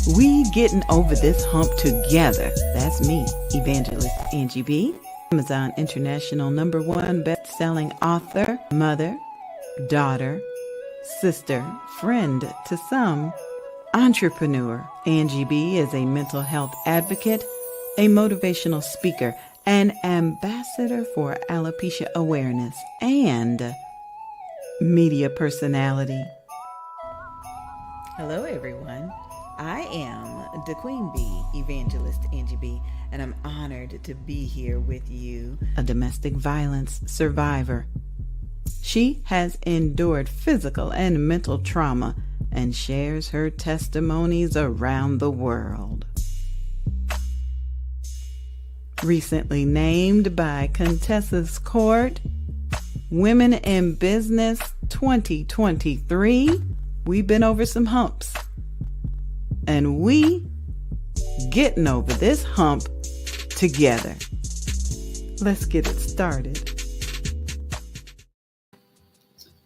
We getting over this hump together. That's me, Evangelist Angie B. Amazon International #1 best-selling author, mother, daughter, sister, friend to some, entrepreneur. Angie B is a mental health advocate, a motivational speaker, an ambassador for alopecia awareness, and media personality. Hello, everyone. I am the Queen Bee, Evangelist Angie B, and I'm honored to be here with you, a domestic violence survivor. She has endured physical and mental trauma and shares her testimonies around the world. Recently named by Contessa's Court, Women in Business 2023, we've been over some humps. And we getting over this hump together. Let's get it started.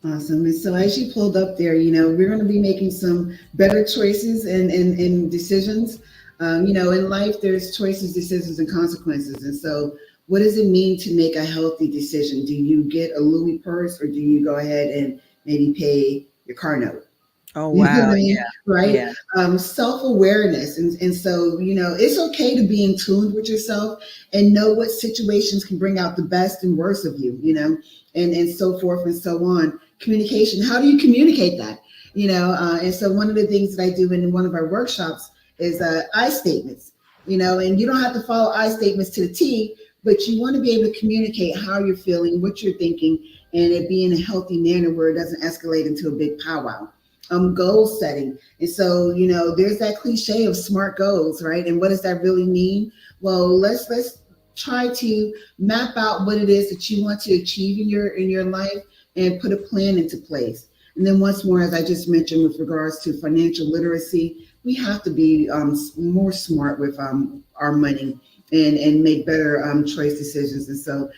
Awesome. And so as you pulled up there, we're going to be making some better choices and decisions. In life, there's choices, decisions, and consequences. And so what does it mean to make a healthy decision? Do you get a Louis purse, or do you go ahead and maybe pay your car note? Oh, wow. You know what I mean? Yeah. Right. Yeah. Self-awareness. And so, it's okay to be in tune with yourself and know what situations can bring out the best and worst of you, and so forth and so on. Communication. How do you communicate that? And so one of the things that I do in one of our workshops is I statements, and you don't have to follow I statements to the T, but you want to be able to communicate how you're feeling, what you're thinking, and it be in a healthy manner where it doesn't escalate into a big powwow. Goal setting. And so, there's that cliche of SMART goals, right? And what does that really mean? Well, let's try to map out what it is that you want to achieve in your life and put a plan into place. And then once more, as I just mentioned, with regards to financial literacy, we have to be more smart with our money and make better choice decisions. And so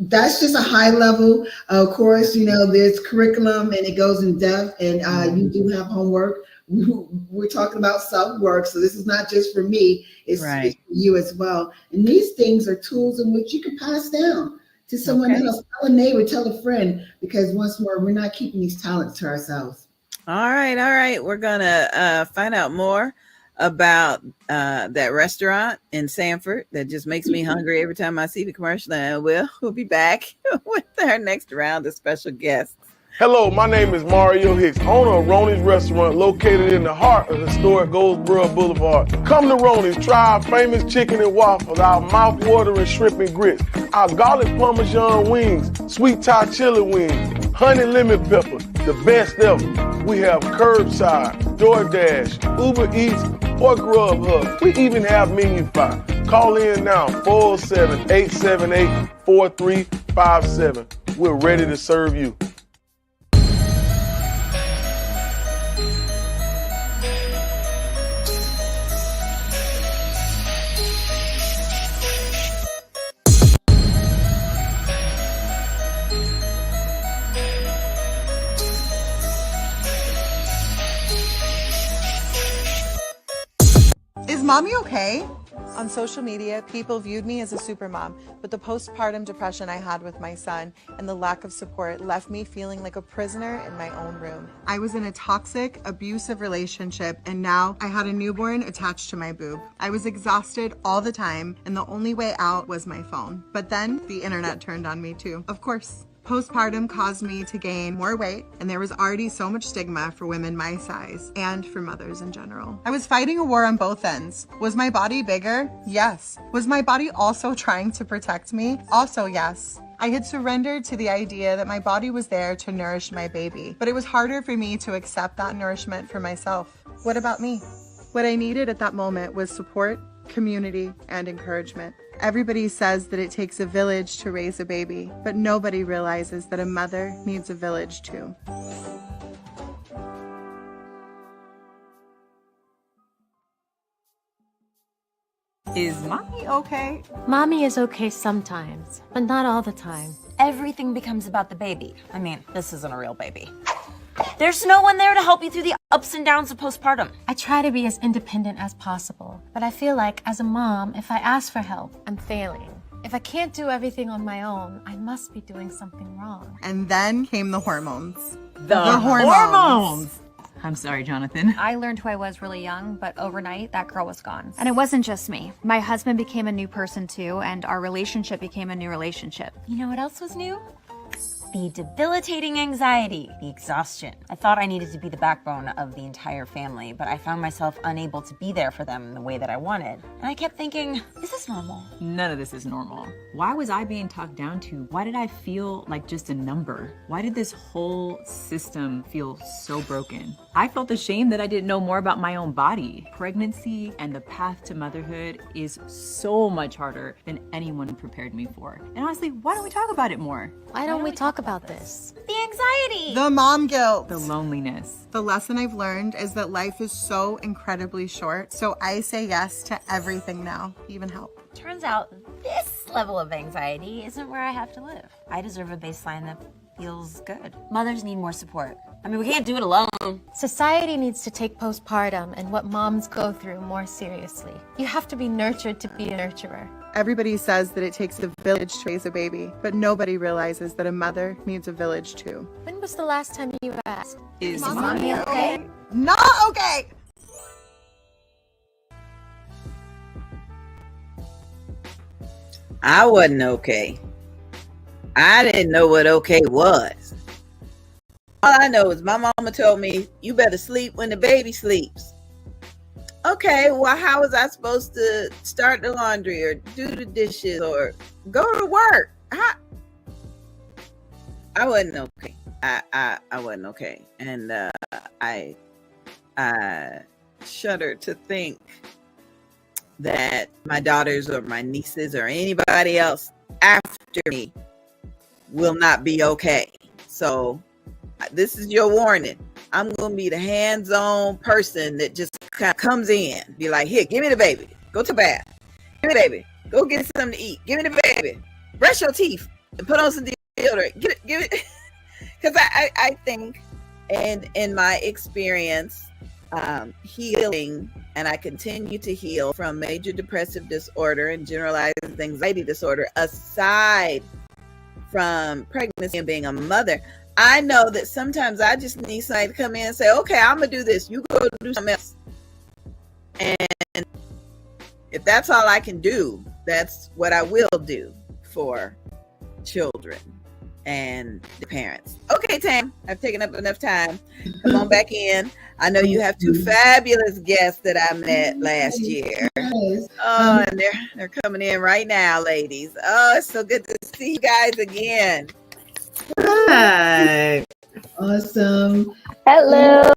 that's just a high level. Of course, there's curriculum and it goes in depth, and you do have homework. We're talking about self-work, so this is not just for me, it's for you as well. And these things are tools in which you can pass down to someone else. Tell a neighbor, tell a friend, because once more, we're not keeping these talents to ourselves. All right. We're going to find out more about that restaurant in Sanford that just makes me hungry every time I see the commercial. And we'll be back with our next round of special guests. Hello, my name is Mario Hicks, owner of Ronnie's Restaurant, located in the heart of historic Goldsboro Boulevard. Come to Ronnie's, try our famous chicken and waffles, our mouth-watering shrimp and grits, our garlic parmesan wings, sweet Thai chili wings, honey lemon pepper, the best ever. We have curbside, DoorDash, Uber Eats, or Grubhub. We even have Menufy. Call in now, 407-878-4357. We're ready to serve you. Is mommy okay? On social media, people viewed me as a supermom, but the postpartum depression I had with my son and the lack of support left me feeling like a prisoner in my own room. I was in a toxic, abusive relationship, and now I had a newborn attached to my boob. I was exhausted all the time, and the only way out was my phone. But then the internet turned on me too, of course. Postpartum caused me to gain more weight, and there was already so much stigma for women my size and for mothers in general. I was fighting a war on both ends. Was my body bigger? Yes. Was my body also trying to protect me? Also yes. I had surrendered to the idea that my body was there to nourish my baby, but it was harder for me to accept that nourishment for myself. What about me? What I needed at that moment was support, community, and encouragement. Everybody says that it takes a village to raise a baby, but nobody realizes that a mother needs a village too. Is mommy okay? Mommy is okay sometimes, but not all the time. Everything becomes about the baby. I mean, this isn't a real baby. There's no one there to help you through the ups and downs of postpartum. I try to be as independent as possible, but I feel like as a mom, if I ask for help, I'm failing. If I can't do everything on my own, I must be doing something wrong. And then came the hormones. The hormones. I'm sorry, Jonathan. I learned who I was really young, but overnight, that girl was gone. And it wasn't just me. My husband became a new person too, and our relationship became a new relationship. You know what else was new? The debilitating anxiety, the exhaustion. I thought I needed to be the backbone of the entire family, but I found myself unable to be there for them in the way that I wanted. And I kept thinking, is this normal? None of this is normal. Why was I being talked down to? Why did I feel like just a number? Why did this whole system feel so broken? I felt ashamed that I didn't know more about my own body. Pregnancy and the path to motherhood is so much harder than anyone prepared me for. And honestly, why don't we talk about it more? Why don't we talk about this? The anxiety. The mom guilt. The loneliness. The lesson I've learned is that life is so incredibly short. So I say yes to everything now, even help. Turns out this level of anxiety isn't where I have to live. I deserve a baseline that feels good. Mothers need more support. I mean, we can't do it alone. Society needs to take postpartum and what moms go through more seriously. You have to be nurtured to be a nurturer. Everybody says that it takes a village to raise a baby, but nobody realizes that a mother needs a village too. When was the last time you asked? Is Mommy okay? Not okay. I wasn't okay. I didn't know what okay was. All I know is my mama told me, you better sleep when the baby sleeps. Okay, well, how was I supposed to start the laundry or do the dishes or go to work? I wasn't okay. I wasn't okay. And I shudder to think that my daughters or my nieces or anybody else after me will not be okay. So this is your warning. I'm going to be the hands-on person that just kind of comes in, be like, here, give me the baby. Go to the bath. Give me the baby. Go get something to eat. Give me the baby. Brush your teeth and put on some deodorant. Give it. Because I think, and in my experience, healing, and I continue to heal from major depressive disorder and generalized anxiety disorder, aside from pregnancy and being a mother, I know that sometimes I just need somebody to come in and say, okay, I'm going to do this. You go do something else. And if that's all I can do, that's what I will do for children and the parents. Okay, Tam, I've taken up enough time. Come on back in. I know you have two fabulous guests that I met last year. Oh, and they're coming in right now, ladies. Oh, it's so good to see you guys again. Hi. Awesome. Hello.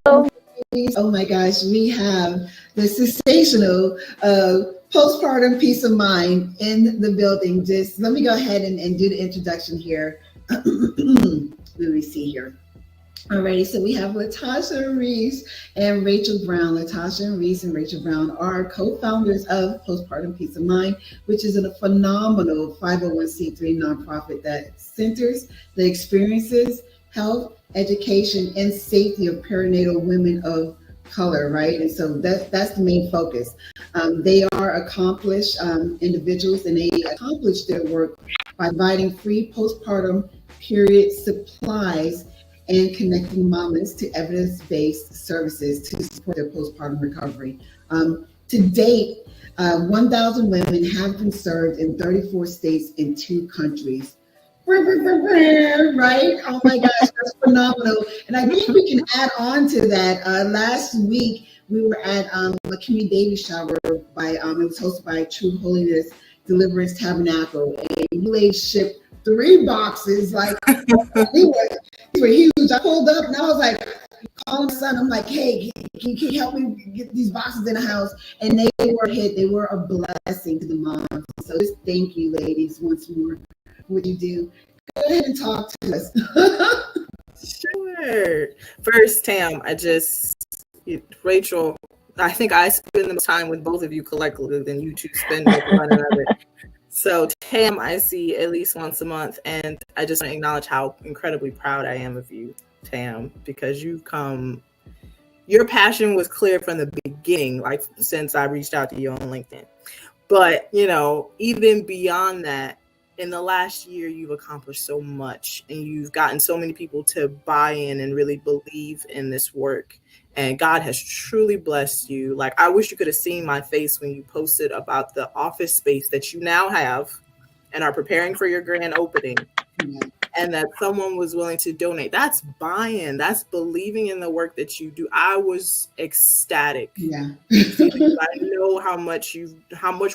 Oh my gosh, we have the sensational postpartum peace of mind in the building. Just let me go ahead and do the introduction here. Let me see here. Alrighty, so we have Latasha Reese and Rachel Brown. Latasha Reese and Rachel Brown are co-founders of Postpartum Peace of Mind, which is a phenomenal 501c3 nonprofit that centers the experiences, health, education, and safety of perinatal women of color, right? And so that's the main focus. They are accomplished individuals, and they accomplish their work by providing free postpartum period supplies and connecting mamas to evidence-based services to support their postpartum recovery. To date, 1,000 women have been served in 34 states and 2 countries. Right? Oh my gosh, that's phenomenal. And I think we can add on to that. Last week, we were at a community baby shower by, it was hosted by True Holiness Deliverance Tabernacle. And we shipped 3 boxes, like, these were huge. I pulled up and I was like, calling my son, I'm like, hey, can you help me get these boxes in the house? And they were hit. They were a blessing to the moms. So just thank you, ladies, once more for what you do. Go ahead and talk to us. Sure. First, Tam, Rachel, I think I spend the most time with both of you collectively than you two spend with one another. So Tam, I see at least once a month, and I just want to acknowledge how incredibly proud I am of you Tam, because your passion was clear from the beginning, like since I reached out to you on LinkedIn. But, even beyond that, in the last year, you've accomplished so much, and you've gotten so many people to buy in and really believe in this work. And God has truly blessed you. Like, I wish you could have seen my face when you posted about the office space that you now have and are preparing for your grand opening. Yeah. And that someone was willing to donate. That's buy-in. That's believing in the work that you do. I was ecstatic. Yeah. I know how much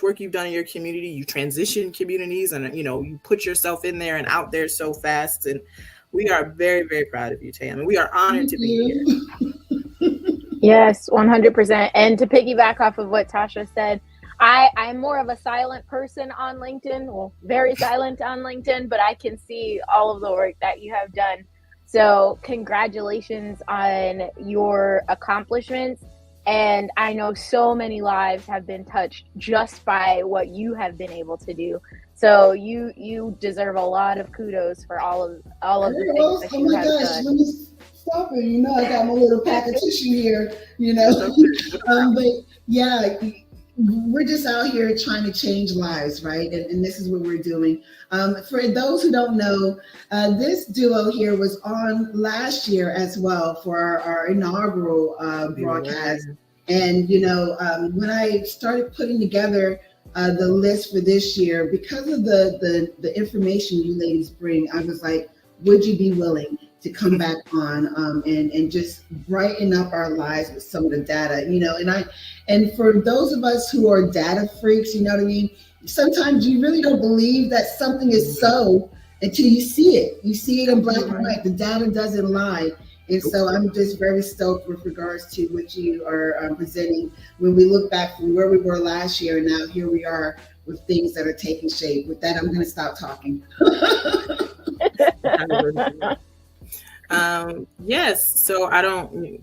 work you've done in your community. You transition communities, and you put yourself in there and out there so fast. And we are very, very proud of you, Tam. And we are honored to be here. Yes, 100%. And to piggyback off of what Tasha said, I'm more of a silent person on LinkedIn, well, very silent on LinkedIn, but I can see all of the work that you have done. So congratulations on your accomplishments. And I know so many lives have been touched just by what you have been able to do. So you deserve a lot of kudos for all of the things that you have done. Let me stop it. I got my little pack of tissue here, but yeah, we're just out here trying to change lives, right? And this is what we're doing. For those who don't know, this duo here was on last year as well for our inaugural broadcast. And, when I started putting together the list for this year, because of the information you ladies bring, I was like, would you be willing to come back on and just brighten up our lives with some of the data, and for those of us who are data freaks, you know what I mean? Sometimes you really don't believe that something is so until you see it. You see it in black and white. The data doesn't lie. And so I'm just very stoked with regards to what you are presenting. When we look back from where we were last year, and now here we are with things that are taking shape. With that, I'm going to stop talking. Yes. So I don't,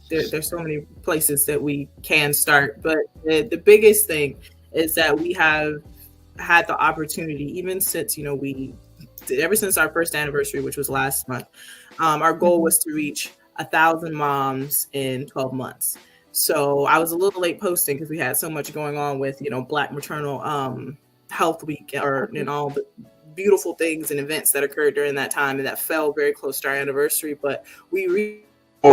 there's so many places that we can start, but the biggest thing is that we have had the opportunity, even since, ever since our first anniversary, which was last month, our goal was to reach 1,000 moms in 12 months. So I was a little late posting because we had so much going on with, Black Maternal Health Week and all the beautiful things and events that occurred during that time, and that fell very close to our anniversary. But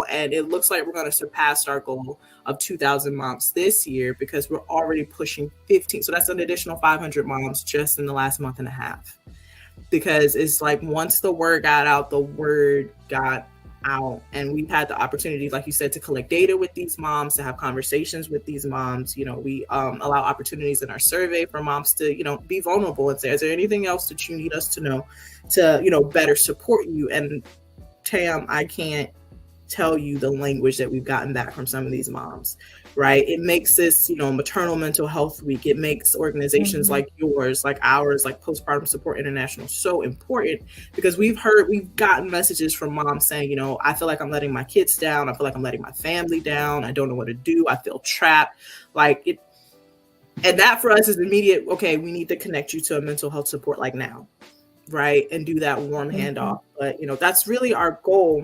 and it looks like we're going to surpass our goal of 2,000 moms this year, because we're already pushing 15. So that's an additional 500 moms just in the last month and a half. Because it's like, once the word got out, the word got out, and we've had the opportunity, like you said, to collect data with these moms, to have conversations with these moms. We allow opportunities in our survey for moms to, be vulnerable and say, is there anything else that you need us to know to, better support you? And Tam, I can't tell you the language that we've gotten back from some of these moms, right? It makes this, Maternal Mental Health Week, it makes organizations like yours, like ours, like Postpartum Support International, so important, because we've gotten messages from moms saying, I feel like I'm letting my kids down. I feel like I'm letting my family down. I don't know what to do. I feel trapped. And that for us is immediate. Okay, we need to connect you to a mental health support like now, right? And do that warm handoff. But, that's really our goal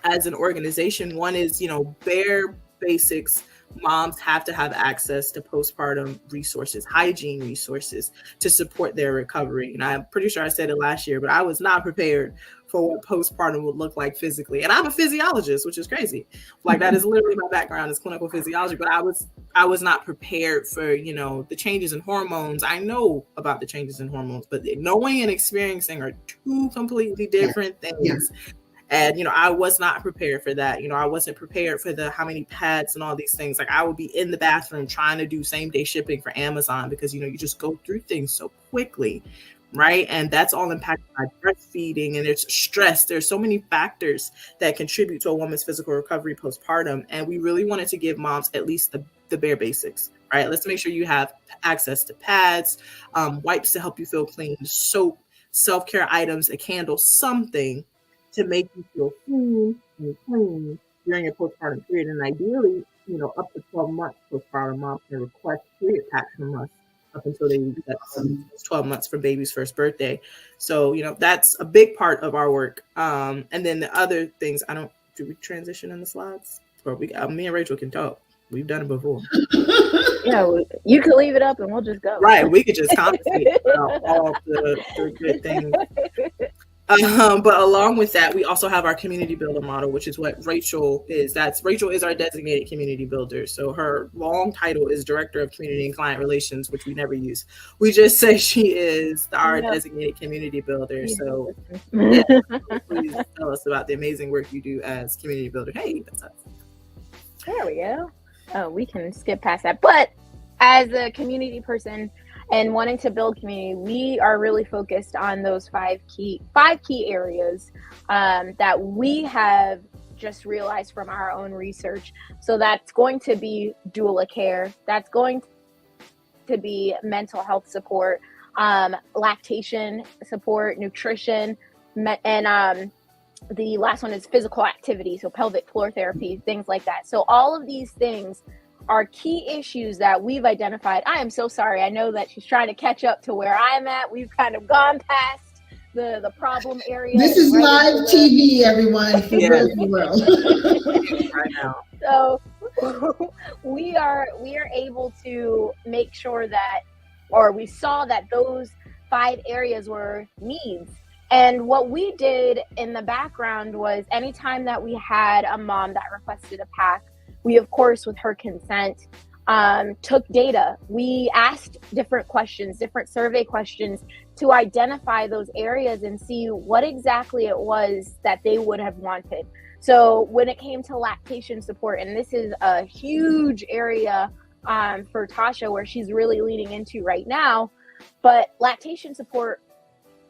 as an organization. One is, bare basics. Moms have to have access to postpartum resources, hygiene resources to support their recovery. And I'm pretty sure I said it last year, but I was not prepared for what postpartum would look like physically. And I'm a physiologist, which is crazy. Like, that is literally my background, is clinical physiology, but I was not prepared for, the changes in hormones. I know about the changes in hormones, but knowing and experiencing are two completely different things. Yeah. And, I was not prepared for that. I wasn't prepared for how many pads and all these things. Like, I would be in the bathroom trying to do same day shipping for Amazon, because, you just go through things so quickly. Right. And that's all impacted by breastfeeding, and there's stress. There's so many factors that contribute to a woman's physical recovery postpartum. And we really wanted to give moms at least the bare basics. Right. Let's make sure you have access to pads, wipes to help you feel clean, soap, self-care items, a candle, something to make you feel clean and clean during your postpartum period. And ideally, up to 12 months postpartum, moms can request period packs from us up until they 12 months from baby's first birthday. So, that's a big part of our work. And then the other things, do we transition in the slides? Or me and Rachel can talk. We've done it before. You can leave it up and we'll just go. Right. We could just conversate about all the good things. But along with that, we also have our community builder model, which is what Rachel is. Rachel is our designated community builder. So her long title is Director of Community and Client Relations, which we never use. We just say she is our designated community builder. So please tell us about the amazing work you do as community builder. Hey, that's us. There we go. Oh, we can skip past that. But as a community person and wanting to build community, we are really focused on those five key areas that we have just realized from our own research. So that's going to be doula care. That's going to be mental health support, lactation support, nutrition, and the last one is physical activity. So pelvic floor therapy, things like that. So all of these things are key issues that we've identified. I am so sorry. I know that she's trying to catch up to where I'm at. We've kind of gone past the problem area. This is live TV, everyone, for the world. Right now. So we are able to make sure that, or we saw that those 5 areas were needs. And what we did in the background was anytime that we had a mom that requested a pack, we, of course, with her consent, took data. We asked different questions, different survey questions to identify those areas and see what exactly it was that they would have wanted. So when it came to lactation support, and this is a huge area for Tasha where she's really leaning into right now, but lactation support,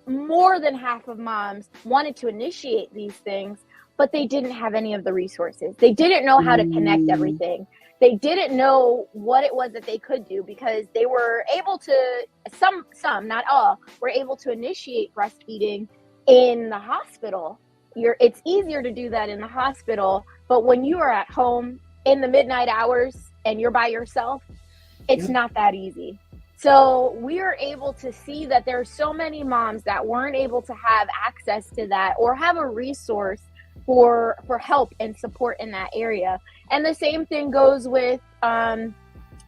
more than half of moms wanted to initiate these things, but they didn't have any of the resources. They didn't know how to connect everything. They didn't know what it was that they could do because they were able to, some, not all, were able to initiate breastfeeding in the hospital. It's easier to do that in the hospital, but when you are at home in the midnight hours and you're by yourself, it's not that easy. So we are able to see that there are so many moms that weren't able to have access to that or have a resource for help and support in that area. And the same thing goes with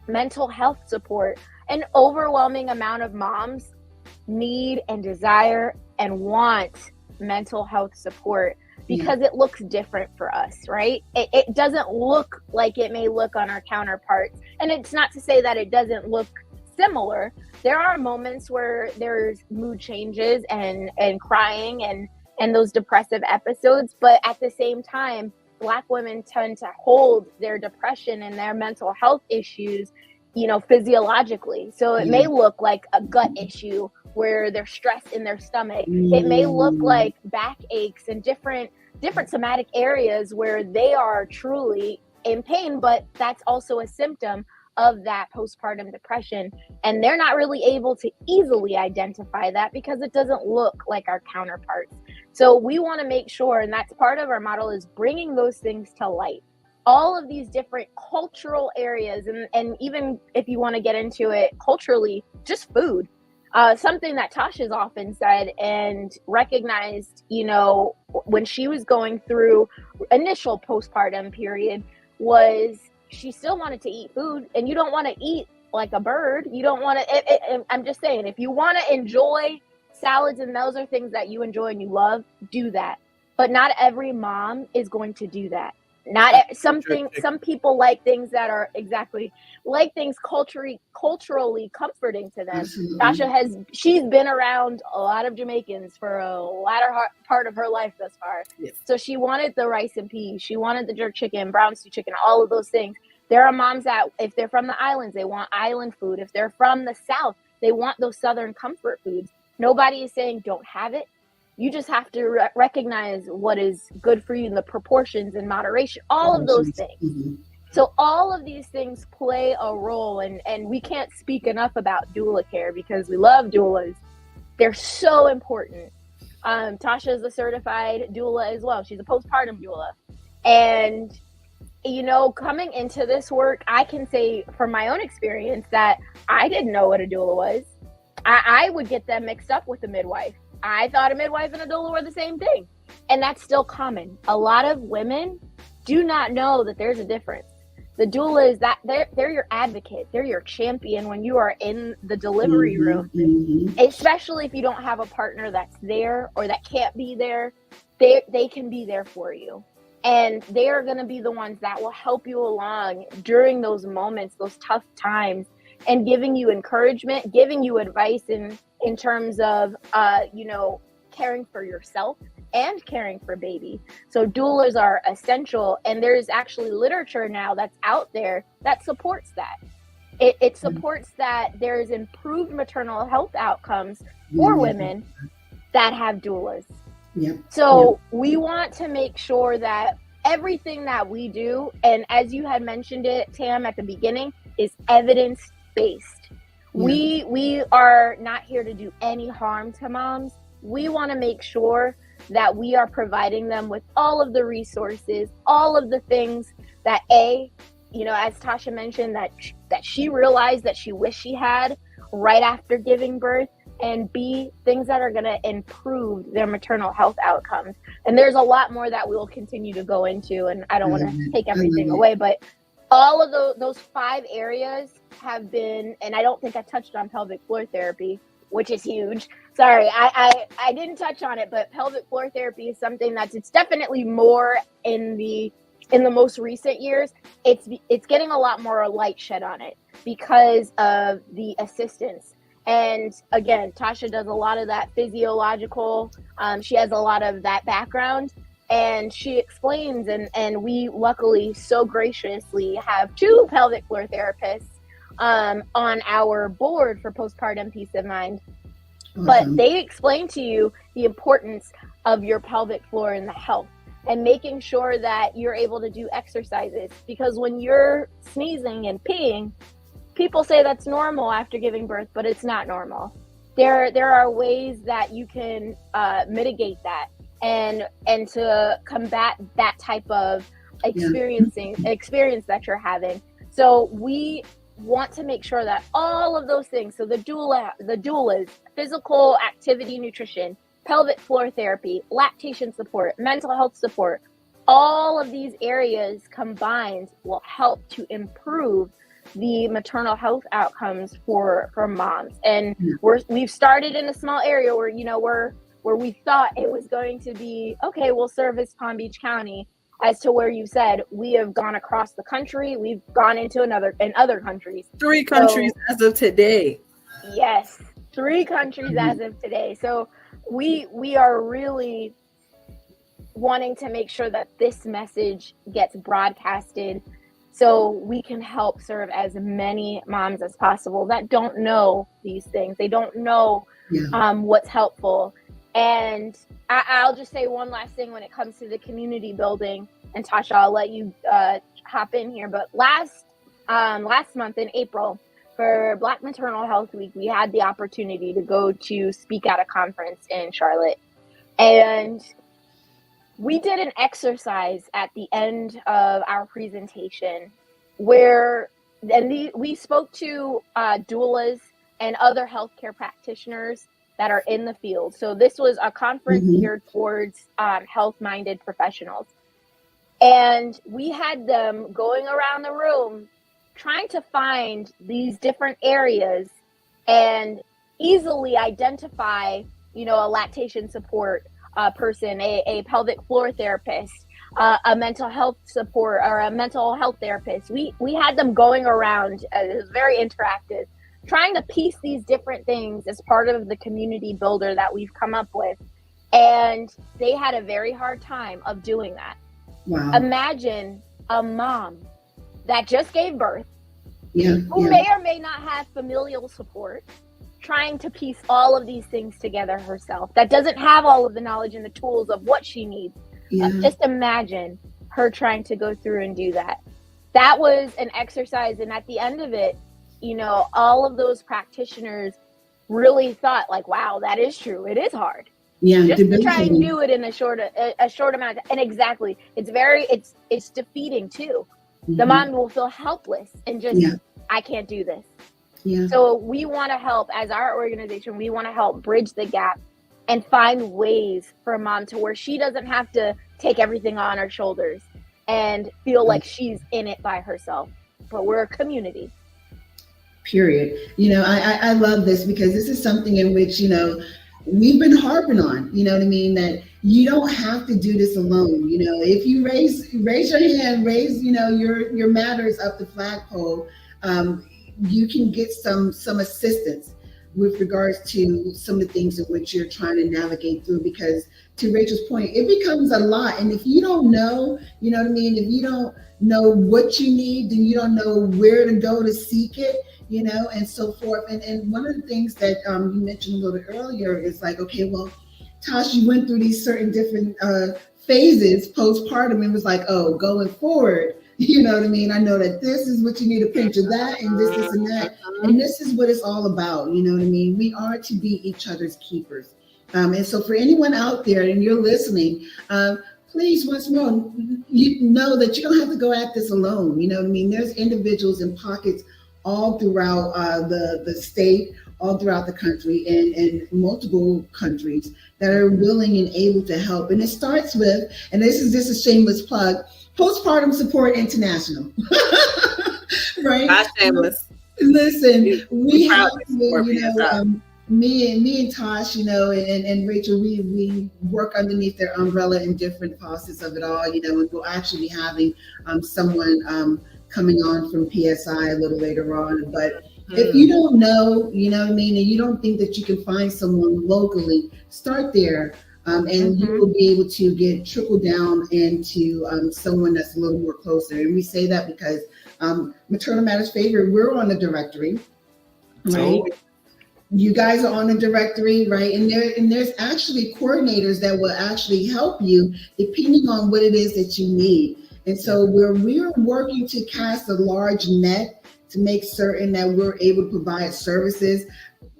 mental health support. An overwhelming amount of moms need and desire and want mental health support because it looks different for us, right? It doesn't look like it may look on our counterparts. And it's not to say that it doesn't look similar. There are moments where there's mood changes and crying and those depressive episodes, but at the same time, Black women tend to hold their depression and their mental health issues, physiologically. So it may look like a gut issue where there's stress in their stomach. It may look like back aches and different somatic areas where they are truly in pain, but that's also a symptom of that postpartum depression. And they're not really able to easily identify that because it doesn't look like our counterparts. So we want to make sure, and that's part of our model, is bringing those things to light. All of these different cultural areas, and even if you want to get into it culturally, just food. Something that Tasha's often said and recognized, when she was going through initial postpartum period, was she still wanted to eat food, and you don't want to eat like a bird. You don't want to, I'm just saying, if you want to enjoy salads and those are things that you enjoy and you love, do that. But not every mom is going to do that. Some people like things that are like things culturally comforting to them. Absolutely. Tasha she's been around a lot of Jamaicans for a latter part of her life thus far. Yes. So she wanted the rice and peas, she wanted the jerk chicken, brown stew chicken, all of those things. There are moms that, if they're from the islands, they want island food. If they're from the South, they want those Southern comfort foods. Nobody is saying don't have it. You just have to recognize what is good for you in the proportions and moderation, all of those things. Mm-hmm. So all of these things play a role, and we can't speak enough about doula care because we love doulas. They're so important. Tasha is a certified doula as well. She's a postpartum doula. And you know, coming into this work, I can say from my own experience that I didn't know what a doula was. I would get them mixed up with a midwife. I thought a midwife and a doula were the same thing. And that's still common. A lot of women do not know that there's a difference. The doula is that they're your advocate. They're your champion when you are in the delivery room, especially if you don't have a partner that's there or that can't be there. They can be there for you. And they are going to be the ones that will help you along during those moments, those tough times, and giving you encouragement, giving you advice in terms of, you know, caring for yourself and caring for baby. So doulas are essential. And there's actually literature now that's out there that supports that. It supports that there's improved maternal health outcomes for women that have doulas. So we want to make sure that everything that we do, and as you had mentioned it, Tam, at the beginning, is evidence-based. We are not here to do any harm to moms. We want to make sure that we are providing them with all of the resources, all of the things that you know, as Tasha mentioned, that she realized that she wished she had right after giving birth, and B, things that are going to improve their maternal health outcomes. And there's a lot more that we'll continue to go into, and I don't want to take everything away, but all of those 5 areas have been, and I don't think I touched on pelvic floor therapy, which is huge. Sorry, I didn't touch on it, but pelvic floor therapy is something it's definitely more in the most recent years. It's getting a lot more light shed on it because of the assistance. And again, Tasha does a lot of that physiological, she has a lot of that background, and she explains, and we luckily so graciously have 2 pelvic floor therapists on our board for postpartum peace of mind. But they explain to you the importance of your pelvic floor and the health, and making sure that you're able to do exercises, because when you're sneezing and peeing, people say that's normal after giving birth, but it's not normal. There are ways that you can mitigate that and to combat that type of experience that you're having. So we want to make sure that all of those things, so the doulas, physical activity nutrition, pelvic floor therapy, lactation support, mental health support, all of these areas combined will help to improve the maternal health outcomes for moms. And we've started in a small area where, you know, where we thought it was going to be, okay, we'll service Palm Beach County, as to where you said we have gone across the country. We've gone into other countries. 3 countries as of today. Yes, 3 countries as of today. So we are really wanting to make sure that this message gets broadcasted, so we can help serve as many moms as possible that don't know these things. They don't know what's helpful. And I'll just say one last thing when it comes to the community building, and Tasha, I'll let you hop in here. But last month in April, for Black Maternal Health Week, we had the opportunity to go to speak at a conference in Charlotte. And we did an exercise at the end of our presentation where we spoke to doulas and other healthcare practitioners that are in the field. So this was a conference geared towards health-minded professionals. And we had them going around the room trying to find these different areas and easily identify, you know, a lactation support person, a pelvic floor therapist, a mental health support, or a mental health therapist. We had them going around, it was very interactive, trying to piece these different things as part of the community builder that we've come up with. And they had a very hard time of doing that. Wow. Imagine a mom that just gave birth, who may or may not have familial support, trying to piece all of these things together herself, that doesn't have all of the knowledge and the tools of what she needs. Just imagine her trying to go through and do that. That was an exercise. And at the end of it, you know, all of those practitioners really thought like, wow, that is true. It is hard. Yeah, just to try and debilitating. do it in a short amount of time. And exactly, it's defeating too. The mom will feel helpless and just, Yeah. I can't do this. Yeah. So we want to help, as our organization, we want to help bridge the gap and find ways for a mom to where she doesn't have to take everything on her shoulders and feel like she's in it by herself. But we're a community. Period. You know, I love this because this is something in which, you know, we've been harping on, you know what I mean, that you don't have to do this alone. You know, if you raise your hand, raise, you know, your matters up the flagpole, you can get some assistance with regards to some of the things in which you're trying to navigate through, because to Rachel's point, it becomes a lot. And if you don't know, you know what I mean, if you don't know what you need, then you don't know where to go to seek it, you know, and so forth. And one of the things that you mentioned a little bit earlier is like, okay, well, Tosh, you went through these certain different phases postpartum and was like, oh, going forward, you know what I mean? I know that this is what you need a pinch of that and this and that. And this is what it's all about. You know what I mean? We are to be each other's keepers. And so for anyone out there and you're listening, please, once more, you know that you don't have to go at this alone. You know what I mean? There's individuals in pockets all throughout the state, all throughout the country, and multiple countries that are willing and able to help. And it starts with, and this is just a shameless plug, Postpartum Support International. Right? Not shameless. Listen, we have, you know, me and Tosh, you know, and Rachel, we work underneath their umbrella in different facets of it all, you know, and we'll actually be having someone coming on from PSI a little later on. But if you don't know, you know what I mean, and you don't think that you can find someone locally, start there. And you will be able to get trickled down into someone that's a little more closer. And we say that because Maternal Matters Favor, we're on the directory, right? You guys are on the directory, right? And there's actually coordinators that will actually help you depending on what it is that you need. And so we're working to cast a large net to make certain that we're able to provide services,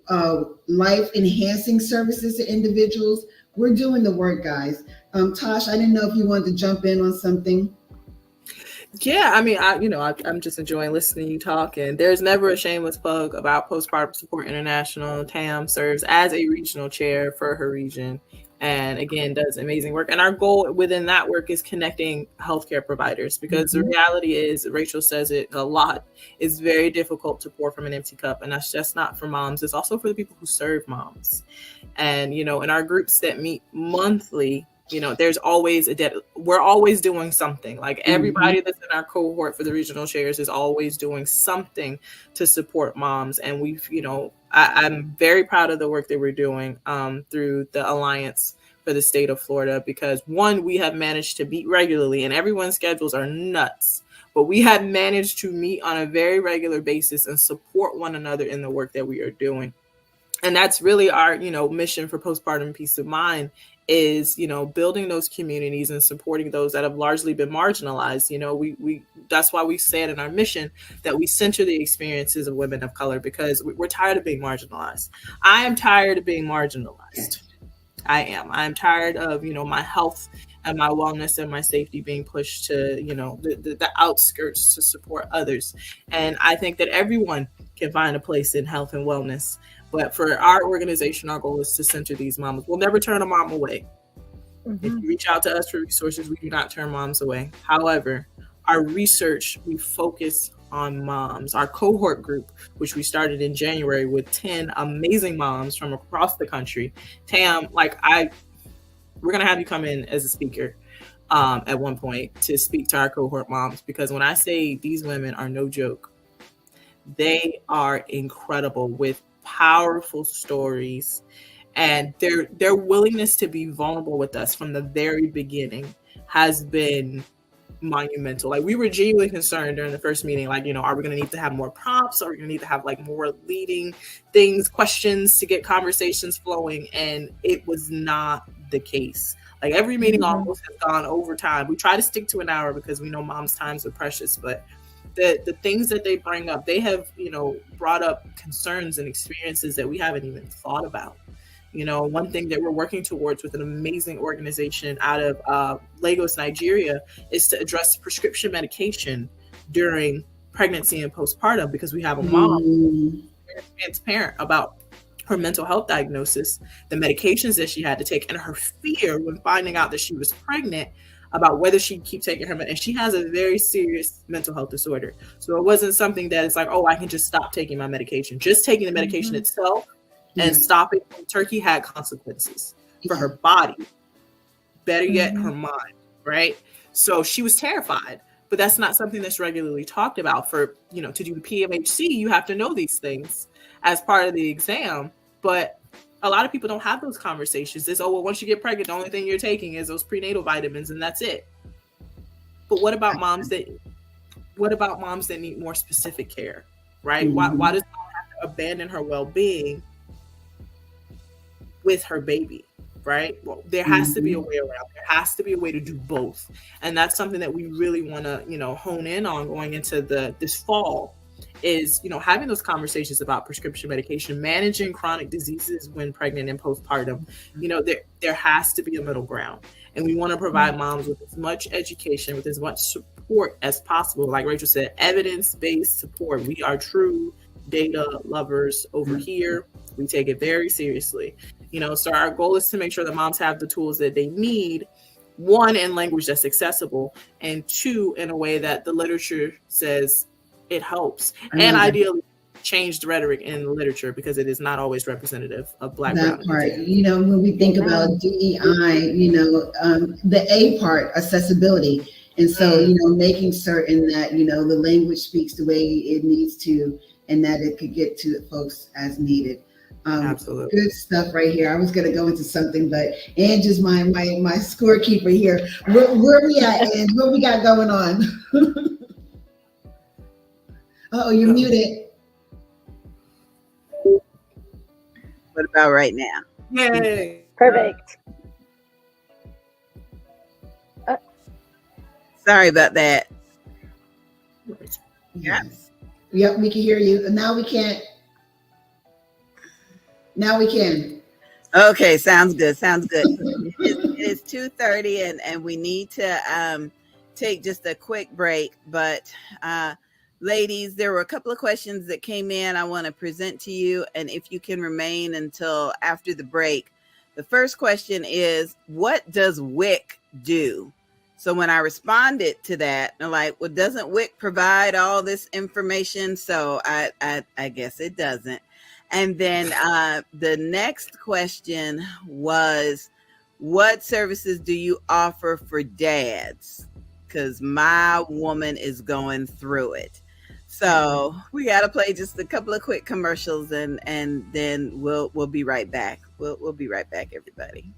life enhancing services to individuals. We're doing the work, guys. Tosh, I didn't know if you wanted to jump in on something. Yeah, I mean, I'm just enjoying listening to you talk, and there's never a shameless plug about Postpartum Support International. Tam serves as a regional chair for her region, and again, does amazing work. And our goal within that work is connecting healthcare providers, because the reality is, Rachel says it a lot, it's very difficult to pour from an empty cup, and that's just not for moms. It's also for the people who serve moms. And, you know, in our groups that meet monthly, you know, there's always we're always doing something. Like everybody that's in our cohort for the regional chairs is always doing something to support moms. And we've, you know, I'm very proud of the work that we're doing through the Alliance for the state of Florida, because one, we have managed to meet regularly, and everyone's schedules are nuts, but we have managed to meet on a very regular basis and support one another in the work that we are doing. And that's really our, you know, mission for Postpartum Peace of Mind, is, you know, building those communities and supporting those that have largely been marginalized. You know, we that's why we said in our mission that we center the experiences of women of color, because we're tired of being marginalized. I am tired of being marginalized. I'm tired of, you know, my health and my wellness and my safety being pushed to, you know, the outskirts to support others. And I think that everyone can find a place in health and wellness. But for our organization, our goal is to center these moms. We'll never turn a mom away. If you reach out to us for resources, we do not turn moms away. However, our research, we focus on moms. Our cohort group, which we started in January with 10 amazing moms from across the country. Tam, we're going to have you come in as a speaker at one point to speak to our cohort moms, because when I say these women are no joke, they are incredible with powerful stories, and their willingness to be vulnerable with us from the very beginning has been monumental. Like, we were genuinely concerned during the first meeting, like, you know, are we going to need to have more prompts? Are we going to need to have like more leading things, questions to get conversations flowing? And it was not the case. Like, every meeting almost has gone over time. We try to stick to an hour because we know moms' times are precious, but the things that they bring up, they have, you know, brought up concerns and experiences that we haven't even thought about. You know, one thing that we're working towards with an amazing organization out of Lagos, Nigeria, is to address prescription medication during pregnancy and postpartum, because we have a mom very transparent about her mental health diagnosis, the medications that she had to take, and her fear when finding out that she was pregnant about whether she'd keep taking her. And she has a very serious mental health disorder. So it wasn't something that it's like, oh, I can just stop taking my medication. Just taking the medication itself and stopping turkey had consequences for her body. Better yet, her mind, right? So she was terrified. But that's not something that's regularly talked about. For, you know, to do the PMHC, you have to know these things as part of the exam. But a lot of people don't have those conversations. It's, oh, well, once you get pregnant, the only thing you're taking is those prenatal vitamins, and that's it. But what about moms that need more specific care, right? Why does mom have to abandon her well-being with her baby? Right? Well, there has to be a way around. There has to be a way to do both. And that's something that we really want to, you know, hone in on going into this fall, is, you know, having those conversations about prescription medication, managing chronic diseases when pregnant and postpartum. You know, there has to be a middle ground. And we want to provide moms with as much education, with as much support as possible. Like Rachel said, evidence-based support. We are true data lovers over here. We take it very seriously. You know, so our goal is to make sure that moms have the tools that they need, one, in language that's accessible, and two, in a way that the literature says it helps. And ideally, change the rhetoric in the literature, because it is not always representative of Black, that part. You know, when we think about DEI, you know, the A part, accessibility. And so, you know, making certain that, you know, the language speaks the way it needs to, and that it could get to folks as needed. Absolutely. Good stuff right here. I was going to go into something, but Ange is my scorekeeper here. Where we at, Ange? What we got going on? Oh, you're muted. What about right now? Yay. Perfect. Sorry about that. Yes. Yep, we can hear you. Now we can't. Now we can. Okay, sounds good. It is 2:30, and we need to take just a quick break. But ladies, there were a couple of questions that came in I want to present to you, and if you can remain until after the break. The first question is, what does WIC do? So when I responded to that, they're like, well, doesn't WIC provide all this information? So I guess it doesn't. And then the next question was, what services do you offer for dads? Because my woman is going through it. So we got to play just a couple of quick commercials, and then we'll be right back. We'll be right back, everybody.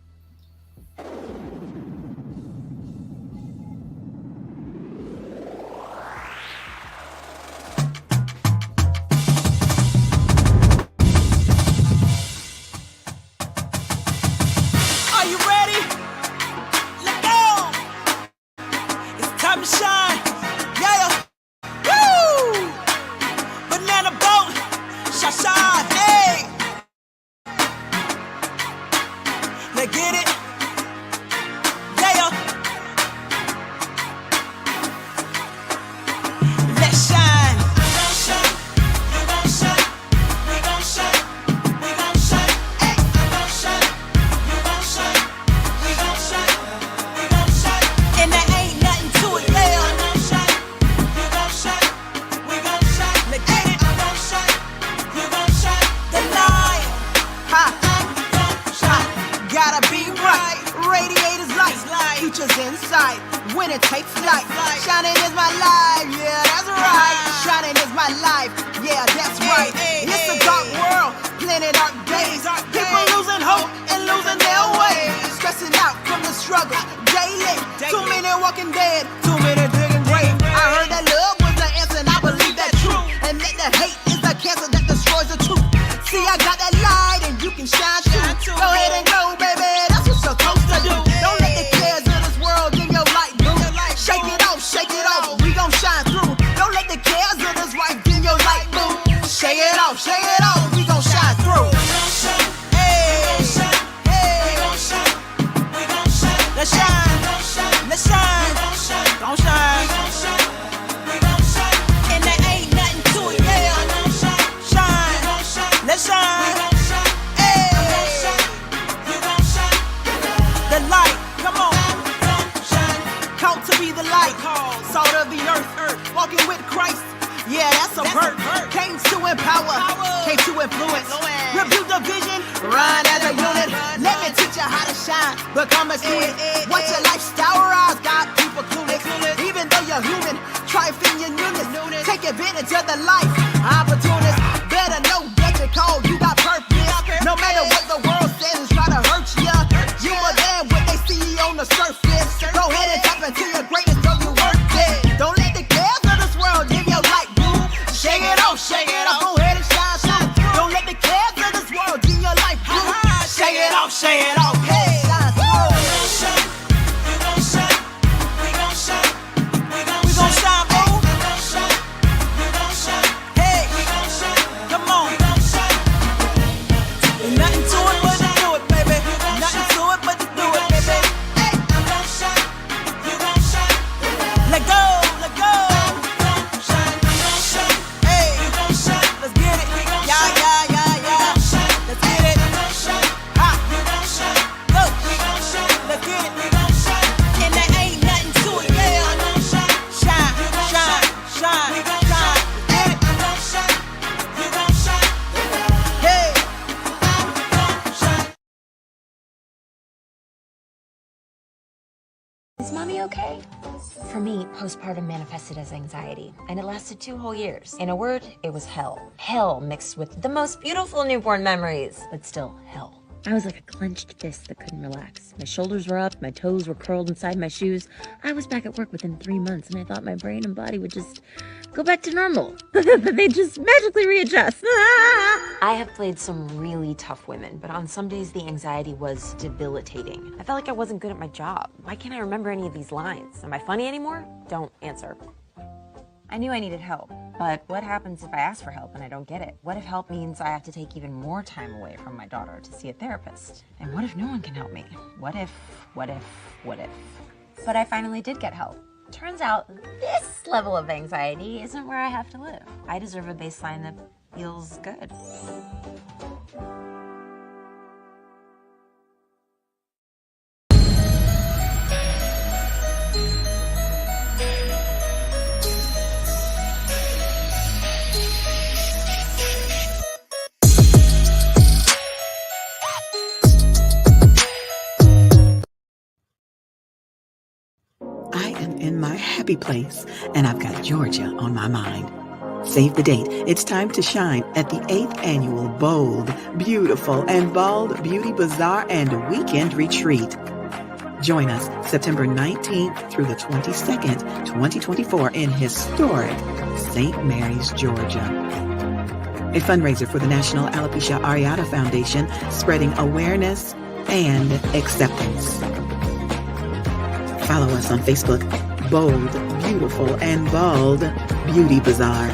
Shake it off, we gon' shine through. Hey. Christ. Yeah, that's a perk. Came to empower, came to influence. Rebuke the vision, run as a unit. Let me teach you how to shine, become a student. Watch your lifestyle rise, got people clueless. Even though you're human, try feeding your newness. Take advantage of the life, opportunist. Better know that you're called, you got purpose. No matter what the world says, try to hurt you. You more than what they see on the surface. Go ahead and tap into your greatness, so you worth it. Don't let the cares of this world dim your light, boo. Shake it off, go ahead and shine, shine. Don't let the cares of this world dim your life, boo. Shake it off, hey. Shine through. We gon' shine, we gon' shine, we gon' shine, boo. Hey, come on. Ain't nothing to it but to do it, baby. Nothing to it but to do it, baby. Hey, let go, let go. Hey, let's get it. Yeah. Let's get it. Ha. Go. Let's get it. And there ain't nothing to it, yeah. Shine. Get it. Hey. Is mommy okay? For me, postpartum manifested as anxiety, and it lasted 2 whole years. In a word, it was hell. Hell mixed with the most beautiful newborn memories, but still hell. I was like a clenched fist that couldn't relax. My shoulders were up, my toes were curled inside my shoes. I was back at work within 3 months, and I thought my brain and body would just go back to normal. They'd just magically readjust. I have played some really tough women, but on some days the anxiety was debilitating. I felt like I wasn't good at my job. Why can't I remember any of these lines? Am I funny anymore? Don't answer. I knew I needed help, but what happens if I ask for help and I don't get it? What if help means I have to take even more time away from my daughter to see a therapist? And what if no one can help me? What if? But I finally did get help. Turns out this level of anxiety isn't where I have to live. I deserve a baseline that feels good. I am in my happy place, and I've got Georgia on my mind. Save the date. It's time to shine at the 8th annual Bold, Beautiful, and Bald Beauty Bazaar and Weekend Retreat. Join us September 19th through the 22nd, 2024 in historic St. Mary's, Georgia. A fundraiser for the National Alopecia Areata Foundation, spreading awareness and acceptance. Follow us on Facebook, Bold, Beautiful, and Bald Beauty Bazaar.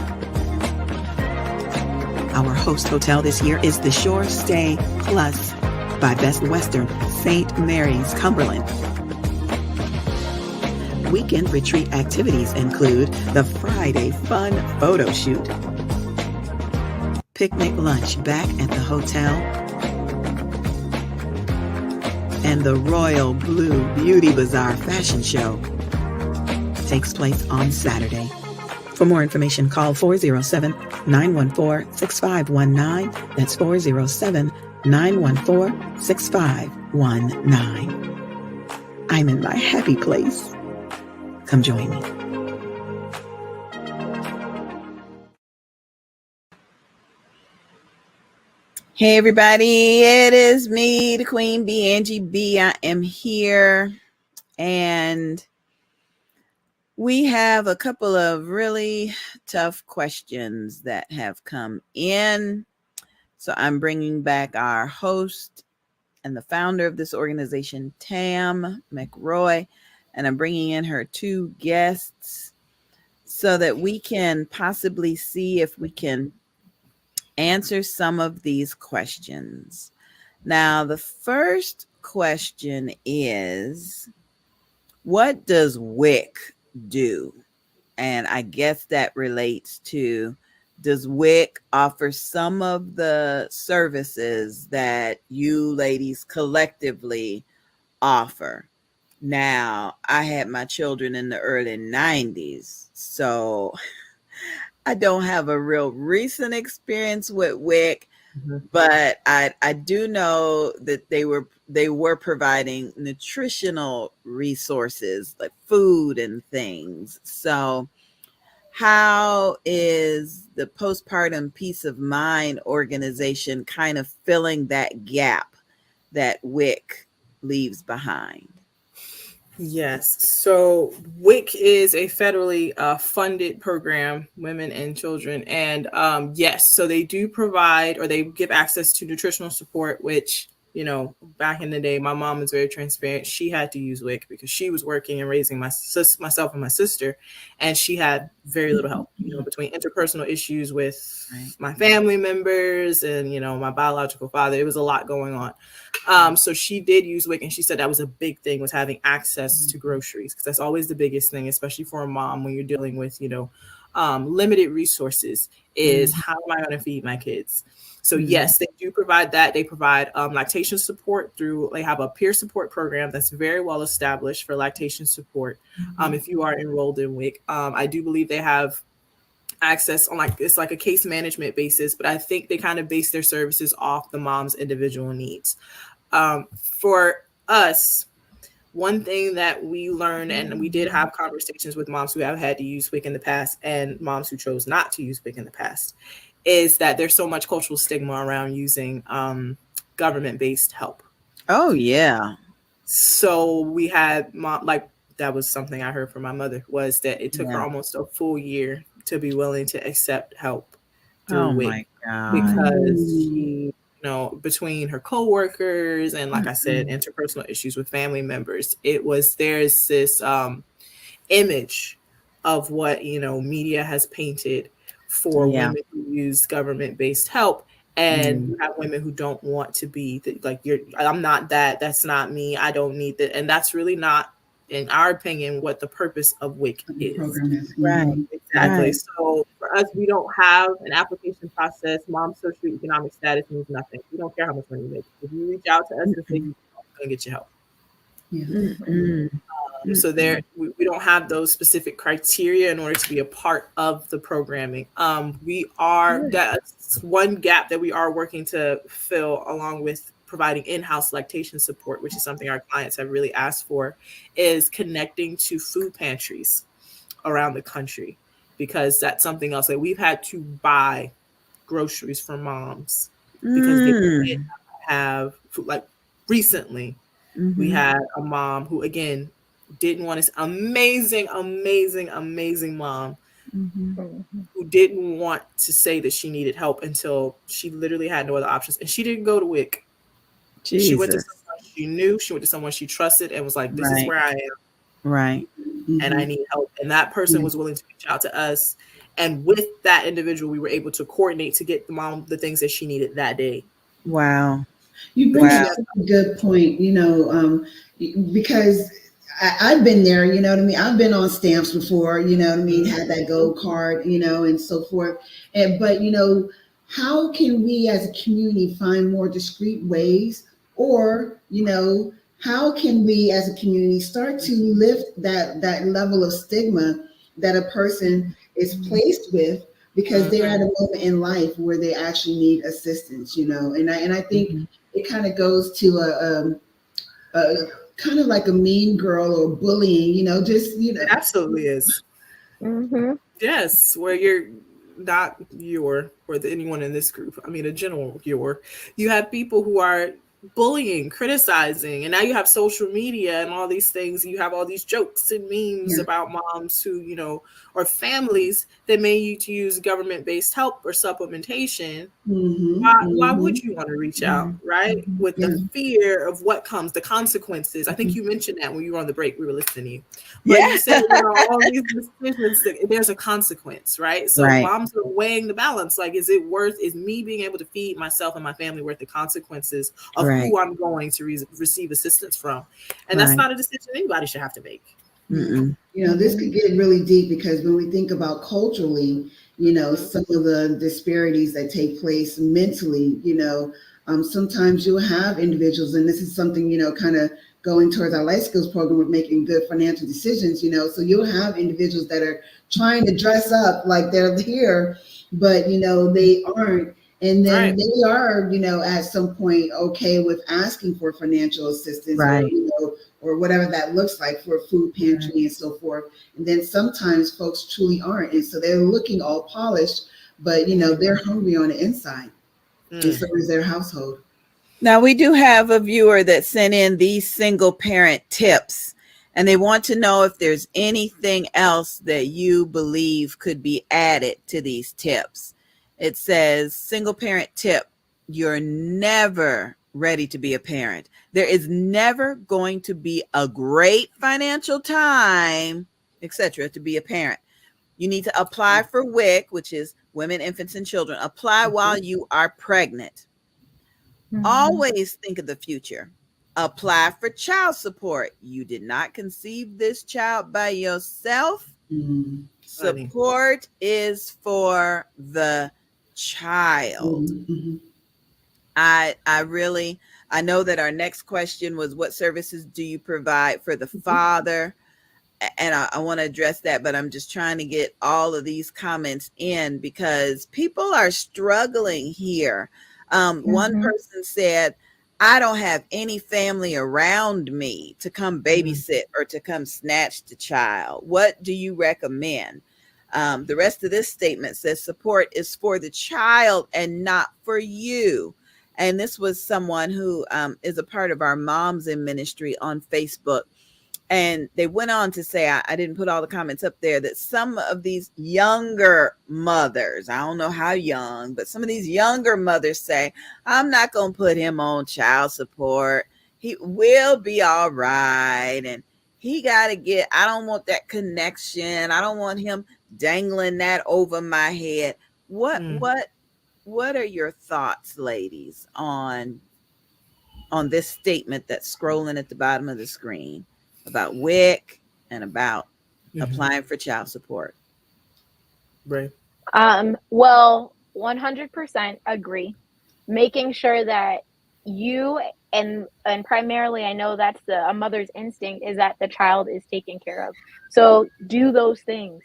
Our host hotel this year is the Shore Stay Plus by Best Western, St. Mary's, Cumberland. Weekend retreat activities include the Friday Fun Photo Shoot, picnic lunch back at the hotel, and the Royal Blue Beauty Bazaar Fashion Show takes place on Saturday. For more information, call 407-914-6519. That's 407-914-6519. I'm in my happy place. Come join me. Hey everybody, it is me, the Queen Bee, Angie B. I am here, and we have a couple of really tough questions that have come in. So I'm bringing back our host and the founder of this organization, Tam McRoy, and I'm bringing in her 2 guests so that we can possibly see if we can answer some of these questions. Now, the first question is, what does WIC do? And I guess that relates to, does WIC offer some of the services that you ladies collectively offer? Now, I had my children in the early 90s, so I don't have a real recent experience with WIC, but I do know that they were providing nutritional resources like food and things. So how is the postpartum peace of mind organization kind of filling that gap that WIC leaves behind? Yes. So WIC is a federally funded program, women and children. And yes, so they do provide or they give access to nutritional support, which, you know, back in the day, my mom was very transparent. She had to use WIC because she was working and raising myself and my sister. And she had very little help, you know, between interpersonal issues with my family members and, you know, my biological father. It was a lot going on. So she did use WIC, and she said that was a big thing, was having access to groceries, because that's always the biggest thing, especially for a mom when you're dealing with, you know, limited resources, is how am I going to feed my kids? So yes, they do provide that. They provide lactation support they have a peer support program that's very well established for lactation support. If you are enrolled in WIC, I do believe they have access on it's like a case management basis, but I think they kind of base their services off the mom's individual needs. For us, one thing that we learned, and we did have conversations with moms who have had to use WIC in the past and moms who chose not to use WIC in the past, is that there's so much cultural stigma around using government-based help. Oh, yeah. So we had that was something I heard from my mother, was that it took her almost a full year to be willing to accept help through WIC. My God. Because she, you know, between her coworkers and, like I said, interpersonal issues with family members, there's this image of what, you know, media has painted for women who use government-based help. And you have women who don't want to be I'm not that, that's not me, I don't need that. And that's really not, in our opinion, what the purpose of WIC is. Right. Exactly. Right. So for us, we don't have an application process. Mom's socioeconomic status means nothing. We don't care how much money you make. If you reach out to us and say you're going to get your help. So we don't have those specific criteria in order to be a part of the programming. That's one gap that we are working to fill, along with providing in-house lactation support, which is something our clients have really asked for, is connecting to food pantries around the country, because that's something else that we've had to buy groceries for moms because they didn't have food. Like recently, we had a mom who, again, didn't want to, amazing mom, who didn't want to say that she needed help until she literally had no other options. And she didn't go to WIC. She went to someone she knew. She went to someone she trusted and was like, this is where I am. Right. And I need help. And that person was willing to reach out to us. And with that individual, we were able to coordinate to get the mom the things that she needed that day. Wow. You bring up a good point, you know, because I've been there, you know what I mean? I've been on stamps before, you know what I mean? Had that gold card, you know, and so forth. But, you know, how can we as a community find more discreet ways, or, you know, how can we as a community start to lift that level of stigma that a person is placed with because they're at a moment in life where they actually need assistance, you know? And I think it kind of goes to a kind of like a mean girl or bullying, you know, just, you know. It absolutely is. Yes, where you're not anyone in this group. I mean, a general you have people who are bullying, criticizing, and now you have social media and all these things. You have all these jokes and memes about moms who, you know, or families that may need to use government-based help or supplementation. Why would you want to reach out, right? With the fear of what comes, the consequences. I think you mentioned that when you were on the break. We were listening to you. But you said, you know, all these decisions, there's a consequence, right? So moms are weighing the balance. Like, is me being able to feed myself and my family worth the consequences of who I'm going to receive assistance from? And that's not a decision anybody should have to make. You know, this could get really deep, because when we think about culturally, you know, some of the disparities that take place mentally, you know, sometimes you'll have individuals, and this is something, you know, kind of going towards our life skills program with making good financial decisions, so you'll have individuals that are trying to dress up like they're here, but they aren't. And then Right. they are, at some point okay with asking for financial assistance, Right. or whatever that looks like, for a food pantry and so forth. And then sometimes folks truly aren't. And so they're looking all polished, but they're hungry on the inside. And so is their household. Now, we do have a viewer that sent in these single parent tips, and they want to know if there's anything else that you believe could be added to these tips. It says, single parent tip, you're never ready to be a parent. There is never going to be a great financial time, etc., to be a parent. You need to apply for WIC, which is Women, Infants, and Children. Apply while you are pregnant. Always think of the future. Apply for child support. You did not conceive this child by yourself. Support is for the child. I know that our next question was, what services do you provide for the father? And I want to address that, but I'm just trying to get all of these comments in because people are struggling here. One person said, I don't have any family around me to come babysit or to come snatch the child. What do you recommend? The rest of this statement says support is for the child and not for you. And this was someone who is a part of our Moms in Ministry on Facebook. And they went on to say, I didn't put all the comments up there, that some of these younger mothers, I don't know how young, but some of these younger mothers say, I'm not going to put him on child support. He will be all right. And he got to get, I don't want that connection. I don't want him dangling that over my head. What are your thoughts, ladies, on this statement that's scrolling at the bottom of the screen about WIC and about applying for child support? Right. Well, 100% agree. Making sure that you and primarily, I know that's a mother's instinct, is that the child is taken care of. So do those things.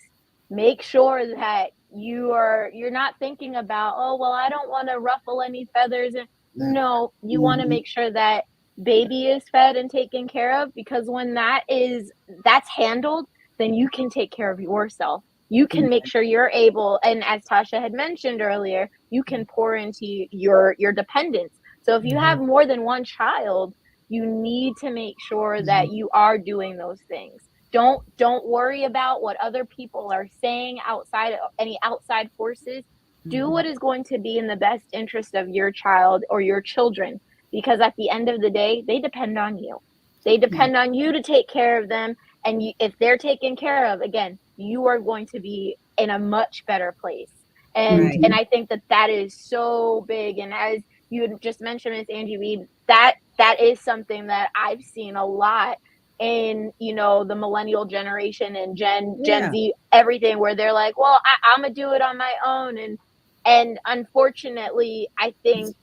Make sure that you're not thinking about, oh, well, I don't want to ruffle any feathers. No, you want to make sure that baby is fed and taken care of, because when that's handled, then you can take care of yourself. You can make sure you're able, and as Tasha had mentioned earlier, you can pour into your dependents. So if you have more than one child, you need to make sure that you are doing those things. Don't worry about what other people are saying outside of any outside forces. Do what is going to be in the best interest of your child or your children, because at the end of the day, they depend on you. They depend on you to take care of them. And if they're taken care of, again, you are going to be in a much better place. And I think that is so big. And as you had just mentioned, Ms. Angie Reed, that is something that I've seen a lot in, the millennial generation and Gen Z, everything, where they're like, well, I'm gonna do it on my own. And unfortunately, I think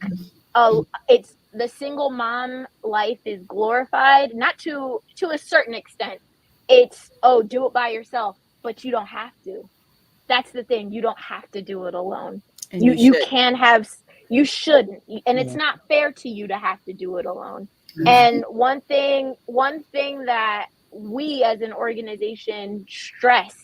it's the single mom life is glorified, not to a certain extent. It's, oh, do it by yourself, but you don't have to. That's the thing. You don't have to do it alone. And you can have, you shouldn't. And it's not fair to you to have to do it alone. And one thing that we as an organization stress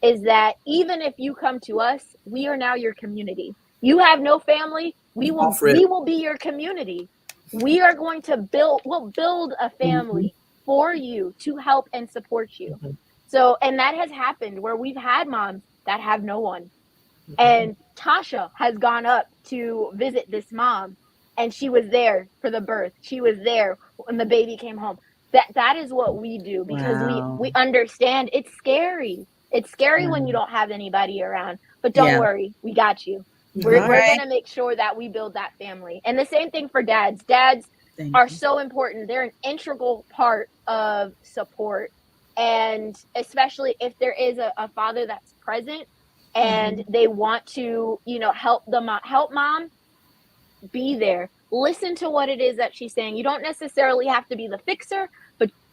is that even if you come to us, we are now your community. You have no family, we will be your community. We are going to we'll build a family for you to help and support you. So, and that has happened where we've had moms that have no one. And Tasha has gone up to visit this mom, and she was there for the birth. She was there when the baby came home. That is what we do, because we understand it's scary. It's scary when you don't have anybody around, but don't worry, we got you. We're going to make sure that we build that family. And the same thing for dads. Dads are so important. They're an integral part of support. And especially if there is a father that's present and they want to, help mom, be there. Listen to what it is that she's saying. You don't necessarily have to be the fixer,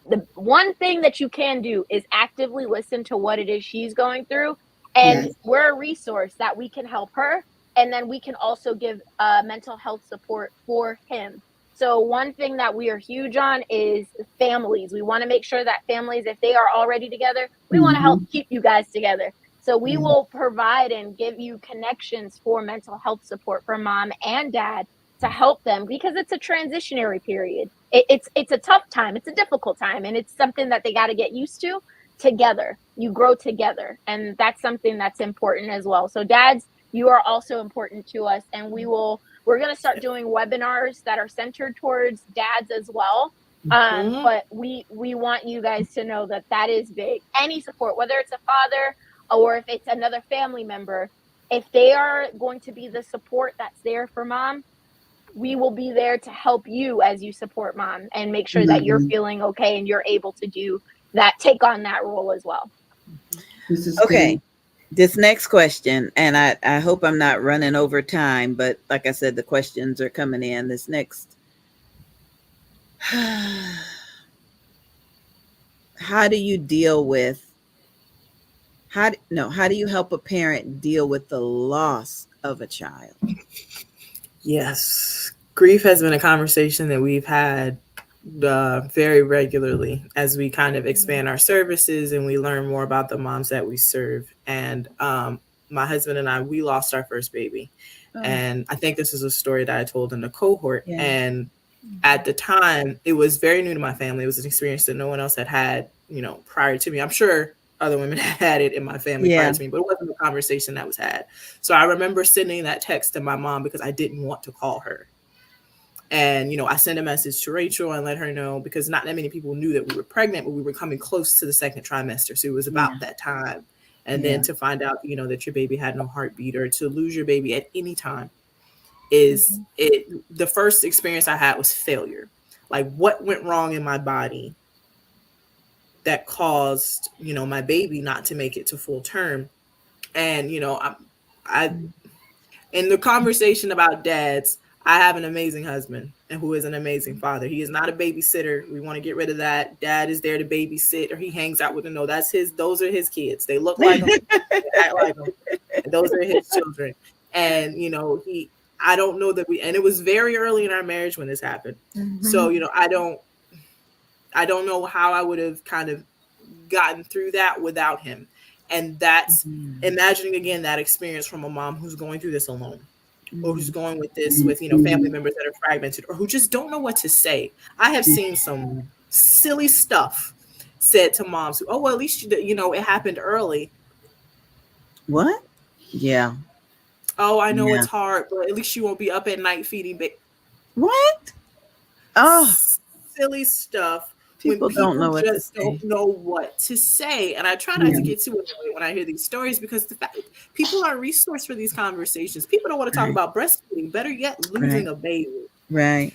the one thing that you can do is actively listen to what it is she's going through. And Yes. we're a resource that we can help her. And then we can also give mental health support for him. So one thing that we are huge on is families. We want to make sure that families, if they are already together, we want to help keep you guys together. So we will provide and give you connections for mental health support for mom and dad to help them, because it's a transitionary period. It's a tough time. It's a difficult time, and it's something that they got to get used to together. You grow together, and that's something that's important as well. So dads, you are also important to us, and we're going to start doing webinars that are centered towards dads as well. But we want you guys to know that that is big. Any support, whether it's a father or if it's another family member, if they are going to be the support that's there for mom, we will be there to help you as you support mom and make sure that you're feeling okay and you're able to do that, take on that role as well. This is Okay. good. This next question, and I hope I'm not running over time, but like I said, the questions are coming in. This next, how do you deal with, how do you help a parent deal with the loss of a child? Yes. Grief has been a conversation that we've had very regularly as we kind of expand our services and we learn more about the moms that we serve. And my husband and I, we lost our first baby. Oh. And I think this is a story that I told in the cohort. Yeah. And at the time, it was very new to my family. It was an experience that no one else had, prior to me. I'm sure other women had it in my family prior to me, but it wasn't a conversation that was had. So I remember sending that text to my mom because I didn't want to call her. And, I sent a message to Rachel and let her know, because not that many people knew that we were pregnant, but we were coming close to the second trimester. So it was about that time. And then to find out, that your baby had no heartbeat, or to lose your baby at any time is the first experience I had was failure. Like, what went wrong in my body that caused, my baby not to make it to full term. And, I in the conversation about dads, I have an amazing husband and who is an amazing father. He is not a babysitter. We want to get rid of that. Dad is there to babysit, or he hangs out with them. No, those are his kids. They look like him, they act like him. And those are his children. And, I don't know that and it was very early in our marriage when this happened. So, I don't know how I would have kind of gotten through that without him. And that's imagining again that experience from a mom who's going through this alone, or who's going with this with, family members that are fragmented, or who just don't know what to say. I have seen some silly stuff said to moms who, oh, well, at least, it happened early. What? Yeah. Oh, I know it's hard, but at least you won't be up at night feeding. What? Oh, silly stuff. People don't know what to say. And I try not to get too annoyed when I hear these stories, because the fact people are a resource for these conversations. People don't want to talk about breastfeeding, better yet, losing a baby. Right.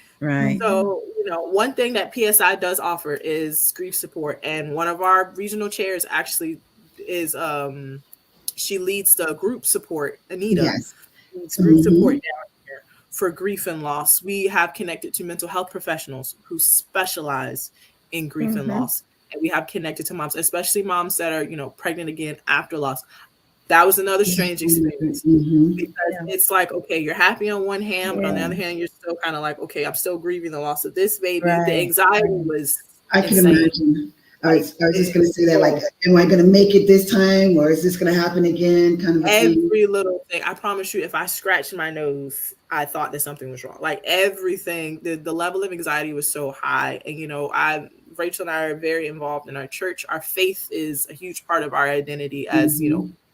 So, one thing that PSI does offer is grief support. And one of our regional chairs actually is, she leads the group support, Anita. Leads group support down here for grief and loss. We have connected to mental health professionals who specialize in grief and loss. And we have connected to moms, especially moms that are, pregnant again after loss. That was another strange experience, because it's like, okay, you're happy on one hand, but on the other hand, you're still kind of like, okay, I'm still grieving the loss of this baby. The anxiety was I can imagine. I was just going to say that, like, am I going to make it this time, or is this going to happen again? Kind of every little thing. I promise you, if I scratched my nose, I thought that something was wrong. Like, everything, the level of anxiety was so high. And, Rachel and I are very involved in our church. Our faith is a huge part of our identity as,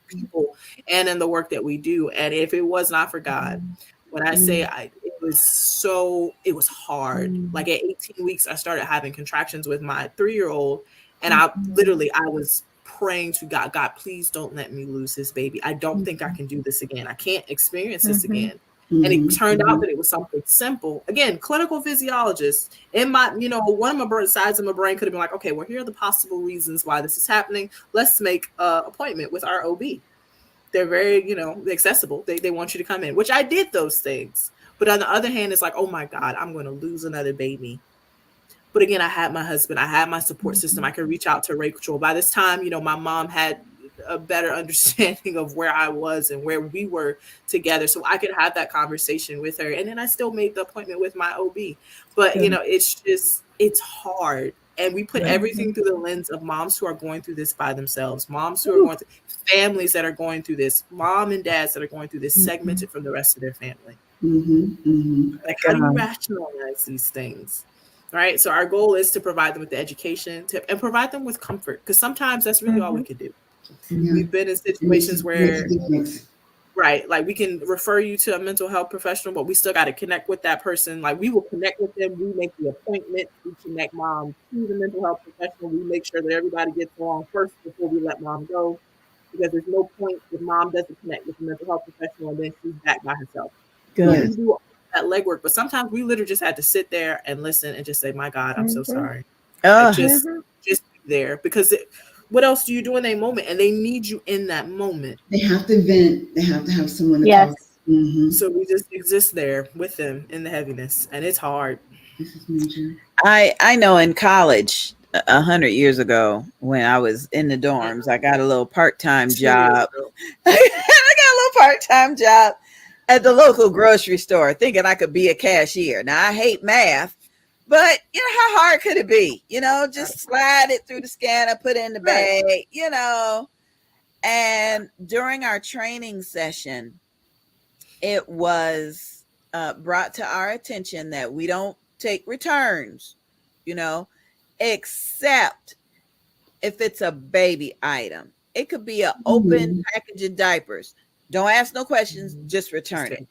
people, and in the work that we do. And if it was not for God, when I say it was hard. Like, at 18 weeks, I started having contractions with my 3-year-old. And I was praying to God, please don't let me lose this baby. I don't think I can do this again. I can't experience this again. And it turned out that it was something simple. Again, clinical physiologist in my, one of my sides of my brain could have been like, okay, well, here are the possible reasons why this is happening. Let's make an appointment with our OB. They're very, accessible. They want you to come in, which I did those things. But on the other hand, it's like, oh my God, I'm going to lose another baby. But again, I had my husband, I had my support system. I could reach out to Rachel. By this time, you know, my mom had a better understanding of where I was and where we were together. So I could have that conversation with her. And then I still made the appointment with my OB. But, you know, it's hard. And we put everything through the lens of moms who are going through this by themselves, moms who are going through, families that are going through this, mom and dads that are going through this, segmented from the rest of their family. Like, how do you rationalize these things? Right. So our goal is to provide them with the education and provide them with comfort, because sometimes that's really all we can do. We've been in situations where, right, like we can refer you to a mental health professional, but we still got to connect with that person. Like, we will connect with them. We make the appointment. We connect mom to the mental health professional. We make sure that everybody gets along first before we let mom go, because there's no point if mom doesn't connect with the mental health professional and then she's back by herself. We do all that legwork, but sometimes we literally just had to sit there and listen and just say, my God, I'm so sorry. Like, just be there, because what else do you do in a moment? And they need you in that moment. They have to vent. They have to have someone to talk. So we just exist there with them in the heaviness, and it's hard. This is major. I know in college 100 years ago, when I was in the dorms, I got a little part-time job. I got a little part-time job at the local grocery store, thinking I could be a cashier. Now, I hate math, but you know, how hard could it be? You know, just slide it through the scanner, put it in the bag, you know. And during our training session, it was brought to our attention that we don't take returns, you know, except if it's a baby item. It could be an open package of diapers. Don't ask no questions, just return it.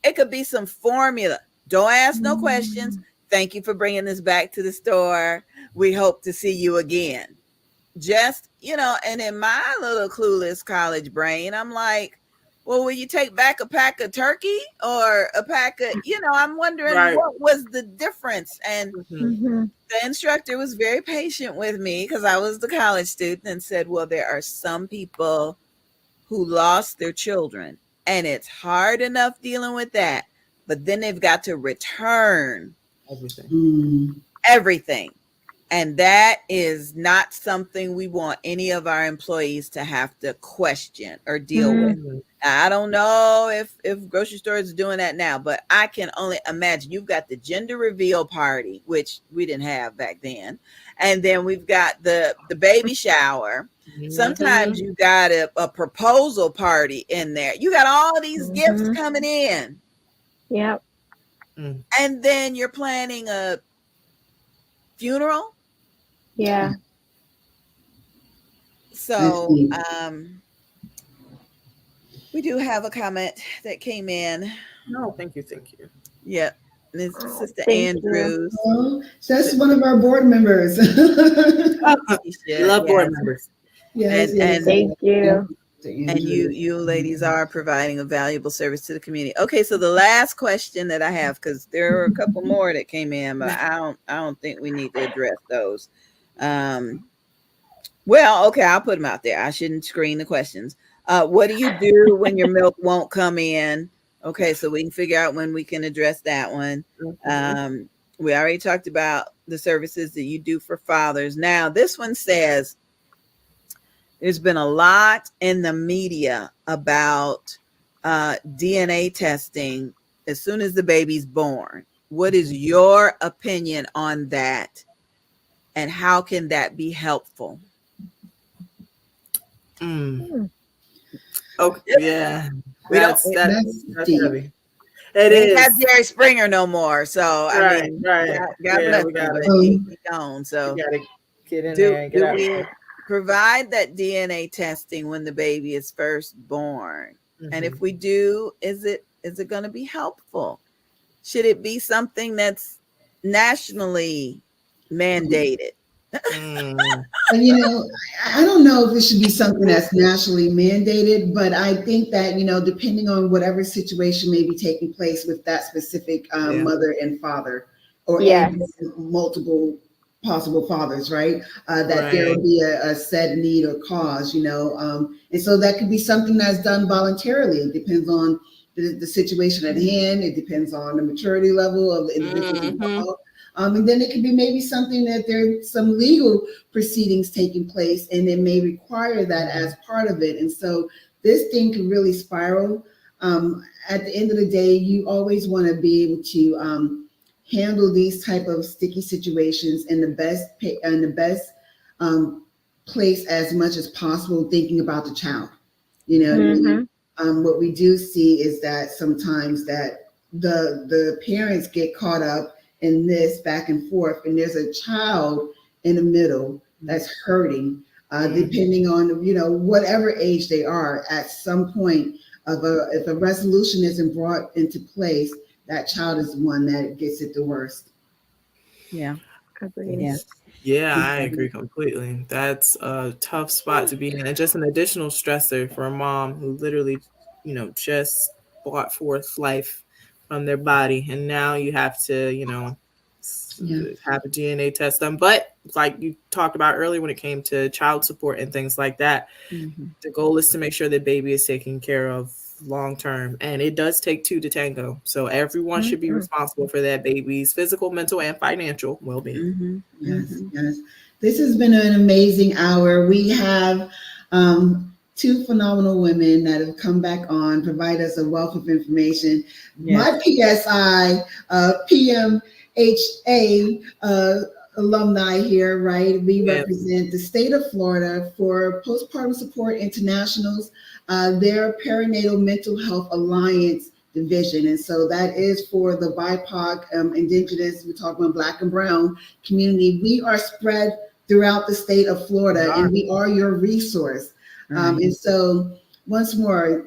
It could be some formula. Don't ask no questions. Thank you for bringing this back to the store. We hope to see you again. Just, you know, and in my little clueless college brain, I'm like, well, will you take back a pack of turkey or a pack of, you know, I'm wondering what was the difference. And the instructor was very patient with me, because I was the college student, and said, well, there are some people who lost their children, and it's hard enough dealing with that, but then they've got to return everything. And that is not something we want any of our employees to have to question or deal with. Now, I don't know if grocery stores are doing that now, but I can only imagine. You've got the gender reveal party, which we didn't have back then. And then we've got the baby shower. Sometimes you got a proposal party in there. You got all these gifts coming in. Yep. And then you're planning a funeral. Yeah. So we do have a comment that came in. No, thank you. Yep. This is Sister Andrews. Oh, that's one of our board members. Love board members. Yes, and thank you. And you ladies are providing a valuable service to the community. Okay, so the last question that I have, because there are a couple more that came in, but I don't think we need to address those. Well, okay, I'll put them out there. I shouldn't screen the questions. What do you do when your milk won't come in? Okay, so we can figure out when we can address that one. We already talked about the services that you do for fathers. Now, this one says, there's been a lot in the media about DNA testing as soon as the baby's born. What is your opinion on that? And how can that be helpful? Okay, yeah. That's heavy. It is. Have Jerry Springer no more, so I mean, God bless we got him, he's gone. So we gotta get in there and get out. We provide that DNA testing when the baby is first born? And if we do, is it going to be helpful? Should it be something that's nationally mandated? And you know, I don't know if it should be something that's nationally mandated, but I think that, you know, depending on whatever situation may be taking place with that specific mother and father, or multiple possible fathers, right? That there will be a said need or cause, you know, and so that could be something that's done voluntarily. It depends on the situation at hand. It depends on the maturity level of the individual involved. And then it could be maybe something that there's some legal proceedings taking place, and it may require that as part of it. And so this thing can really spiral. At the end of the day, you always want to be able to handle these type of sticky situations in the best place as much as possible, thinking about the child. You know, what we do see is that sometimes that the parents get caught up in this back and forth, and there's a child in the middle that's hurting, depending on, you know, whatever age they are. At some point if a resolution isn't brought into place, that child is the one that gets it the worst. Yeah. Agreed. Yeah, I agree completely. That's a tough spot to be in, and just an additional stressor for a mom who literally, you know, just brought forth life from their body, and now you have to, you know, have a DNA test done. But like you talked about earlier, when it came to child support and things like that, the goal is to make sure that baby is taken care of long term, and it does take two to tango. So everyone should be responsible for that baby's physical, mental, and financial well-being. Yes. This has been an amazing hour. We have two phenomenal women that have come back on, provide us a wealth of information. My PSI, PMHA alumni here, right? We represent the state of Florida for Postpartum Support International's, their Perinatal Mental Health Alliance division. And so that is for the BIPOC, Indigenous, we're talking about Black and Brown community. We are spread throughout the state of Florida, and we are your resource. And so once more,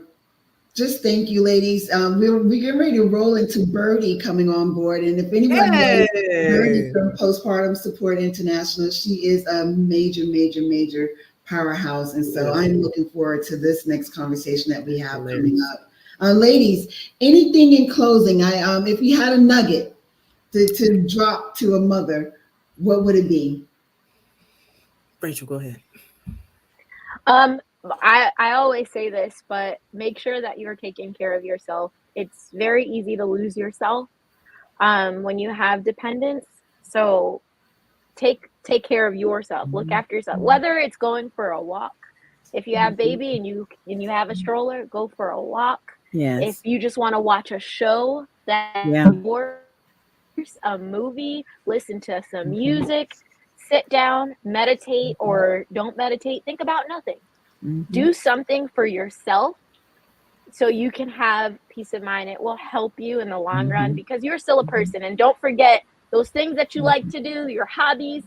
just thank you, ladies. We're getting ready to roll into Birdie coming on board. And if anyone knows Birdie from Postpartum Support International, she is a major powerhouse. And so I'm looking forward to this next conversation that we have coming up. Ladies, anything in closing? If you had a nugget to drop to a mother, what would it be? Rachel, go ahead. I always say this, but make sure that you're taking care of yourself. It's very easy to lose yourself when you have dependents. So take care of yourself. Look after yourself. Whether it's going for a walk, if you have baby and you have a stroller, go for a walk. If you just want to watch a show a movie, listen to some music, sit down, meditate, or don't meditate. Think about nothing. Do something for yourself so you can have peace of mind. It will help you in the long run because you're still a person. And don't forget those things that you like to do, your hobbies.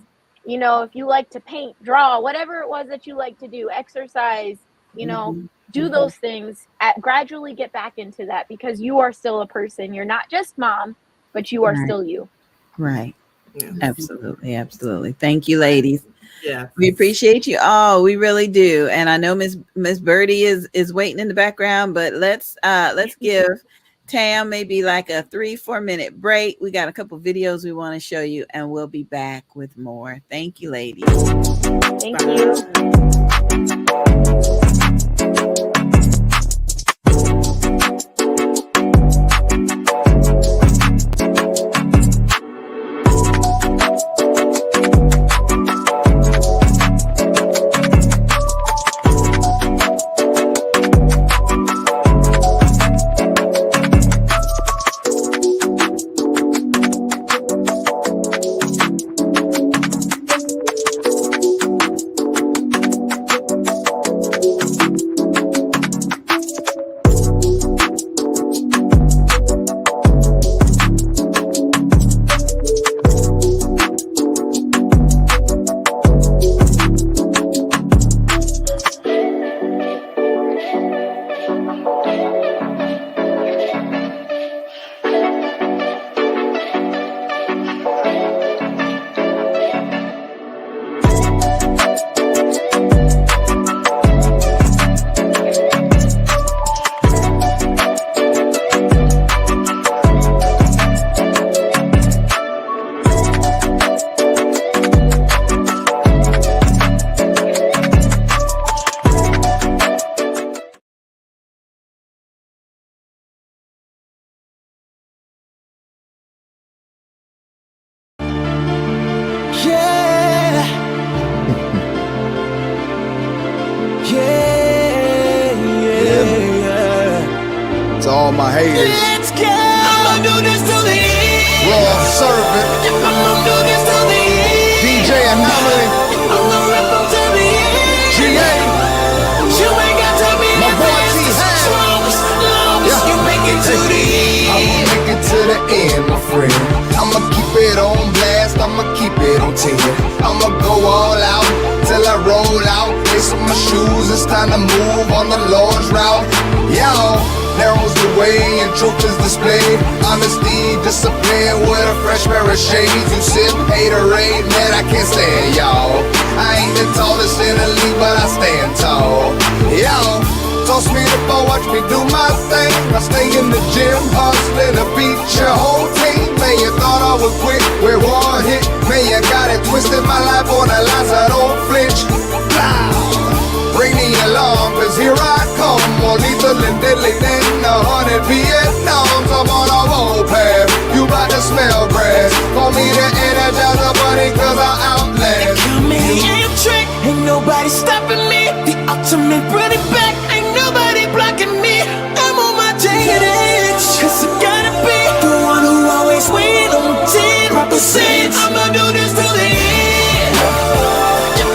You know, if you like to paint, draw, whatever it was that you like to do, exercise, you know, do those things. Gradually get back into that because you are still a person. You're not just mom, but you are still you. Right. Absolutely. Thank you, ladies. Yeah, we appreciate you all. We really do. And I know Miss Birdie is waiting in the background, but let's give Tam maybe like a 3-4 minute break. We got a couple videos we want to show you, and we'll be back with more. Thank you, ladies. Thank you. To all my haters. Let's go. I'ma do this till the end. Raw servant. I'ma do this till the end. DJ Anomaly. I'ma rap them till the end. GA. You ain't got to be my the boy best. T-Ham. Strongest, longest. You make it to the end. I'ma make it to the end, my friend. I'ma keep it on blast, I'ma keep it on 10. I'ma go all out till I roll out. Lace up my shoes, it's time to move on the Lord's route. Y'all, narrows the way and truth is displayed. Honesty, discipline with a fresh pair of shades. You sip haterade, man, I can't stand y'all. I ain't the tallest in the league, but I stand tall. Y'all, toss me the ball, watch me do my thing. I stay in the gym, hustling to beat your whole team. Man, you thought I was quick with one hit. Man, you got it twisted, my life on the lines, I don't flinch. Blah. Bring me along, cause here I come. More lethal and deadly than 100 Vietnams. I'm on a warpath, you bout to smell grass. Call me the Energizer Bunny, cause I outlast. Come in, Amtrak, ain't nobody stopping me. The ultimate running back, ain't nobody blocking me. I'm on my J&H, cause I gotta be the one who always win on 10 represents. I'ma do this till the end.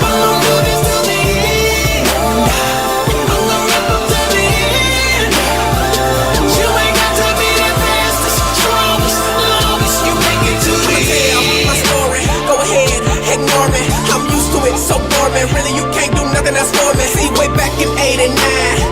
I'ma do this till the end. I'ma rap them till the end. You ain't got to be the fastest, strongest, longest. You make it to the end. My story, go ahead, ignore me. I'm used to it, so boring. Really, you can't do nothing that's for me. See, way back in '89,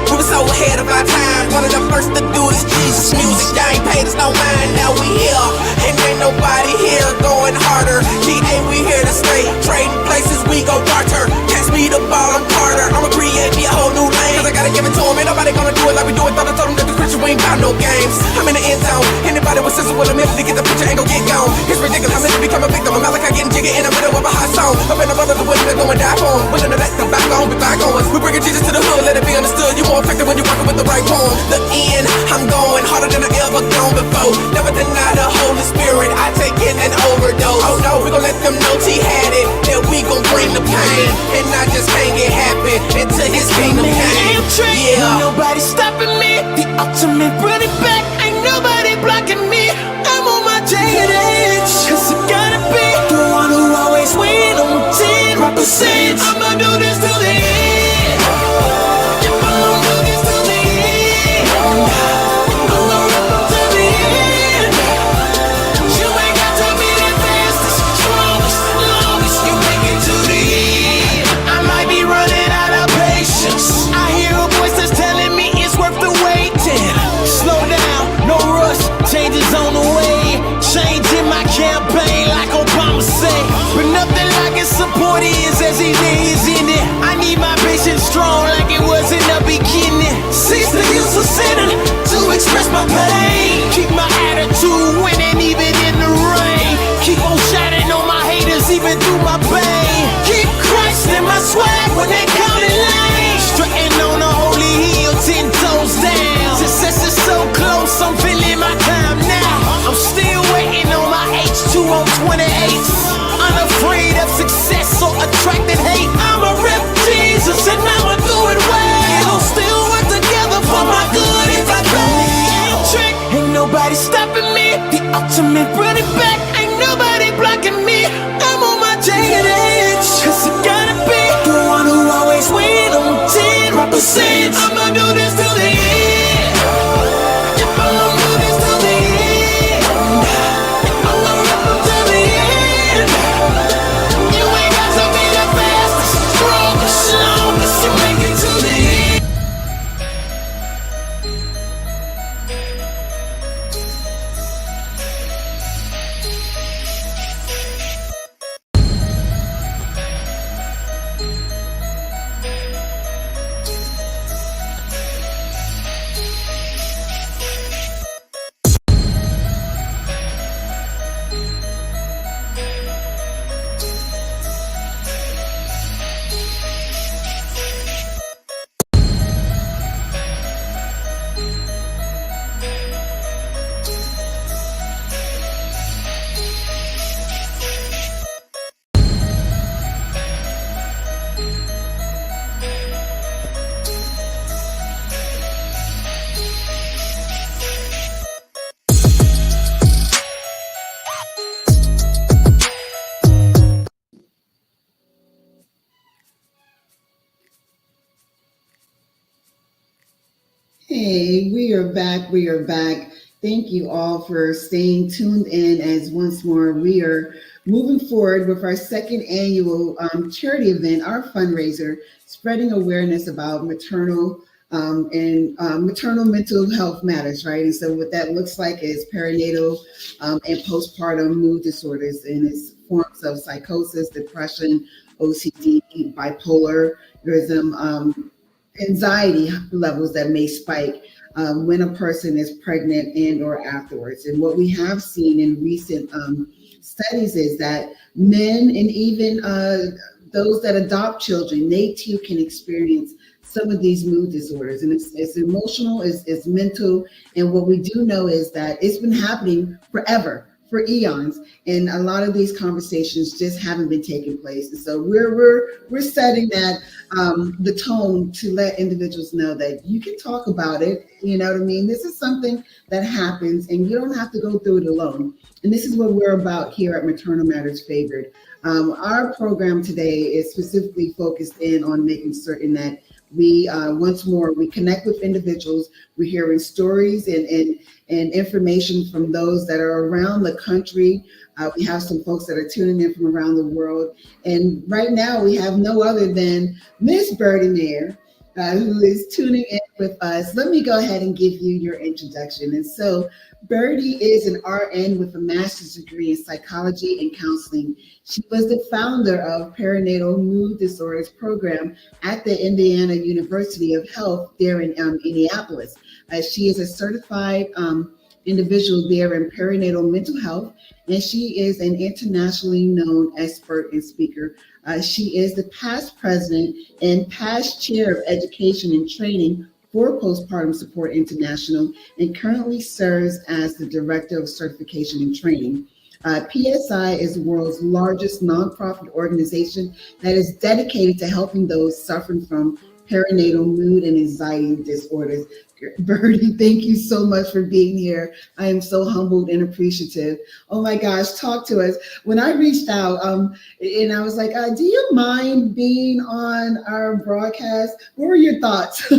we were so ahead of our time. One of the first to do this Jesus music. Y'all ain't paid us no mind. Now we here, and ain't nobody here going harder. GA, we here to stay. Trading places, we go barter. Catch me the ball, I'm Carter. I'ma create me a whole new lane. Cause I gotta give it to 'em. Ain't nobody gonna do it like we do it. Thought I told 'em that the scripture ain't about no games. I'm in the end zone. Anybody with sense will admit to get the picture ain't gon' get gone. It's ridiculous. I'm in to become a victim. I'm Malachi getting jiggy in the middle of a hot song. Up in the brothers are willing to go and die for 'em. Willing to let them back on, be back on us. We bringing Jesus to the hood, let it be understood. You more effective when you're working with the right poem. The end, I'm going harder than I ever gone before. Never deny the Holy Spirit. I take in an overdose. Oh no, we gon' let them know T had it. That we gon' bring the pain. And I just can't get happy until his kingdom came. Yeah. Ain't nobody stopping me. The ultimate running back. Ain't nobody blocking me. I'm on my J&H. Cause I gotta be the one who always win on 10 represents. I'ma do this till the end. I'ma do this till the end. I'ma rap them till the end. You ain't got to be the fastest, strongest, longest. You make it to the end. I might be running out of patience. I hear a voice that's telling me it's worth the waiting. Slow down, no rush, changes on the way. Changing my campaign like Obama say. But nothing like it support is as these days in it. I need my patience strong like it was in the beginning. Cease the use of sinning to express my pain. Keep my attitude winning even in the rain. Keep on shining on my haters even through my pain. Keep Christ in my swag when they counting lanes. Strutting on a holy hill, 10 toes down. Success is so close, I'm feeling my time now. I'm still waiting on my H2 on 28. Unafraid of success or attracting hate. I'ma rep Jesus and I'ma do it well. It'll still work together for my good if I fail. Trick, ain't nobody stopping me. The ultimate running back, ain't nobody blocking me. I'm on my J&H. Cause I gotta be the one who always win on 10 represents. I'ma do this till the end. I'ma do this till the end. I'ma rap them till the end. You ain't got to be the fastest, strongest, longest. You make it to the end. Hey, we are back. We are back. Thank you all for staying tuned in as once more we are moving forward with our second annual charity event, our fundraiser, spreading awareness about maternal mental health matters, right? And so what that looks like is perinatal and postpartum mood disorders and its forms of psychosis, depression, OCD, bipolarism, anxiety levels that may spike when a person is pregnant and or afterwards. And what we have seen in recent studies is that men and even those that adopt children, they too can experience some of these mood disorders. And it's emotional, it's mental. And what we do know is that it's been happening forever, for eons, and a lot of these conversations just haven't been taking place. And so we're setting that the tone to let individuals know that you can talk about it. You know what I mean? This is something that happens, and you don't have to go through it alone. And this is what we're about here at Maternal Matters Favored. Our program today is specifically focused in on making certain that we once more we connect with individuals. We're hearing stories and information from those that are around the country. We have some folks that are tuning in from around the world. And right now we have no other than Miss Birdie Mayer, who is tuning in with us. Let me go ahead and give you your introduction. And so Birdie is an RN with a master's degree in psychology and counseling. She was the founder of Perinatal Mood Disorders Program at the Indiana University of Health there in Indianapolis. She is a certified individual there in perinatal mental health, and she is an internationally known expert and speaker. She is the past president and past chair of education and training for Postpartum Support International, and currently serves as the director of certification and training. PSI is the world's largest nonprofit organization that is dedicated to helping those suffering from perinatal mood and anxiety disorders. Birdie, thank you so much for being here. I am so humbled and appreciative. Oh my gosh, talk to us. When I reached out and I was like, do you mind being on our broadcast? What were your thoughts?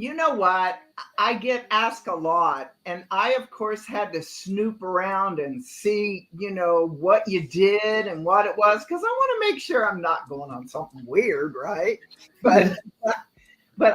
You know what? I get asked a lot, and I, of course, had to snoop around and see, what you did and what it was, because I want to make sure I'm not going on something weird, right? But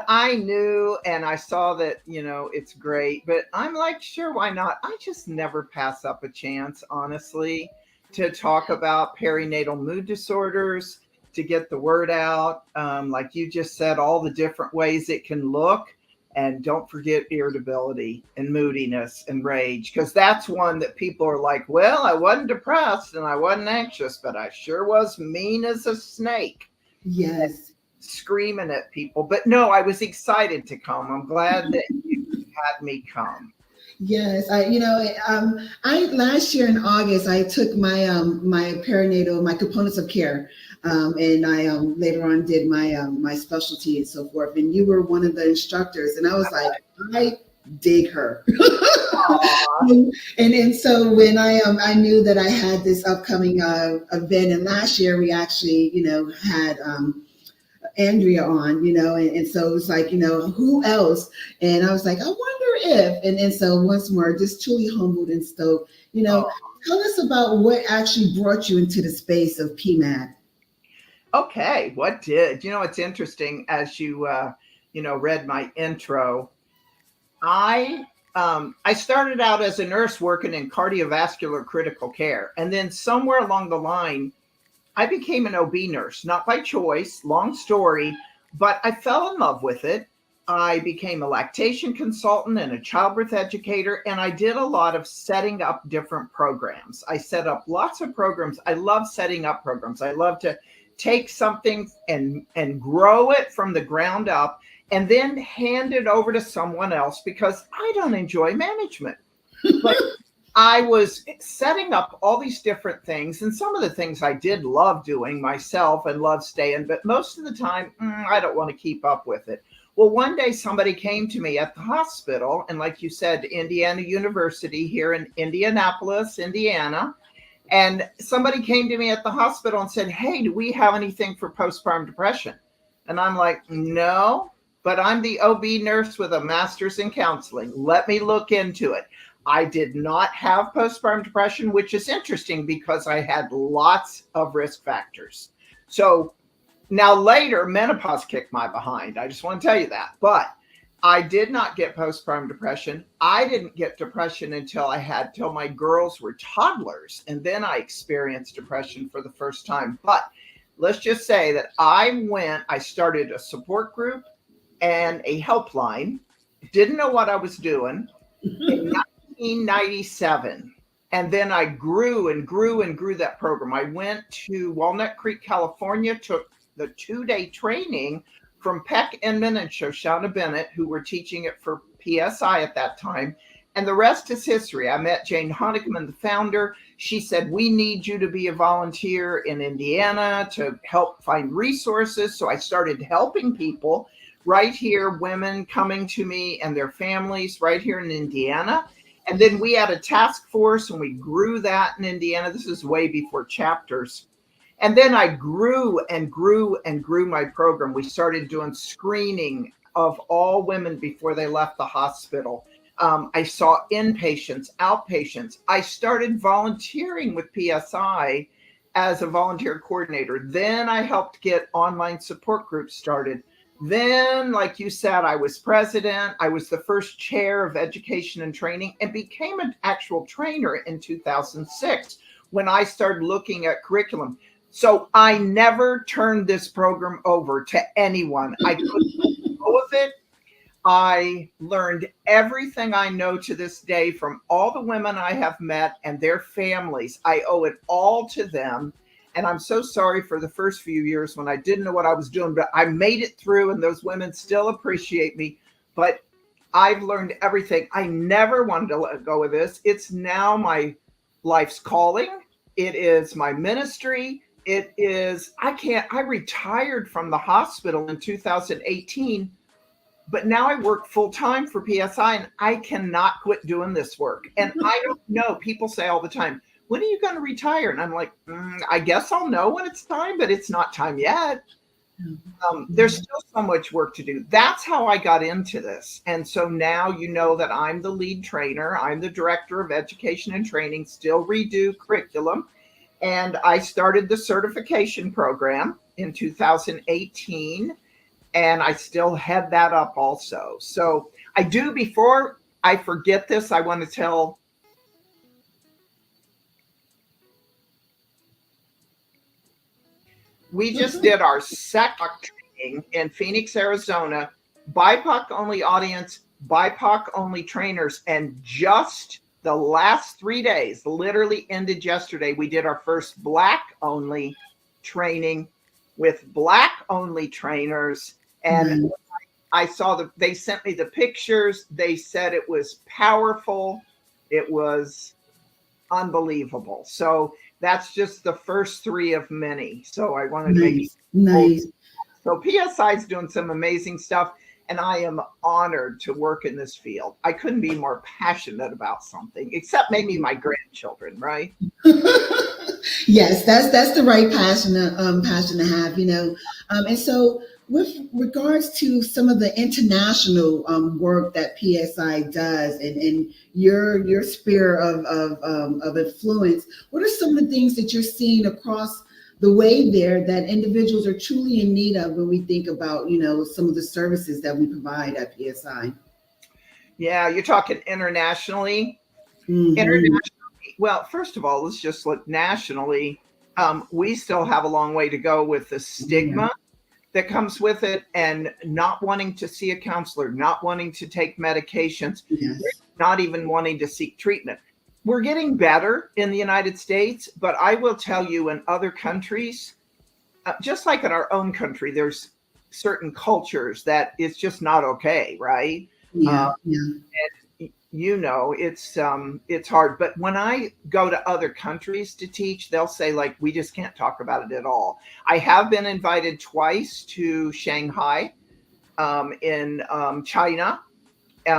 I knew, and I saw that, it's great, but I'm like, sure, why not? I just never pass up a chance, honestly, to talk about perinatal mood disorders, to get the word out. Like you just said, all the different ways it can look. And don't forget irritability and moodiness and rage, because that's one that people are like, well, I wasn't depressed and I wasn't anxious, but I sure was mean as a snake. Yes. Screaming at people. But no, I was excited to come. I'm glad that you had me come. Yes, I last year in August I took my my components of care, and I later on did my specialty and so forth. And you were one of the instructors, and I was like, I dig her. and so when I knew that I had this upcoming event, and last year we actually had Andrea on, and so it was like, who else? And I was like, I wonder if, and so once more, just truly humbled and stoked. Tell us about what actually brought you into the space of PMAD. Okay, what did? It's interesting as you, read my intro. I started out as a nurse working in cardiovascular critical care. And then somewhere along the line, I became an OB nurse, not by choice, long story, but I fell in love with it. I became a lactation consultant and a childbirth educator, and I did a lot of setting up different programs. I set up lots of programs. I love setting up programs. I love to take something and grow it from the ground up and then hand it over to someone else, because I don't enjoy management. But I was setting up all these different things, and some of the things I did love doing myself and love staying, but most of the time, I don't want to keep up with it. Well, one day somebody came to me at the hospital, and like you said, Indiana University here in Indianapolis, Indiana, and somebody came to me at the hospital and said, hey, do we have anything for postpartum depression? And I'm like, no. but I'm the OB nurse with a master's in counseling. Let me look into it. I did not have postpartum depression, which is interesting because I had lots of risk factors. So now later, menopause kicked my behind. I just want to tell you that. But I did not get postpartum depression. I didn't get depression until my girls were toddlers. And then I experienced depression for the first time. But let's just say that I started a support group and a helpline. Didn't know what I was doing in 1997. And then I grew and grew and grew that program. I went to Walnut Creek, California, took the 2-day training from Peck Inman and Shoshana Bennett, who were teaching it for PSI at that time. And the rest is history. I met Jane Honigman, the founder. She said, we need you to be a volunteer in Indiana to help find resources. So I started helping people right here, women coming to me and their families right here in Indiana. And then we had a task force and we grew that in Indiana. This is way before chapters. And then I grew and grew and grew my program. We started doing screening of all women before they left the hospital. I saw inpatients, outpatients. I started volunteering with PSI as a volunteer coordinator. Then I helped get online support groups started. Then, like you said, I was president. I was the first chair of education and training and became an actual trainer in 2006 when I started looking at curriculum. So I never turned this program over to anyone. I couldn't go with it. I learned everything I know to this day from all the women I have met and their families. I owe it all to them. And I'm so sorry for the first few years when I didn't know what I was doing, but I made it through and those women still appreciate me. But I've learned everything. I never wanted to let go of this. It's now my life's calling. It is my ministry. It is, I retired from the hospital in 2018, but now I work full time for PSI and I cannot quit doing this work. And I don't know, people say all the time, when are you going to retire? And I'm like, I guess I'll know when it's time, but it's not time yet. There's still so much work to do. That's how I got into this. And so now you know that I'm the lead trainer. I'm the director of education and training, still redo curriculum. And I started the certification program in 2018, and I still head that up also. So I do, before I forget this, I want to tell, we just did our second training in Phoenix, Arizona, BIPOC only audience, BIPOC only trainers, and just the last 3 days, literally ended yesterday, we did our first Black only training with Black only trainers. And I saw they sent me the pictures. They said it was powerful. It was unbelievable. So that's just the first 3 of many. So I wanted to make nice. So PSI is doing some amazing stuff. And I am honored to work in this field. I couldn't be more passionate about something, except maybe my grandchildren, right? Yes, that's the right passion to have, you know. And so with regards to some of the international work that PSI does and your sphere of influence, what are some of the things that you're seeing across the way there that individuals are truly in need of when we think about, you know, some of the services that we provide at PSI? Yeah, you're talking internationally. Mm-hmm. Internationally, well, first of all, let's just look nationally. We still have a long way to go with the stigma that comes with it, and not wanting to see a counselor, not wanting to take medications, not even wanting to seek treatment. We're getting better in the United States, but I will tell you, in other countries, just like in our own country, there's certain cultures that it's just not okay, right? And you know, it's hard. But when I go to other countries to teach, they'll say, like, we just can't talk about it at all. I have been invited twice to Shanghai in China,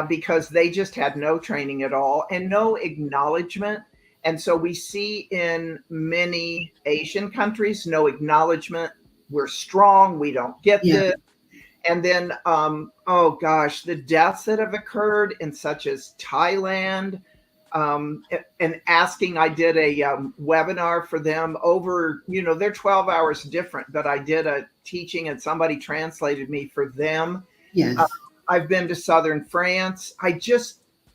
because they just had no training at all and no acknowledgement. And so we see in many Asian countries, no acknowledgement. We're strong. We don't get this. And then, oh gosh, the deaths that have occurred in such as Thailand, and asking, I did a webinar for them over, they're 12 hours different, but I did a teaching and somebody translated me for them. Yes. I've been to Southern France.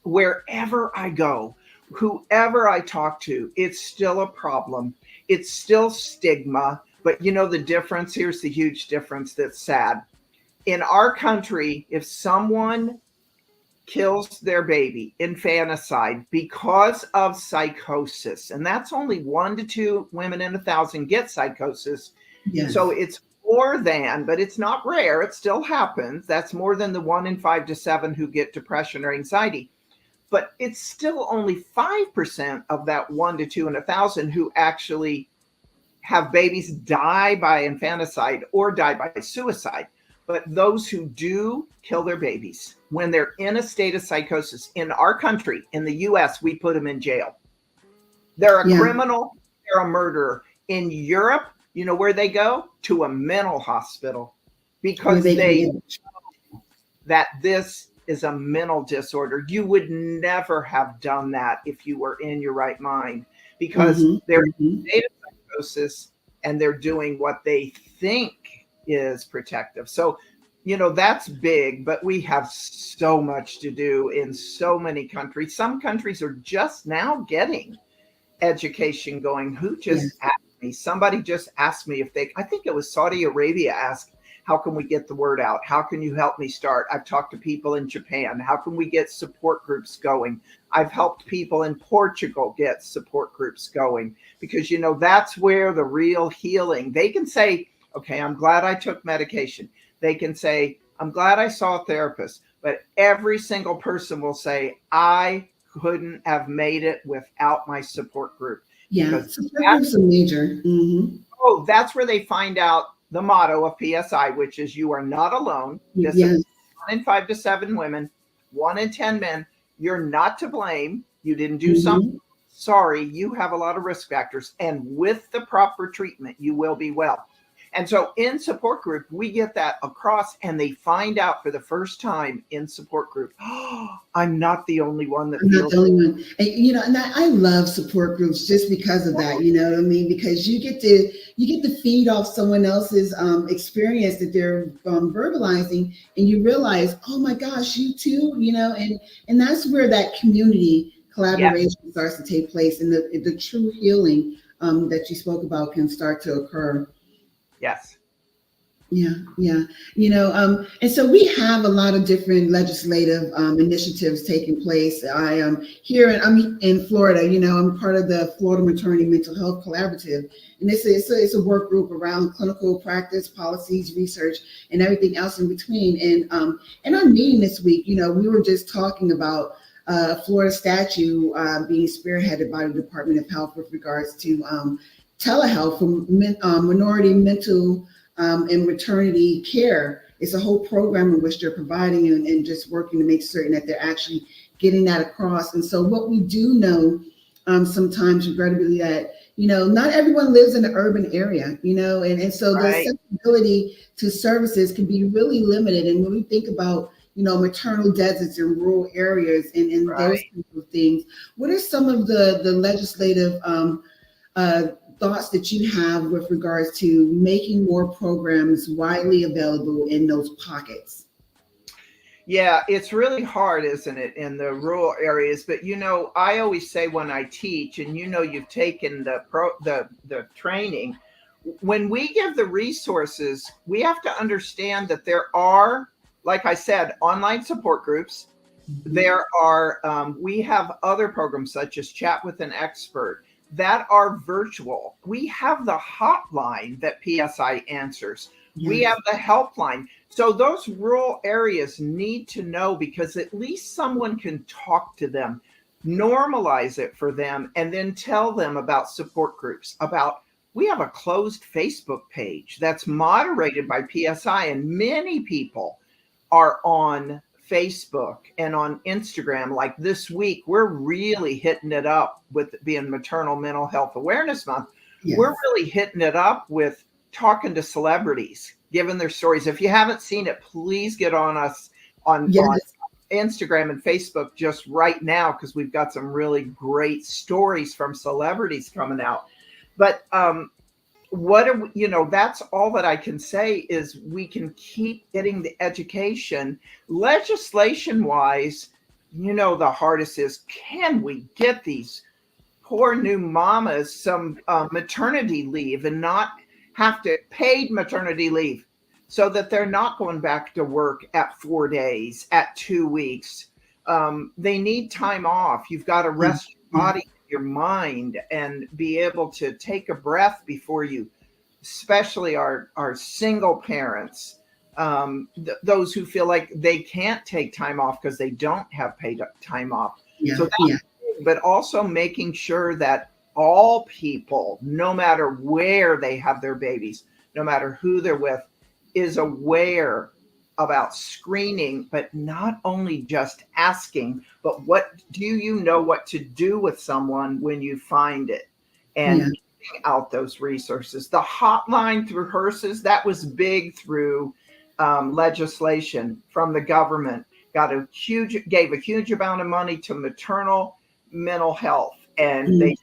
Wherever I go, whoever I talk to, it's still a problem. It's still stigma. But the difference, here's the huge difference that's sad. In our country, if someone kills their baby, infanticide, because of psychosis, and that's only 1 to 2 women in 1,000 get psychosis. Yes. So it's more than, but it's not rare. It still happens. That's more than the 1 in 5 to 7 who get depression or anxiety. But it's still only 5% of that 1 to 2 in 1,000 who actually have babies die by infanticide or die by suicide. But those who do kill their babies when they're in a state of psychosis, in our country, in the US, we put them in jail. They're a criminal, they're a murderer. In Europe, you know where they go? To a mental hospital, because they know that this is a mental disorder. You would never have done that if you were in your right mind, because they're in a state of psychosis and they're doing what they think is protective. So, that's big, but we have so much to do in so many countries. Some countries are just now getting education going. Who just asked me? Somebody just asked me I think it was Saudi Arabia asked, how can we get the word out? How can you help me start? I've talked to people in Japan. How can we get support groups going? I've helped people in Portugal get support groups going, because, that's where the real healing, they can say, okay, I'm glad I took medication. They can say, I'm glad I saw a therapist. But every single person will say, I couldn't have made it without my support group. Yeah, support groups are major. Oh, that's where they find out the motto of PSI, which is you are not alone. This is 1 in 5 to 7 women, 1 in 10 men. You're not to blame. You didn't do something. Sorry, you have a lot of risk factors. And with the proper treatment, you will be well. And so in support group, we get that across, and they find out for the first time in support group, oh, I'm not the only one that feels. Not the only one. And, I love support groups just because of that, you know what I mean? Because you get to feed off someone else's experience that they're verbalizing, and you realize, oh my gosh, you too, and that's where that community collaboration starts to take place, and the true healing that you spoke about can start to occur. Yes. Yeah. And so we have a lot of different legislative initiatives taking place. I'm in Florida. I'm part of the Florida Maternity Mental Health Collaborative, and it's a work group around clinical practice, policies, research, and everything else in between. And in our meeting this week, we were just talking about Florida statute being spearheaded by the Department of Health with regards to telehealth for minority mental and maternity care. It's a whole program in which they're providing and just working to make certain that they're actually getting that across. And so what we do know sometimes, regrettably, that, not everyone lives in the urban area, and so the accessibility to services can be really limited. And when we think about, maternal deserts in rural areas and those kinds of things, what are some of the legislative thoughts that you have with regards to making more programs widely available in those pockets? Yeah, it's really hard, isn't it, in the rural areas? But I always say when I teach, and you've taken the training, when we give the resources, we have to understand that there are, like I said, online support groups. There are we have other programs such as Chat with an Expert that are virtual. We have the hotline that PSI answers. We have the helpline. So those rural areas need to know, because at least someone can talk to them, normalize it for them, and then tell them about support groups, we have a closed Facebook page that's moderated by PSI, and many people are on Facebook and on Instagram. Like this week, we're really hitting it up with being Maternal Mental Health Awareness Month. We're really hitting it up with talking to celebrities, giving their stories. If you haven't seen it, please get on us on Instagram and Facebook just right now, because we've got some really great stories from celebrities coming out. But what are we, that's all that I can say is we can keep getting the education. Legislation wise, the hardest is, can we get these poor new mamas some maternity leave and not have to paid maternity leave, so that they're not going back to work at 4 days, at 2 weeks. They need time off. You've got to rest your body, your mind, and be able to take a breath before you, especially our single parents, those who feel like they can't take time off because they don't have paid time off. But also making sure that all people, no matter where they have their babies, no matter who they're with, is aware about screening, but not only just asking, but what do you know what to do with someone when you find it, and giving out those resources. The hotline through HRSAs, that was big through legislation from the government. Gave a huge amount of money to maternal mental health, and they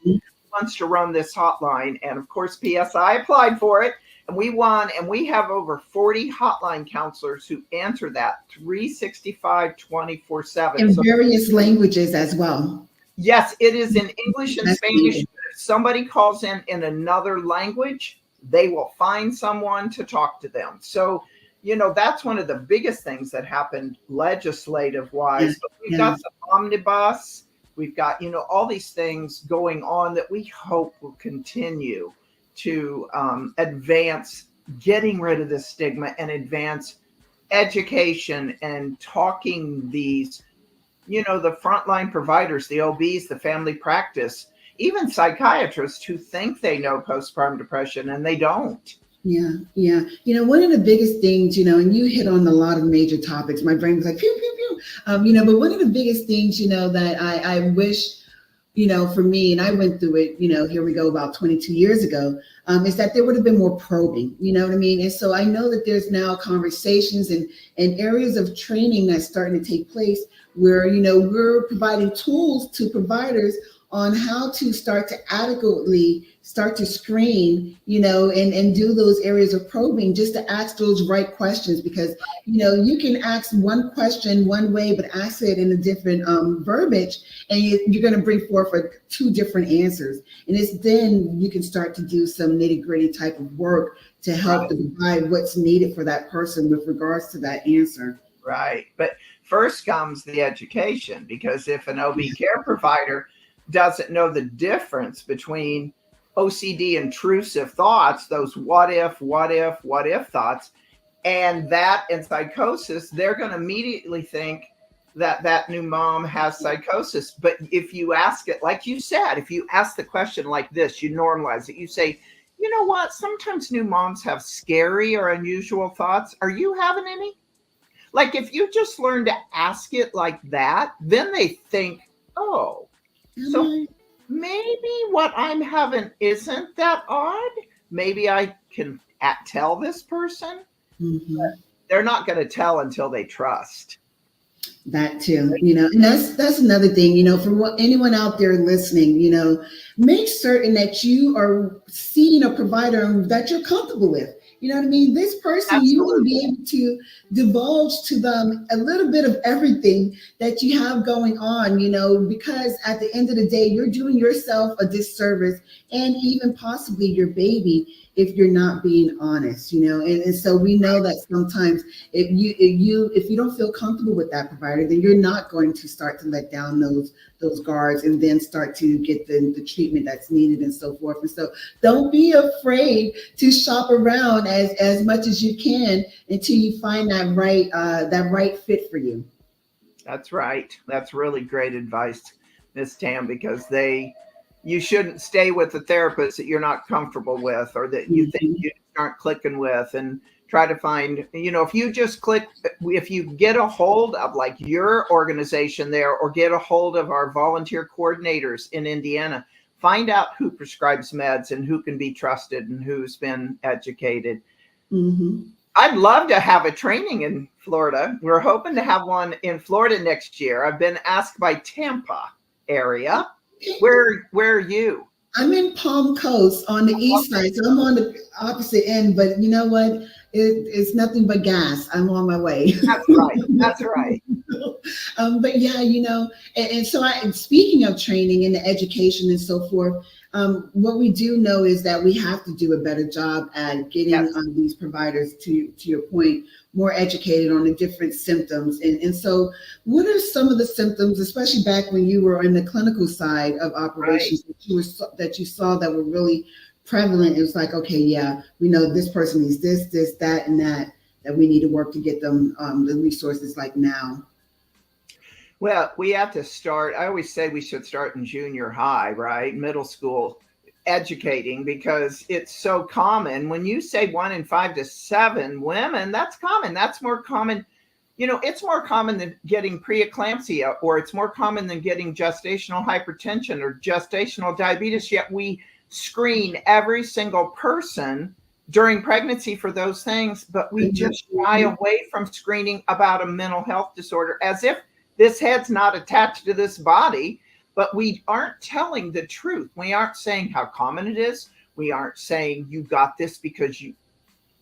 wants to run this hotline, and of course PSI applied for it, and we won, and we have over 40 hotline counselors who answer that 365 24/7 in various languages as well. Yes, it is in English and Spanish. If somebody calls in another language, they will find someone to talk to them. So that's one of the biggest things that happened legislative wise. But we've got some omnibus. We've got, all these things going on that we hope will continue to advance getting rid of this stigma and advance education and talking these, the frontline providers, the OBs, the family practice, even psychiatrists who think they know postpartum depression and they don't. Yeah. One of the biggest things, and you hit on a lot of major topics. My brain was like, pew, pew, pew. But one of the biggest things, that I wish, for me, and I went through it, here we go, about 22 years ago, is that there would have been more probing, you know what I mean? And so I know that there's now conversations and areas of training that's starting to take place where, we're providing tools to providers on how to start to adequately start to screen, and do those areas of probing, just to ask those right questions, because, you can ask one question one way, but ask it in a different verbiage, and you're going to bring forth two different answers. And it's then you can start to do some nitty-gritty type of work to help to provide what's needed for that person with regards to that answer. Right. But first comes the education, because if an OB care provider doesn't know the difference between OCD intrusive thoughts, those what if thoughts, and that and psychosis, they're going to immediately think that new mom has psychosis. But if you ask it, like you said, if you ask the question like this, you normalize it. You say, you know what? Sometimes new moms have scary or unusual thoughts. Are you having any? Like, if you just learn to ask it like that, then they think, oh, so maybe what I'm having isn't that odd. Maybe I can tell this person. But they're not going to tell until they trust. That too, and that's another thing, for anyone out there listening, make certain that you are seeing a provider that you're comfortable with. You know what I mean? This person, you will be able to divulge to them a little bit of everything that you have going on, because at the end of the day, you're doing yourself a disservice, and even possibly your baby, if you're not being honest, and so we know that sometimes if you don't feel comfortable with that provider, then you're not going to start to let down those guards and then start to get the treatment that's needed and so forth. And so don't be afraid to shop around as much as you can until you find that right fit for you. That's right. That's really great advice, Miss Tam, because you shouldn't stay with a therapist that you're not comfortable with, or that you think you aren't clicking with, and try to find, if you get a hold of like your organization there, or get a hold of our volunteer coordinators in Indiana, find out who prescribes meds and who can be trusted and who's been educated. I'd love to have a training in Florida. We're hoping to have one in Florida next year. I've been asked by Tampa area. Where are you? I'm in Palm Coast on the east side, so I'm on the opposite end. But you know what? It's nothing but gas. I'm on my way. That's right. That's right. But yeah, and so and speaking of training and education and so forth, what we do know is that we have to do a better job at getting these providers, to your point, more educated on the different symptoms. And so what are some of the symptoms, especially back when you were in the clinical side of operations, that you saw that were really prevalent? It was like, okay, yeah, we know this person needs this, that, and that we need to work to get them the resources like now. Well, we have to start. I always say we should start in junior high, right? Middle school, educating, because it's so common. When you say 1 in 5 to 7 women, that's common. That's more common. It's more common than getting preeclampsia, or it's more common than getting gestational hypertension or gestational diabetes. Yet we screen every single person during pregnancy for those things, but we just shy away from screening about a mental health disorder, as if this head's not attached to this body. But we aren't telling the truth. We aren't saying how common it is. We aren't saying you got this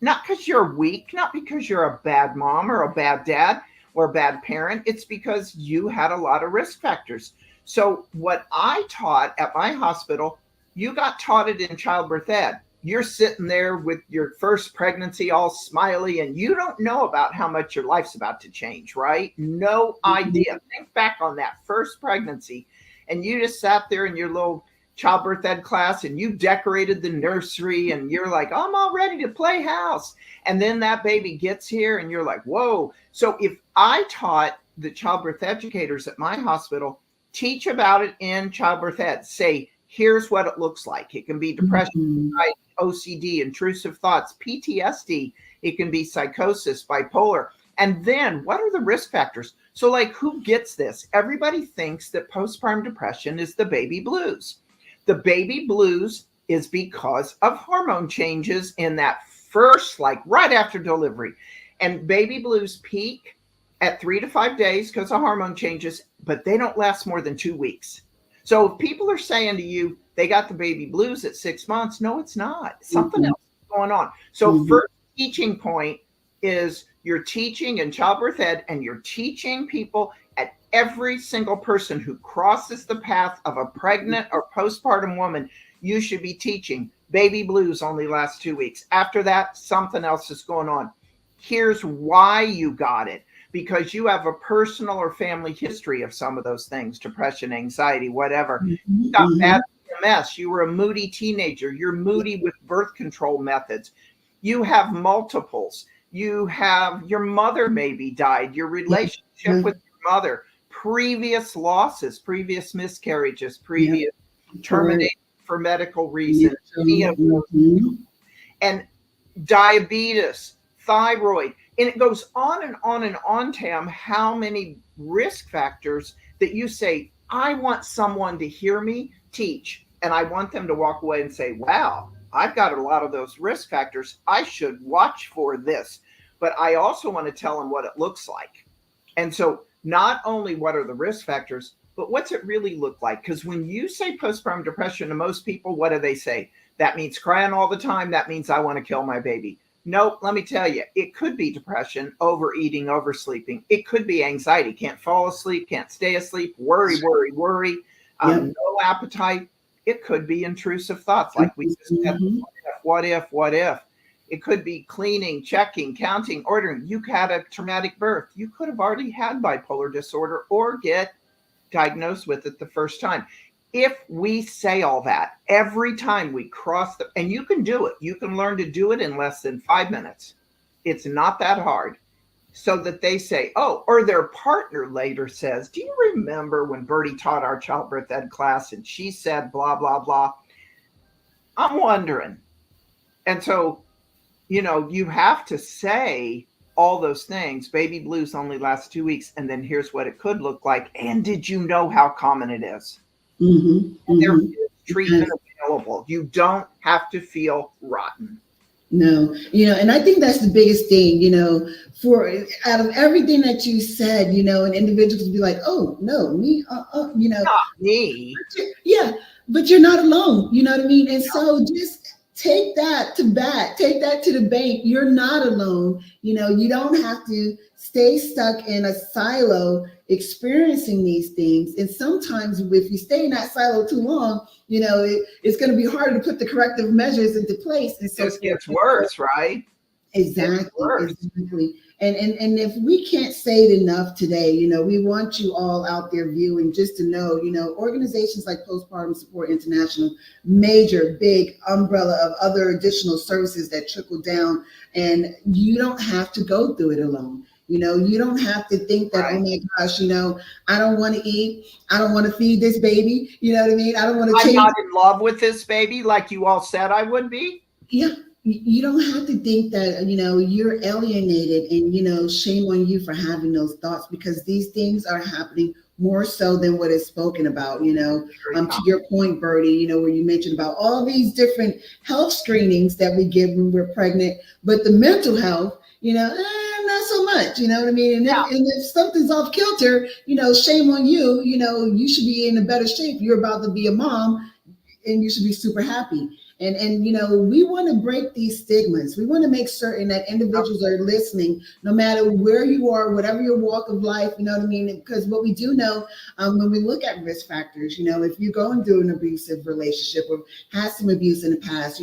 not because you're weak, not because you're a bad mom or a bad dad or a bad parent. It's because you had a lot of risk factors. So what I taught at my hospital, you got taught it in childbirth ed. You're sitting there with your first pregnancy all smiley, and you don't know about how much your life's about to change, right? No idea. Think back on that first pregnancy, and you just sat there in your little childbirth ed class and you decorated the nursery and you're like, I'm all ready to play house. And then that baby gets here and you're like, whoa. So if I taught the childbirth educators at my hospital, teach about it in childbirth ed, say, here's what it looks like. It can be depression, OCD, intrusive thoughts, PTSD. It can be psychosis, bipolar. And then what are the risk factors? So like, who gets this? Everybody thinks that postpartum depression is the baby blues. The baby blues is because of hormone changes in that first, like right after delivery. And baby blues peak at 3 to 5 days because of hormone changes, but they don't last more than 2 weeks. So if people are saying to you, they got the baby blues at 6 months, no, it's not. Something else is going on. So first teaching point is you're teaching in childbirth ed, and you're teaching people at every single person who crosses the path of a pregnant or postpartum woman, you should be teaching baby blues only last 2 weeks. After that, something else is going on. Here's why you got it. Because you have a personal or family history of some of those things, depression, anxiety, whatever. You got bad PMS. You were a moody teenager. You're moody with birth control methods. You have multiples. You have your mother maybe died, your relationship with your mother, previous losses, previous miscarriages, previous termination for medical reasons, and diabetes, thyroid. And it goes on and on and on, Tam, how many risk factors that you say, I want someone to hear me teach, and I want them to walk away and say, wow, I've got a lot of those risk factors. I should watch for this. But I also want to tell them what it looks like. And so not only what are the risk factors, but what's it really look like? Because when you say postpartum depression to most people, what do they say? That means crying all the time. That means I want to kill my baby. Nope, let me tell you, it could be depression, overeating, oversleeping. It could be anxiety, can't fall asleep, can't stay asleep, worry, no appetite. It could be intrusive thoughts, like we just said, what if? It could be cleaning, checking, counting, ordering. You had a traumatic birth. You could have already had bipolar disorder or get diagnosed with it the first time. If we say all that every time we cross and you can do it, you can learn to do it in less than 5 minutes. It's not that hard. So that they say, oh, or their partner later says, do you remember when Bertie taught our childbirth ed class and she said, blah, blah, blah. I'm wondering. And so, you have to say all those things. Baby blues only last 2 weeks. And then here's what it could look like. And did you know how common it is? There is treatment available. You don't have to feel rotten. No, and I think that's the biggest thing, for out of everything that you said, an individual could be like, oh, no, me, Not me. yeah, but you're not alone. You know what I mean? And so just take that to bat, take that to the bank. You're not alone. You don't have to stay stuck in a silo experiencing these things. And sometimes if you stay in that silo too long, it's going to be harder to put the corrective measures into place. And It so just gets worse, right? Exactly. And if we can't say it enough today, we want you all out there viewing just to know, organizations like Postpartum Support International, major, big umbrella of other additional services that trickle down, and you don't have to go through it alone. You don't have to think that, oh my gosh, I don't want to eat. I don't want to feed this baby. You know what I mean? I don't want to I'm change. not in love with this baby like you all said I would be. Yeah. You don't have to think that, you're alienated and, shame on you for having those thoughts, because these things are happening more so than what is spoken about, to your point, Birdie, where you mentioned about all these different health screenings that we give when we're pregnant, but the mental health, not so much, you know what I mean? And if something's off kilter, shame on you, you should be in a better shape. You're about to be a mom and you should be super happy. And we want to break these stigmas. We want to make certain that individuals are listening, no matter where you are, whatever your walk of life, you know what I mean? Because what we do know, when we look at risk factors, if you're going through an abusive relationship or had some abuse in the past,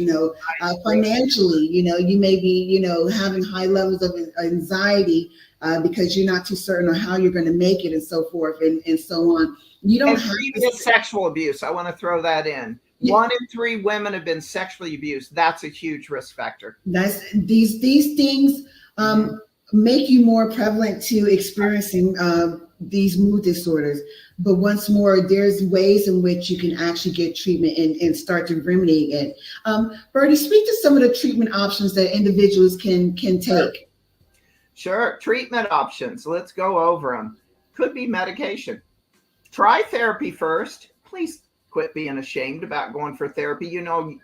financially, you may be, having high levels of anxiety because you're not too certain on how you're going to make it and so forth and so on. You don't have previous sexual abuse. I want to throw that in. 1 in 3 women have been sexually abused. That's a huge risk factor. That's these things make you more prevalent to experiencing these mood disorders. But once more, there's ways in which you can actually get treatment and start to remedy it. Birdie, speak to some of the treatment options that individuals can take. Sure. Treatment options. Let's go over them. Could be medication. Try therapy first. Please quit being ashamed about going for therapy.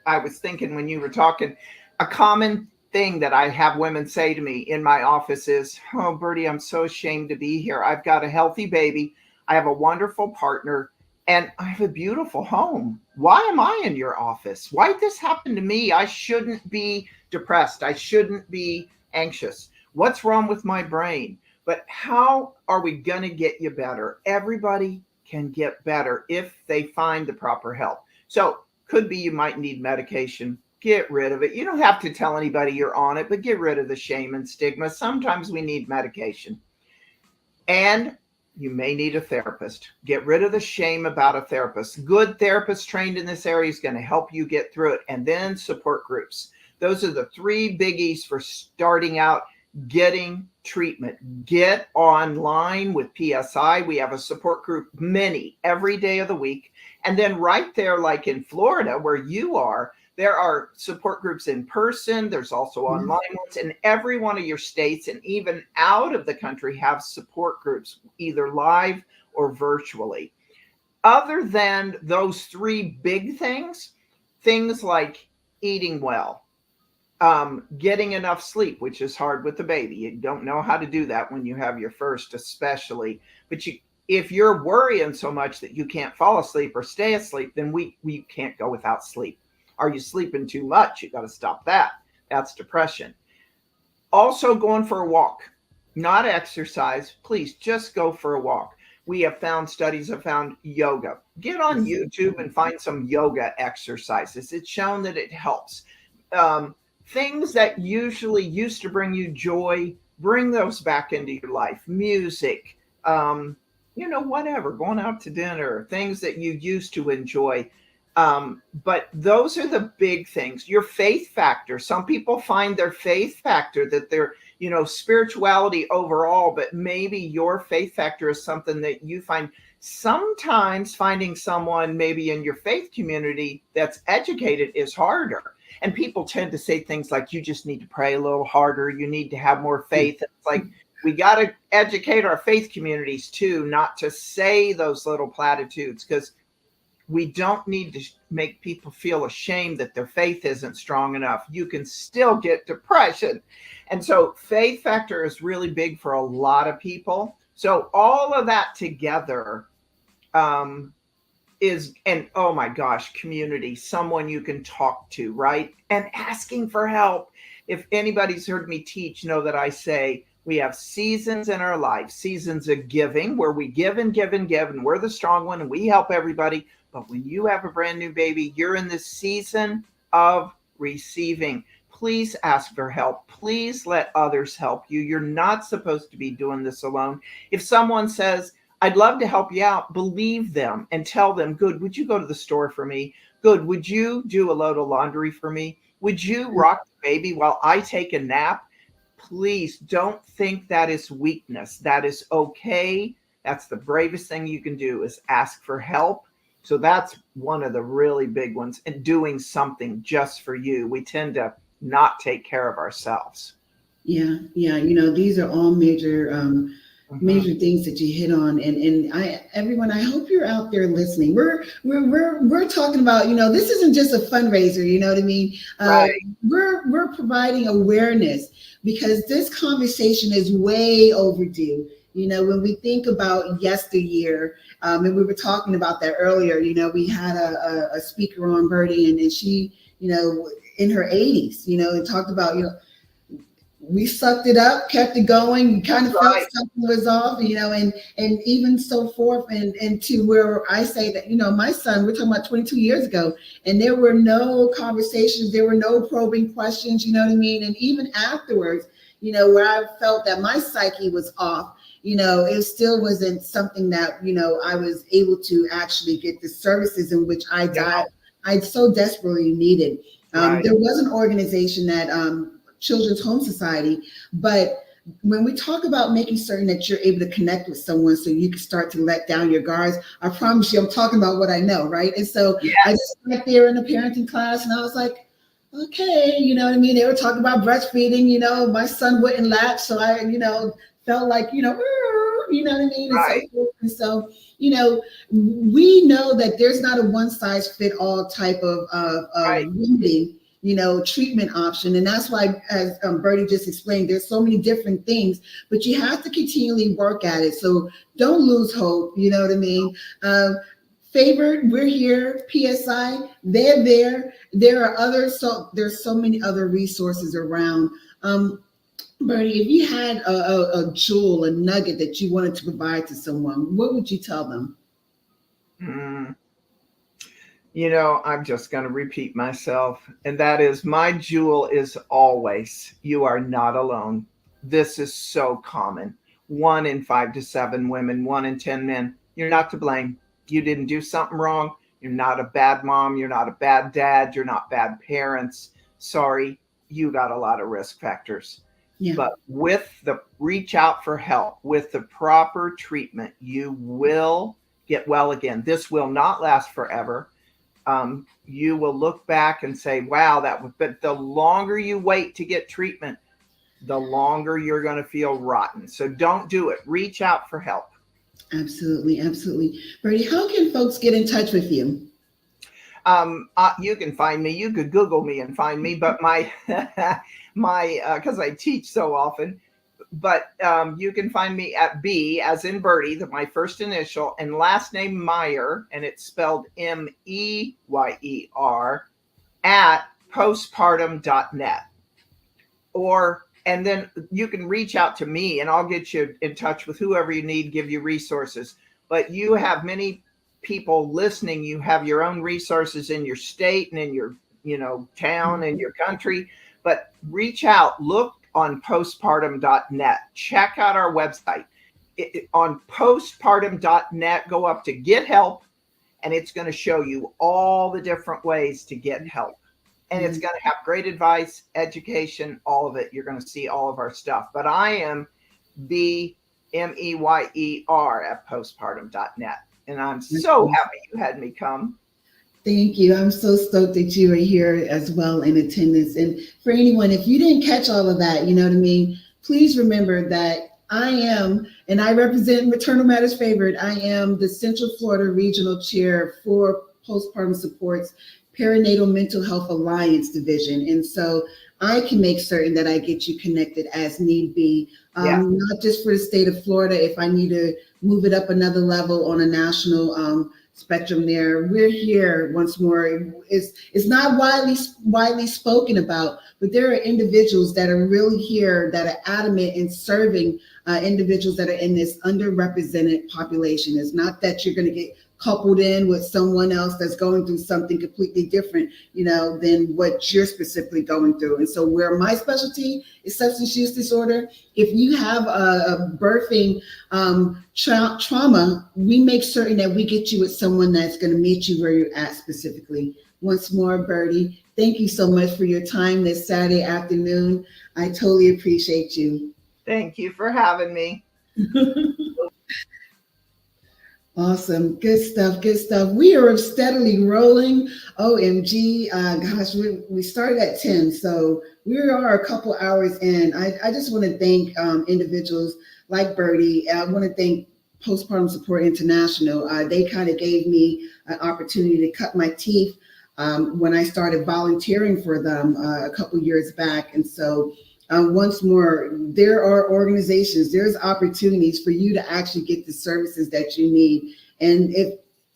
I was thinking when you were talking, a common thing that I have women say to me in my office is, oh, Birdie, I'm so ashamed to be here. I've got a healthy baby. I have a wonderful partner and I have a beautiful home. Why am I in your office? Why did this happen to me? I shouldn't be depressed. I shouldn't be anxious. What's wrong with my brain? But how are we going to get you better? Everybody can get better if they find the proper help. So could be you might need medication. Get rid of it. You don't have to tell anybody you're on it, but get rid of the shame and stigma. Sometimes we need medication. And you may need a therapist. Get rid of the shame about a therapist. Good therapist trained in this area is going to help you get through it. And then support groups. Those are the 3 biggies for starting out getting treatment. Get online with PSI. We have a support group, many, every day of the week. And then right there, like in Florida, where you are, there are support groups in person. There's also online ones in every one of your states, and even out of the country have support groups, either live or virtually. Other than those 3 big things like eating well, getting enough sleep, which is hard with the baby. You don't know how to do that when you have your first, especially. But if you're worrying so much that you can't fall asleep or stay asleep, then we can't go without sleep. Are you sleeping too much? You got to stop that. That's depression. Also going for a walk, not exercise. Please just go for a walk. We have found studies have found yoga. Get on YouTube and find some yoga exercises. It's shown that it helps. Things that usually used to bring you joy, bring those back into your life. Music, whatever, going out to dinner, things that you used to enjoy. But those are the big things. Your faith factor. Some people find their faith factor that they're, spirituality overall, but maybe your faith factor is something that you find. Sometimes finding someone maybe in your faith community that's educated is harder. And people tend to say things like, you just need to pray a little harder. You need to have more faith. It's like, we got to educate our faith communities too, not to say those little platitudes, because we don't need to make people feel ashamed that their faith isn't strong enough. You can still get depression. And so faith factor is really big for a lot of people. So all of that together is, and oh my gosh, community, someone you can talk to, right? And asking for help. If anybody's heard me teach, know that I say we have seasons in our life, seasons of giving, where we give and give and give, and we're the strong one and we help everybody. But when you have a brand new baby, you're in the season of receiving. Please ask for help. Please let others help you. You're not supposed to be doing this alone. If someone says, I'd love to help you out, believe them and tell them, good, would you go to the store for me? Good, would you do a load of laundry for me? Would you rock the baby while I take a nap? Please don't think that is weakness. That is okay. That's the bravest thing you can do, is ask for help. So that's one of the really big ones, and doing something just for you. We tend to not take care of ourselves. Yeah. These are all major things that you hit on, and everyone, I hope you're out there listening. We're talking about, this isn't just a fundraiser, you know what I mean? Right. We're providing awareness, because this conversation is way overdue. When we think about yesteryear, and we were talking about that earlier, we had a speaker on, Birdie, and she, in her 80s, and talked about, we sucked it up, kept it going. You kind of felt something was off, and even so forth, and to where I say that, my son, we're talking about 22 years ago, and there were no conversations, there were no probing questions, you know what I mean? And even afterwards, where I felt that my psyche was off, it still wasn't something that, I was able to actually get the services in which I so desperately needed. There was an organization that, Children's Home Society, but when we talk about making certain that you're able to connect with someone so you can start to let down your guards, I promise you, I'm talking about what I know, right? And so I just sat there in a parenting class and I was like, okay, you know what I mean? They were talking about breastfeeding, my son wouldn't latch, so I, felt like, you know what I mean? And so, we know that there's not a one size fit all type of weaning, treatment option. And that's why, as Birdie just explained, there's so many different things, but you have to continually work at it. So don't lose hope. You know what I mean? Favored, we're here. PSI, they're there. There are others. So there's so many other resources around. Birdie, if you had a jewel, a nugget that you wanted to provide to someone, what would you tell them? I'm just going to repeat myself, and that is, my jewel is always, you are not alone. This is so common. 1 in 5 to 7 women, 1 in 10 men. You're not to blame. You didn't do something wrong. You're not a bad mom. You're not a bad dad. You're not bad parents. Sorry, you got a lot of risk factors. Yeah. But with the reach out for help, with the proper treatment, you will get well again. This will not last forever. You will look back and say, wow, but the longer you wait to get treatment, the longer you're going to feel rotten. So don't do it. Reach out for help. Absolutely. Absolutely. Birdie, how can folks get in touch with you? You can find me. You could Google me and find me, but my because I teach so often, but you can find me at B as in Birdie, my first initial, and last name Meyer, and it's spelled MEYER, at postpartum.net. And then you can reach out to me and I'll get you in touch with whoever you need, give you resources. But you have many people listening. You have your own resources in your state and in your, town and your country. But reach out, look on postpartum.net. Check out our website. On postpartum.net, go up to get help, and it's going to show you all the different ways to get help. And it's going to have great advice, education, all of it. You're going to see all of our stuff. But I am the MEYER at postpartum.net. And I'm so happy you had me come. Thank you. I'm so stoked that you are here as well in attendance. And for anyone, if you didn't catch all of that, you know what I mean, please remember that I am, and I represent Maternal Matters Favored. I am the Central Florida Regional Chair for Postpartum Support's Perinatal Mental Health Alliance Division. And so I can make certain that I get you connected as need be, not just for the state of Florida. If I need to move it up another level on a national spectrum there, we're here once more. It's not widely spoken about, but there are individuals that are really here that are adamant in serving individuals that are in this underrepresented population. It's not that you're going to get coupled in with someone else that's going through something completely different, than what you're specifically going through. And so where my specialty is substance use disorder, if you have a birthing trauma, we make certain that we get you with someone that's going to meet you where you're at specifically. Once more, Birdie, thank you so much for your time this Saturday afternoon. I totally appreciate you. Thank you for having me. Awesome. Good stuff. Good stuff. We are steadily rolling. OMG. Gosh, we started at 10. So we are a couple hours in. I just want to thank individuals like Birdie. I want to thank Postpartum Support International. They kind of gave me an opportunity to cut my teeth when I started volunteering for them a couple years back. And so once more, there are organizations, there's opportunities for you to actually get the services that you need. And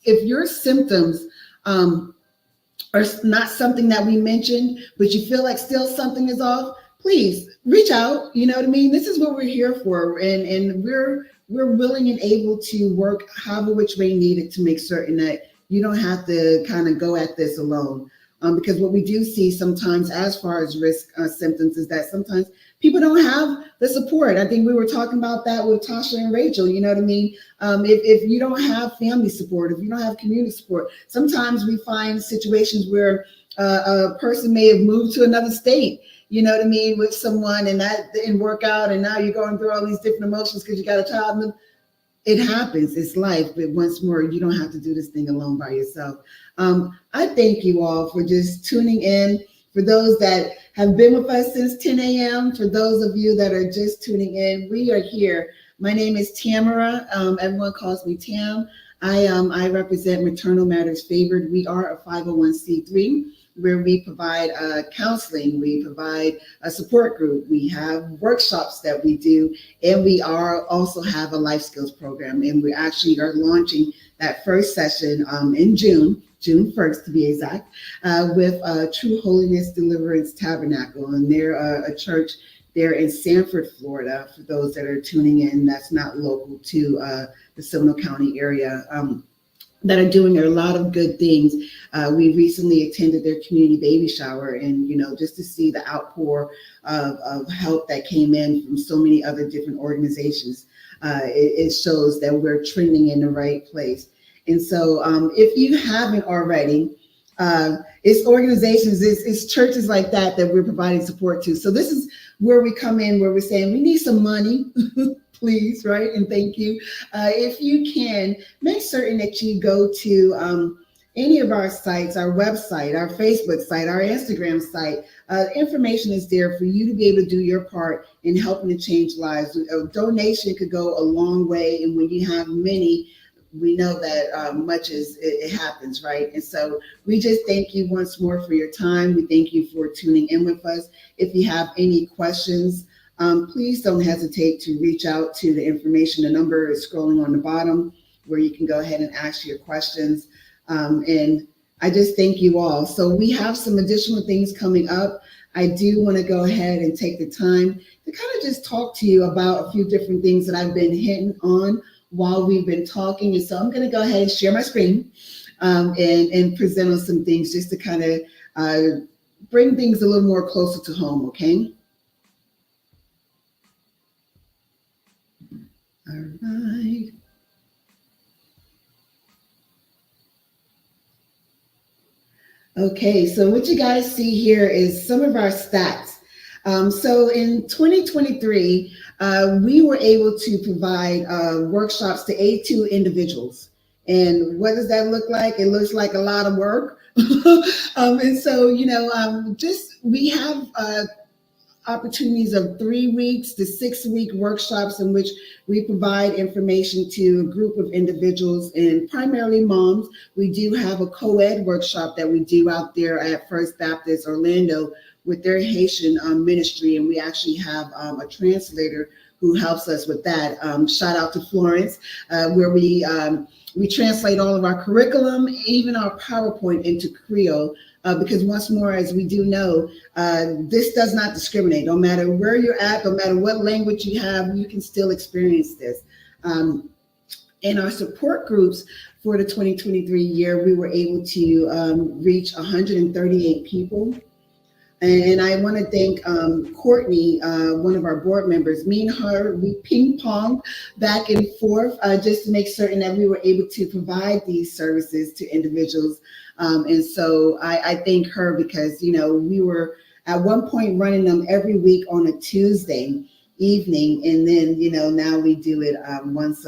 if your symptoms are not something that we mentioned, but you feel like still something is off, please reach out. You know what I mean? This is what we're here for. And we're willing and able to work however which way needed to make certain that you don't have to kind of go at this alone. Because what we do see sometimes as far as risk symptoms is that sometimes people don't have the support. I think we were talking about that with Tasha and Rachel, you know what I mean? If you don't have family support, if you don't have community support, sometimes we find situations where a person may have moved to another state, you know what I mean, with someone and that didn't work out. And now you're going through all these different emotions because you got a child. It happens. It's life. But once more, you don't have to do this thing alone by yourself. I thank you all for just tuning in. For those that have been with us since 10 a.m., for those of you that are just tuning in, we are here. My name is Tamara. Everyone calls me Tam. I represent Maternal Matters Favored. We are a 501c3 where we provide counseling, we provide a support group, we have workshops that we do, and we also have a life skills program. And we actually are launching that first session in June 1st to be exact, with True Holiness Deliverance Tabernacle. And they're a church there in Sanford, Florida, for those that are tuning in, that's not local to the Seminole County area. That are doing a lot of good things. We recently attended their community baby shower, and just to see the outpour of help that came in from so many other different organizations, it shows that we're trending in the right place. And so if you haven't already, it's organizations, it's churches like that we're providing support to. So this is where we come in, where we're saying we need some money. Please, right? And thank you. If you can, make certain that you go to any of our sites, our website, our Facebook site, our Instagram site. Information is there for you to be able to do your part in helping to change lives. A donation could go a long way. And when you have many, we know that much it happens, right? And so we just thank you once more for your time. We thank you for tuning in with us. If you have any questions, please don't hesitate to reach out to the information. The number is scrolling on the bottom where you can go ahead and ask your questions. And I just thank you all. So we have some additional things coming up. I do want to go ahead and take the time to kind of just talk to you about a few different things that I've been hitting on while we've been talking. And so I'm going to go ahead and share my screen and present on some things just to kind of bring things a little more closer to home, okay? All right. Okay, so what you guys see here is some of our stats. So in 2023, we were able to provide workshops to 82 individuals. And what does that look like? It looks like a lot of work. And so, we have opportunities of 3 weeks to 6 week workshops in which we provide information to a group of individuals and primarily moms. We do have a co-ed workshop that we do out there at First Baptist Orlando with their Haitian ministry, and we actually have a translator who helps us with that. Shout out to Florence, where we translate all of our curriculum, even our PowerPoint, into Creole. Because once more, as we do know, this does not discriminate. No matter where you're at, no matter what language you have, you can still experience this. In our support groups for the 2023 year, we were able to reach 138 people. And I want to thank Courtney, one of our board members. Me and her, we ping pong back and forth just to make certain that we were able to provide these services to individuals. And so I thank her because, you know, we were at one point running them every week on a Tuesday evening. And then, you know, now we do it once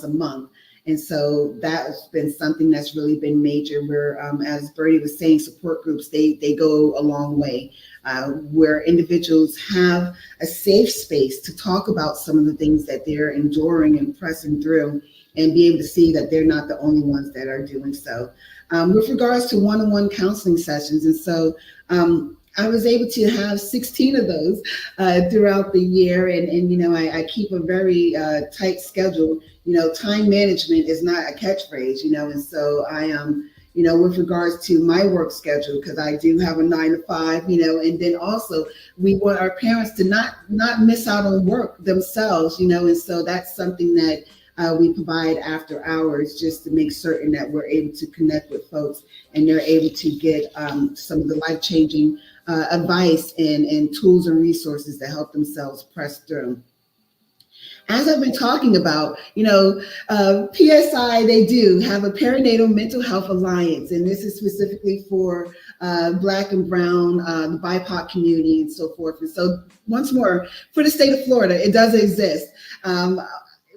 a month. And so that's been something that's really been major where, as Bertie was saying, support groups, they go a long way, where individuals have a safe space to talk about some of the things that they're enduring and pressing through and be able to see that they're not the only ones that are doing so. With regards to one-on-one counseling sessions, and so I was able to have 16 of those throughout the year, and you know, I keep a very tight schedule. You know, time management is not a catchphrase, you know, and so I you know, with regards to my work schedule, because I do have a 9 to 5, you know, and then also we want our parents to not miss out on work themselves, you know, and so that's something that we provide after hours just to make certain that we're able to connect with folks and they're able to get some of the life-changing advice and tools and resources to help themselves press through. As I've been talking about, you know, PSI, they do have a Perinatal Mental Health Alliance, and this is specifically for Black and Brown, the BIPOC community and so forth. And so once more, for the state of Florida, it does exist.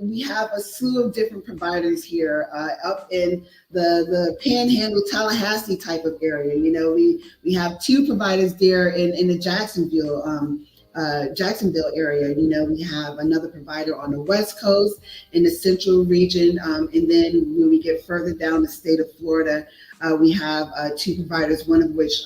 We have a slew of different providers here up in the Panhandle, Tallahassee type of area. You know, we have 2 providers there in the Jacksonville area. You know, we have another provider on the West Coast in the Central region. And then when we get further down the state of Florida, we have 2 providers, one of which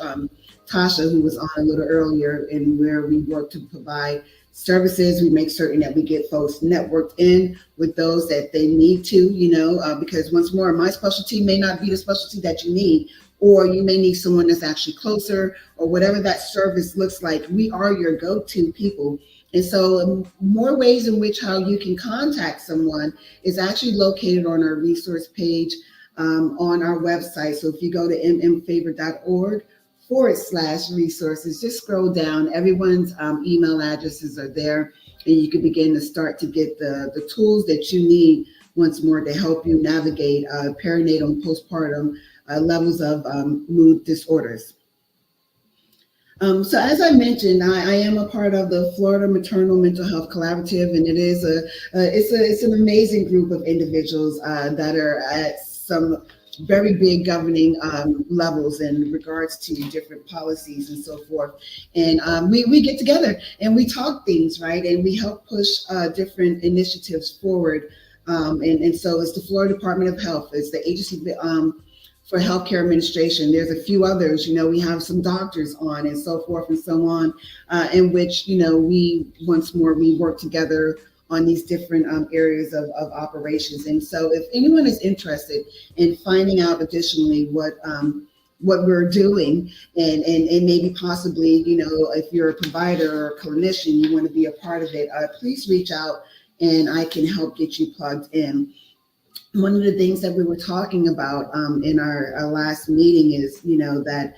Tasha, who was on a little earlier, and where we work to provide services. We make certain that we get folks networked in with those that they need to, you know, because once more, my specialty may not be the specialty that you need, or you may need someone that's actually closer, or whatever that service looks like. We are your go-to people. And so more ways in which how you can contact someone is actually located on our resource page on our website. So if you go to mmfavor.org/resources, just scroll down. Everyone's email addresses are there, and you can begin to start to get the tools that you need once more to help you navigate perinatal and postpartum levels of mood disorders. So as I mentioned, I am a part of the Florida Maternal Mental Health Collaborative, and it is it's an amazing group of individuals that are at some very big governing levels in regards to different policies and so forth. And we get together and we talk things, right? And we help push different initiatives forward. And so it's the Florida Department of Health, it's the Agency for Healthcare Administration. There's a few others, you know, we have some doctors on and so forth and so on, in which, you know, we work together on these different areas of operations. And so if anyone is interested in finding out additionally what we're doing and maybe possibly, you know, if you're a provider or a clinician, you want to be a part of it, please reach out and I can help get you plugged in. One of the things that we were talking about in our last meeting is, you know, that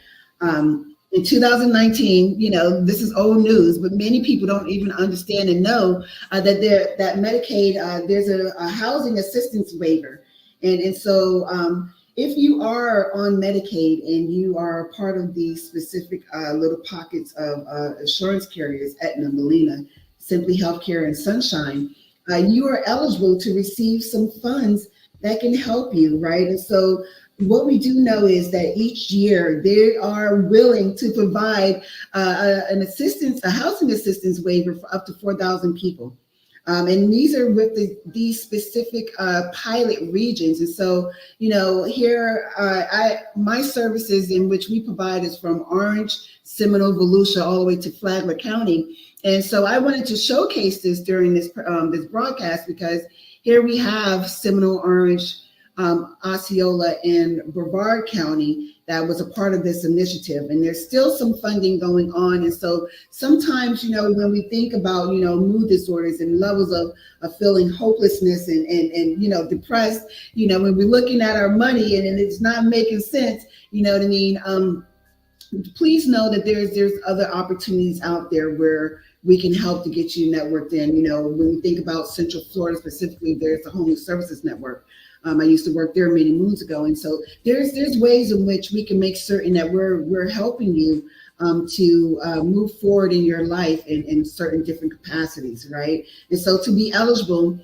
in 2019, you know, this is old news, but many people don't even understand and know that Medicaid, there's a housing assistance waiver. And so if you are on Medicaid and you are a part of these specific little pockets of insurance carriers, Aetna, Molina, Simply Healthcare, and Sunshine, you are eligible to receive some funds that can help you, right? And so what we do know is that each year they are willing to provide a housing assistance waiver for up to 4,000 people. And these are with these specific pilot regions. And so, here, my services in which we provide is from Orange, Seminole, Volusia, all the way to Flagler County. And so I wanted to showcase this during this broadcast, because here we have Seminole, Orange, Osceola, and Brevard County that was a part of this initiative, and there's still some funding going on. And so sometimes, when we think about, mood disorders and levels of feeling hopelessness and depressed, when we're looking at our money and it's not making sense, you know what I mean? Please know that there's other opportunities out there where we can help to get you networked in. When we think about Central Florida specifically, there's the Homeless Services Network. I used to work there many moons ago, and so there's ways in which we can make certain that we're helping you to move forward in your life in certain different capacities, right? And so to be eligible,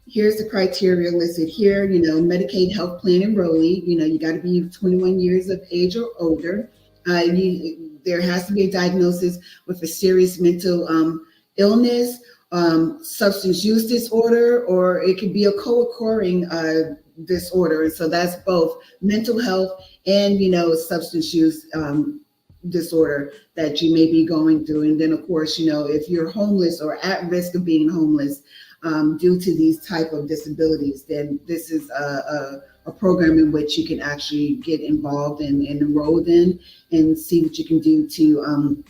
here's the criteria listed here. Medicaid health plan enrollee. You got to be 21 years of age or older. There has to be a diagnosis with a serious mental illness, substance use disorder, or it could be a co-occurring disorder. And so that's both mental health and, substance use disorder that you may be going through. And then, of course, if you're homeless or at risk of being homeless due to these type of disabilities, then this is a program in which you can actually get involved and enrolled in and see what you can do to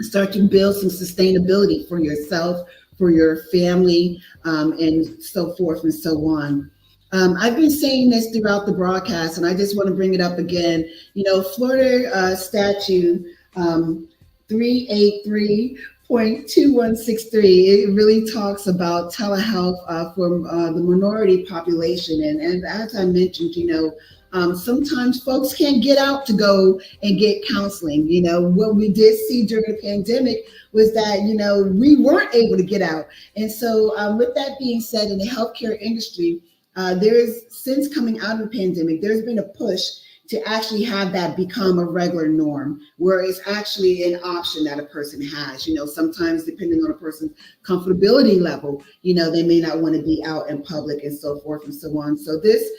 start to build some sustainability for yourself, for your family, and so forth and so on. I've been saying this throughout the broadcast, and I just want to bring it up again. Florida statute 383.2163, it really talks about telehealth for the minority population. And as I mentioned, sometimes folks can't get out to go and get counseling. What we did see during the pandemic was that, we weren't able to get out. And so with that being said, in the healthcare industry, since coming out of the pandemic, there's been a push to actually have that become a regular norm, where it's actually an option that a person has. Sometimes depending on a person's comfortability level, they may not want to be out in public and so forth and so on. So this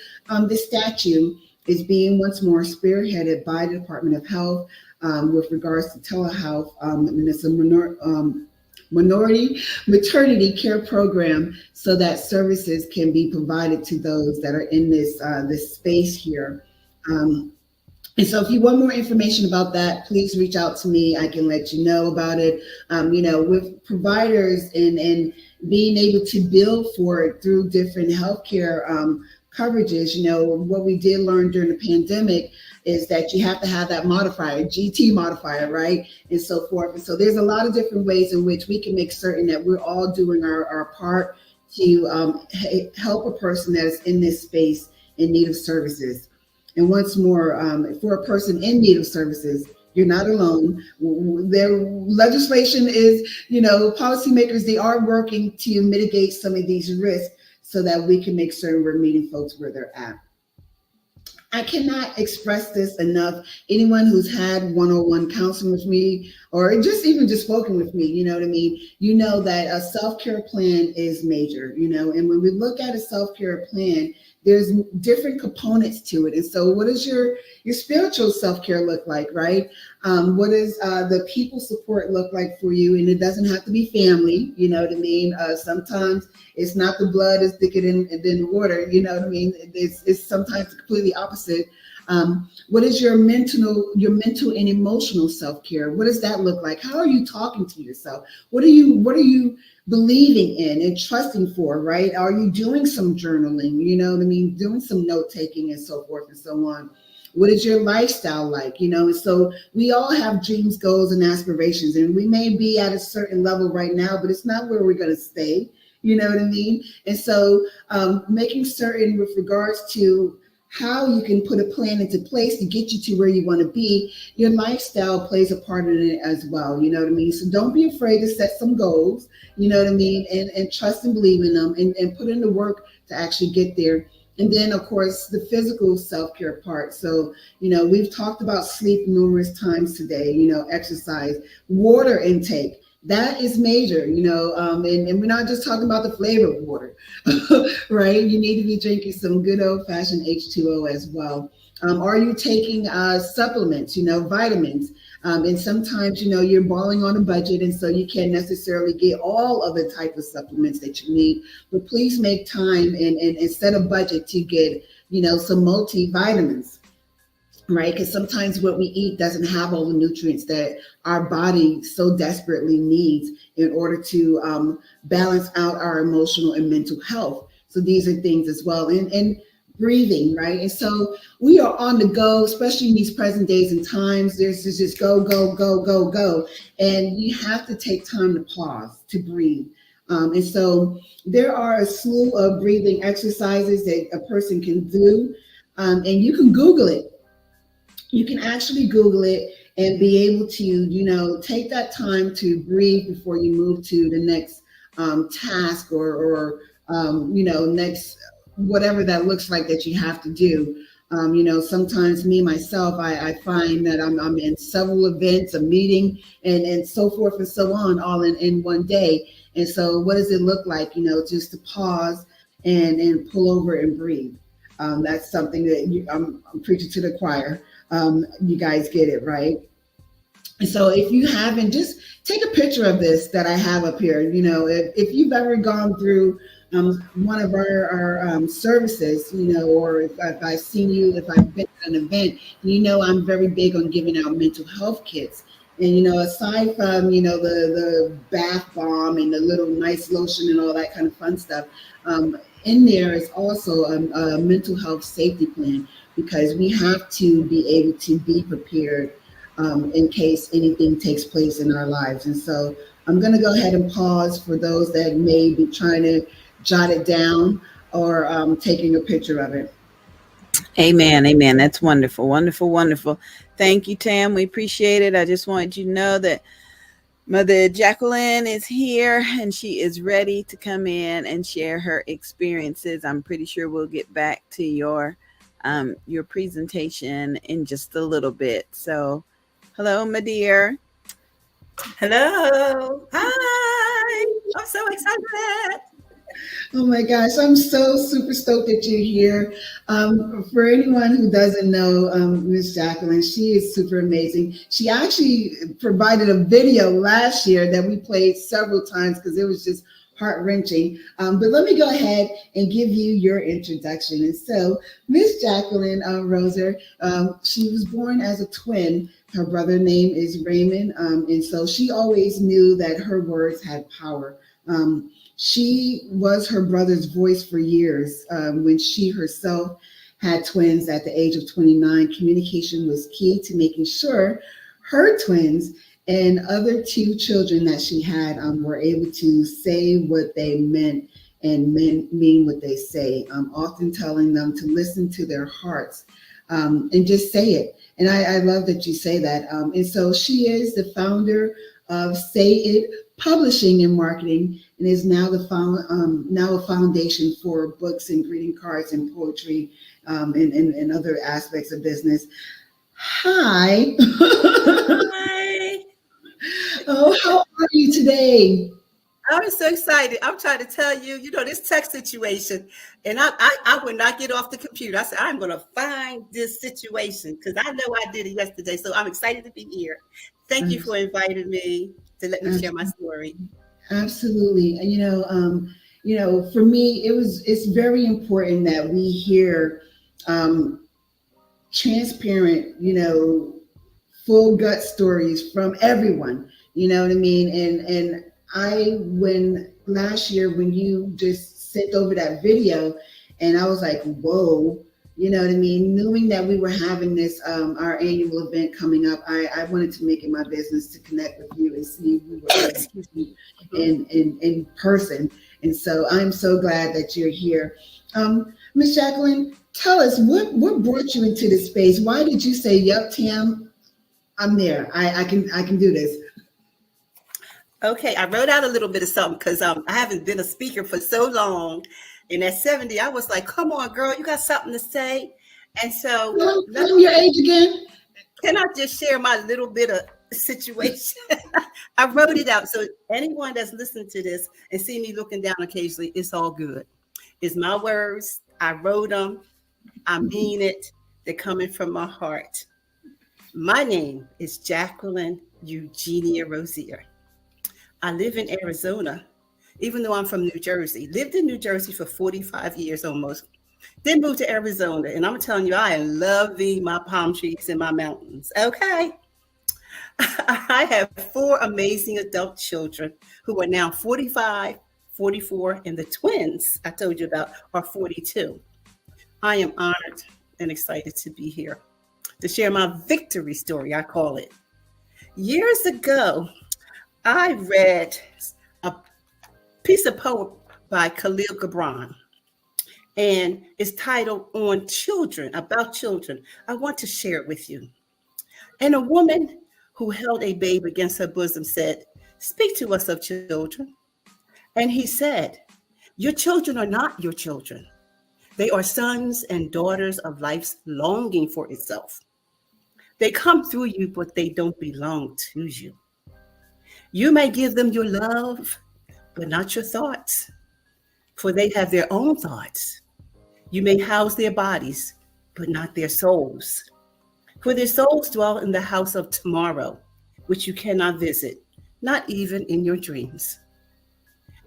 statute is being once more spearheaded by the Department of Health with regards to telehealth, and it's a minority maternity care program, so that services can be provided to those that are in this space here. And so if you want more information about that, please reach out to me. I can let you know about it. With providers and being able to bill for it through different healthcare coverages, what we did learn during the pandemic is that you have to have that modifier, GT modifier, right? And so forth. And so there's a lot of different ways in which we can make certain that we're all doing our part to help a person that is in this space in need of services. And once more, for a person in need of services, you're not alone. Their legislation is, policymakers, they are working to mitigate some of these risks so that we can make certain we're meeting folks where they're at. I cannot express this enough. Anyone who's had one-on-one counseling with me, or just spoken with me, you know what I mean? That a self-care plan is major, and when we look at a self-care plan, there's different components to it. And so what does your spiritual self-care look like, right? What does the people support look like for you? And it doesn't have to be family, you know what I mean? Sometimes it's not the blood is thicker than the water, you know what I mean? It's sometimes completely opposite. What is your mental and emotional self-care? What does that look like? How are you talking to yourself? What are you believing in and trusting for, right? Are you doing some journaling, you know what I mean? Doing some note taking and so forth and so on. What is your lifestyle like? And so we all have dreams, goals, and aspirations, and we may be at a certain level right now, but it's not where we're going to stay. You know what I mean? And so making certain with regards to how you can put a plan into place to get you to where you want to be, your lifestyle plays a part in it as well. You know what I mean? So don't be afraid to set some goals, you know what I mean? And trust and believe in them and put in the work to actually get there. And then, of course, the physical self-care part. So, we've talked about sleep numerous times today, exercise, water intake. That is major, and we're not just talking about the flavored water, right? You need to be drinking some good old-fashioned H2O as well. Are you taking supplements, vitamins? And sometimes, you're balling on a budget, and so you can't necessarily get all of the type of supplements that you need. But please make time and set a budget to get, some multivitamins, right? Because sometimes what we eat doesn't have all the nutrients that our body so desperately needs in order to balance out our emotional and mental health. So these are things as well. And breathing, right? And so we are on the go, especially in these present days and times. There's just go, go, go, go, go. And you have to take time to pause, to breathe. And so there are a slew of breathing exercises that a person can do. And you can Google it. You can actually Google it and be able to, take that time to breathe before you move to the next task or next whatever that looks like that you have to do. Sometimes myself, I find that I'm in several events, a meeting, and so forth and so on, all in one day. And so what does it look like, just to pause and pull over and breathe? That's something that I'm preaching to the choir. You guys get it, right? And so if you haven't, just take a picture of this that I have up here. If you've ever gone through one of our services, or if I've seen you, if I've been at an event, I'm very big on giving out mental health kits. And, aside from, the bath bomb and the little nice lotion and all that kind of fun stuff, in there is also a mental health safety plan, because we have to be able to be prepared in case anything takes place in our lives. And so I'm going to go ahead and pause for those that may be trying to jot it down or taking a picture of it. Amen. Amen. That's wonderful. Wonderful. Wonderful. Thank you, Tam. We appreciate it. I just wanted you to know that Mother Jacqueline is here and she is ready to come in and share her experiences. I'm pretty sure we'll get back to your presentation in just a little bit. So, hello, my dear. Hello. Hi. I'm so excited. Oh my gosh, I'm so super stoked that you're here. For anyone who doesn't know Miss Jacqueline, she is super amazing. She actually provided a video last year that we played several times because it was just heart-wrenching. But let me go ahead and give you your introduction. And so Miss Jacqueline Roser, she was born as a twin. Her brother's name is Raymond. And so she always knew that her words had power. She was her brother's voice for years. When she herself had twins at the age of 29, communication was key to making sure her twins and other two children that she had were able to say what they meant and mean what they say, often telling them to listen to their hearts and just say it. And I love that you say that. And so she is the founder of Say It Publishing and Marketing, and is now now a foundation for books and greeting cards and poetry and other aspects of business. Hi. Hi. Oh, how are you today? I'm so excited. I'm trying to tell you, this tech situation, and I would not get off the computer. I said, I'm going to find this situation because I know I did it yesterday. So I'm excited to be here. Thank you for inviting me to let me share my story. Absolutely. And, for me, it's very important that we hear transparent, full gut stories from everyone. You know what I mean? And when last year, when you just sent over that video, and I was like, whoa, you know what I mean? Knowing that we were having this, our annual event coming up, I wanted to make it my business to connect with you and see if we were able to meet in person. And so I'm so glad that you're here. Miss Jacqueline, tell us what brought you into this space? Why did you say, yep, Tam, I'm there. I can do this. Okay, I wrote out a little bit of something because I haven't been a speaker for so long. And at 70, I was like, come on, girl, you got something to say? And so Tell them your age again. Can I just share my little bit of situation? I wrote it out. So anyone that's listening to this and see me looking down occasionally, it's all good. It's my words. I wrote them. I mean it. They're coming from my heart. My name is Jacqueline Eugenia Rozier. I live in Arizona, even though I'm from New Jersey. Lived in New Jersey for 45 years almost. Then moved to Arizona. And I'm telling you, I am loving my palm trees and my mountains. Okay. I have 4 amazing adult children who are now 45, 44, and the twins I told you about are 42. I am honored and excited to be here to share my victory story, I call it. Years ago, I read a piece of poem by Khalil Gibran, and it's titled On Children, about children. I want to share it with you. And a woman who held a babe against her bosom said, "Speak to us of children." And he said, "Your children are not your children. They are sons and daughters of life's longing for itself. They come through you, but they don't belong to you. You may give them your love, but not your thoughts, for they have their own thoughts. You may house their bodies, but not their souls. For their souls dwell in the house of tomorrow, which you cannot visit, not even in your dreams.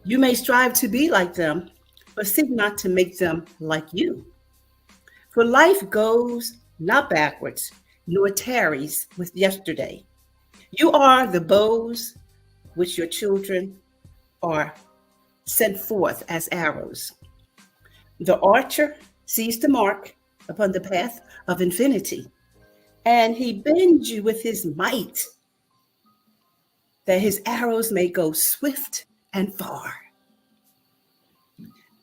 You may strive to be like them, but seek not to make them like you. For life goes not backwards, nor tarries with yesterday. You are the bows which your children are sent forth as arrows. The archer sees the mark upon the path of infinity, and he bends you with his might, that his arrows may go swift and far.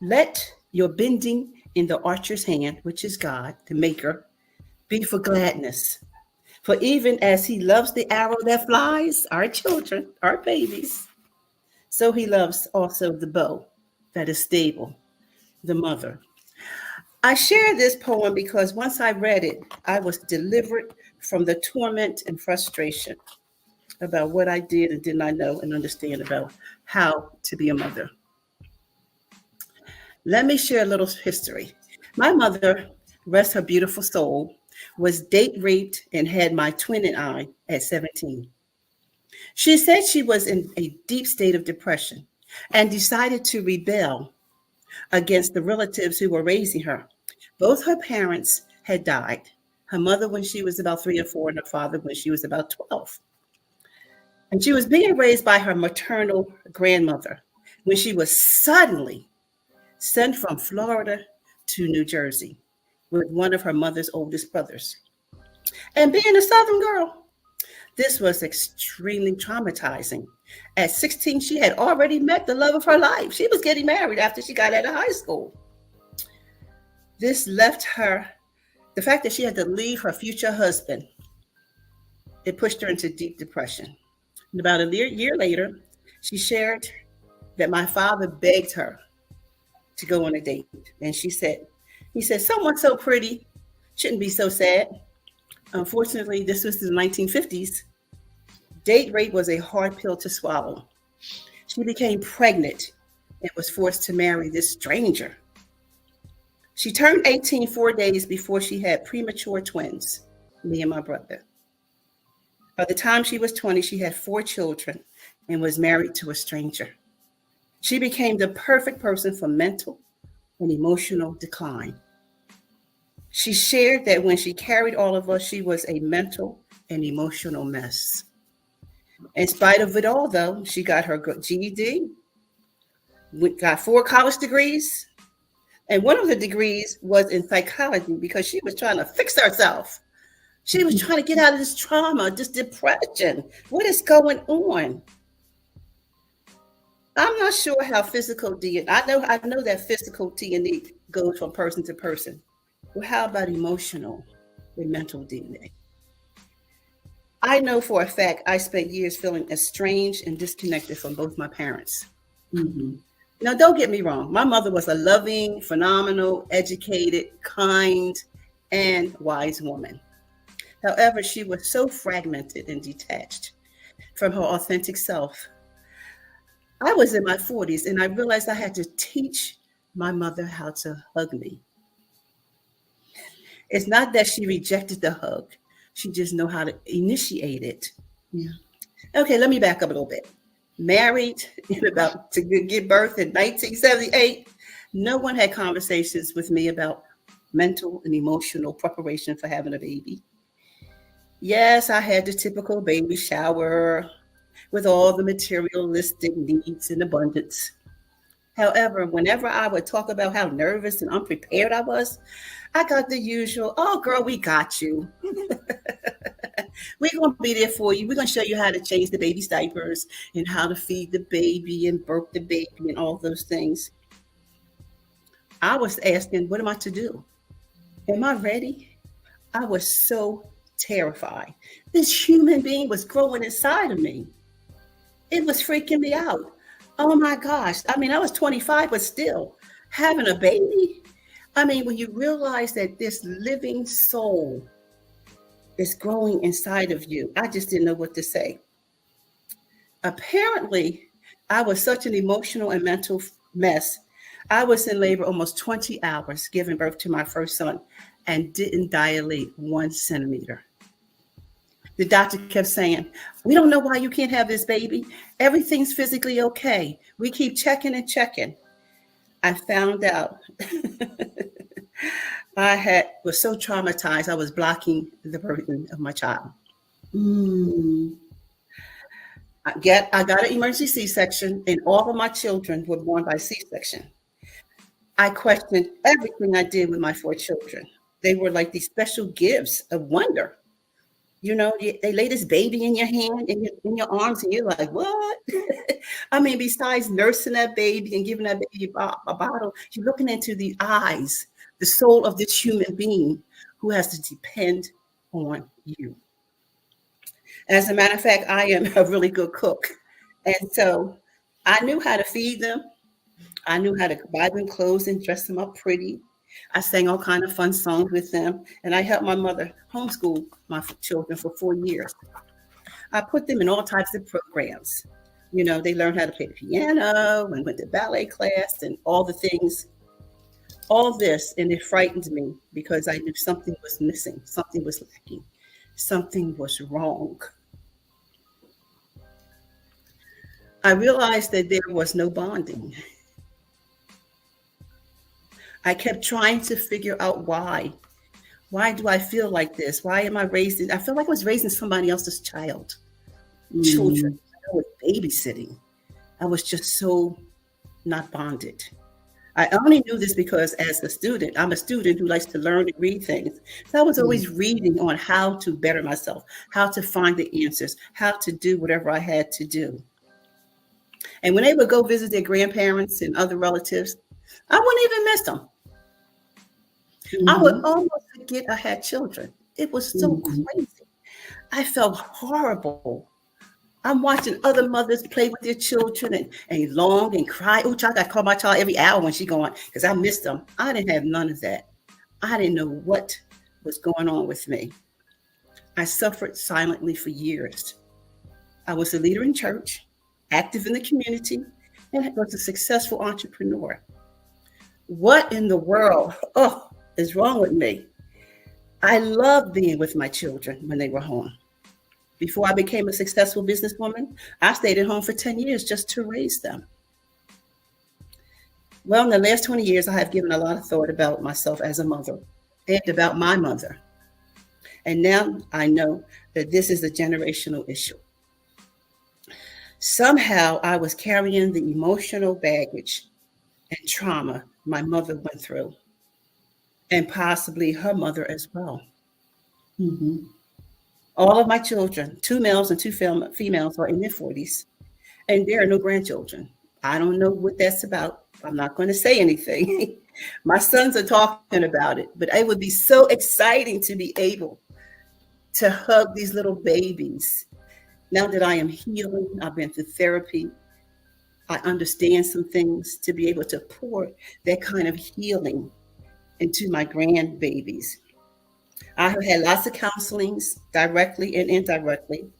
Let your bending in the archer's hand, which is God, the maker, be for gladness. For even as he loves the arrow that flies, our children, our babies, so he loves also the bow that is stable, the mother. I share this poem because once I read it, I was delivered from the torment and frustration about what I did and did not know and understand about how to be a mother. Let me share a little history. My mother, rest her beautiful soul, was date raped and had my twin and I at 17. She said she was in a deep state of depression and decided to rebel against the relatives who were raising her. Both her parents had died, her mother when she was about 3 or 4 and her father when she was about 12. And she was being raised by her maternal grandmother when she was suddenly sent from Florida to New Jersey with one of her mother's oldest brothers. And being a Southern girl, this was extremely traumatizing. At 16, she had already met the love of her life. She was getting married after she got out of high school. This left her, the fact that she had to leave her future husband, it pushed her into deep depression. And about a year later, she shared that my father begged her to go on a date. And he said, someone so pretty shouldn't be so sad. Unfortunately, this was the 1950s. Date rape was a hard pill to swallow. She became pregnant and was forced to marry this stranger. She turned 18 4 days before she had premature twins, me and my brother. By the time she was 20, she had 4 children and was married to a stranger. She became the perfect person for mental and emotional decline. She shared that when she carried all of us, she was a mental and emotional mess. In spite of it all, though, she got her GED, got 4 college degrees, and one of the degrees was in psychology because she was trying to fix herself. She was trying to get out of this trauma, this depression. What is going on? I'm not sure how physical DNA. I know that physical DNA goes from person to person. Well, how about emotional and mental DNA? I know for a fact I spent years feeling estranged and disconnected from both my parents. Mm-hmm. Now, don't get me wrong. My mother was a loving, phenomenal, educated, kind, and wise woman. However, she was so fragmented and detached from her authentic self. I was in my 40s and I realized I had to teach my mother how to hug me. It's not that she rejected the hug, she just know how to initiate it. Yeah. Okay, let me back up a little bit. Married in about to give birth in 1978, no one had conversations with me about mental and emotional preparation for having a baby. Yes, I had the typical baby shower with all the materialistic needs in abundance. However, whenever I would talk about how nervous and unprepared I was, I got the usual, oh, girl, we got you. We're going to be there for you. We're going to show you how to change the baby's diapers and how to feed the baby and burp the baby and all those things. I was asking, what am I to do? Am I ready? I was so terrified. This human being was growing inside of me. It was freaking me out. Oh my gosh. I mean, I was 25, but still having a baby. I mean, when you realize that this living soul is growing inside of you, I just didn't know what to say. Apparently, I was such an emotional and mental mess. I was in labor almost 20 hours giving birth to my first son and didn't dilate 1 centimeter. The doctor kept saying, we don't know why you can't have this baby. Everything's physically okay. We keep checking and checking. I found out was so traumatized, I was blocking the birth of my child. I got an emergency C-section, and all of my children were born by C-section. I questioned everything I did with my 4 children. They were like these special gifts of wonder. You know, they lay this baby in your hand, in your arms, and you're like, what? I mean, besides nursing that baby and giving that baby a bottle, you're looking into the eyes, the soul of this human being who has to depend on you. As a matter of fact, I am a really good cook. And so I knew how to feed them. I knew how to buy them clothes and dress them up pretty. I sang all kind of fun songs with them, and I helped my mother homeschool my children for 4 years. I put them in all types of programs. You know, they learned how to play the piano and went to ballet class and all the things, all this, and it frightened me because I knew something was missing, something was lacking, something was wrong. I realized that there was no bonding. I kept trying to figure out why. Why do I feel like this? Why am I I feel like I was raising somebody else's children. I was babysitting. I was just so not bonded. I only knew this because as a student, I'm a student who likes to learn and read things. So I was always reading on how to better myself, how to find the answers, how to do whatever I had to do. And when they would go visit their grandparents and other relatives, I wouldn't even miss them. I would almost forget I had children. It was so crazy. I felt horrible. I'm watching other mothers play with their children and long and cry. Oh, child, I call my child every hour when she's going because I missed them. I didn't have none of that. I didn't know what was going on with me. I suffered silently for years. I was a leader in church, active in the community, and was a successful entrepreneur. What in the world is wrong with me? I loved being with my children when they were home. Before I became a successful businesswoman, I stayed at home for 10 years just to raise them. Well, in the last 20 years, I have given a lot of thought about myself as a mother and about my mother. And now I know that this is a generational issue. Somehow I was carrying the emotional baggage and trauma my mother went through, and possibly her mother as well. All of my children, 2 males and 2 females, are in their 40s, and there are no grandchildren. I don't know what that's about. I'm not going to say anything. My sons are talking about it, but it would be so exciting to be able to hug these little babies. Now that I am healing, I've been through therapy, I understand some things to be able to pour that kind of healing into my grandbabies. I have had lots of counselings directly and indirectly.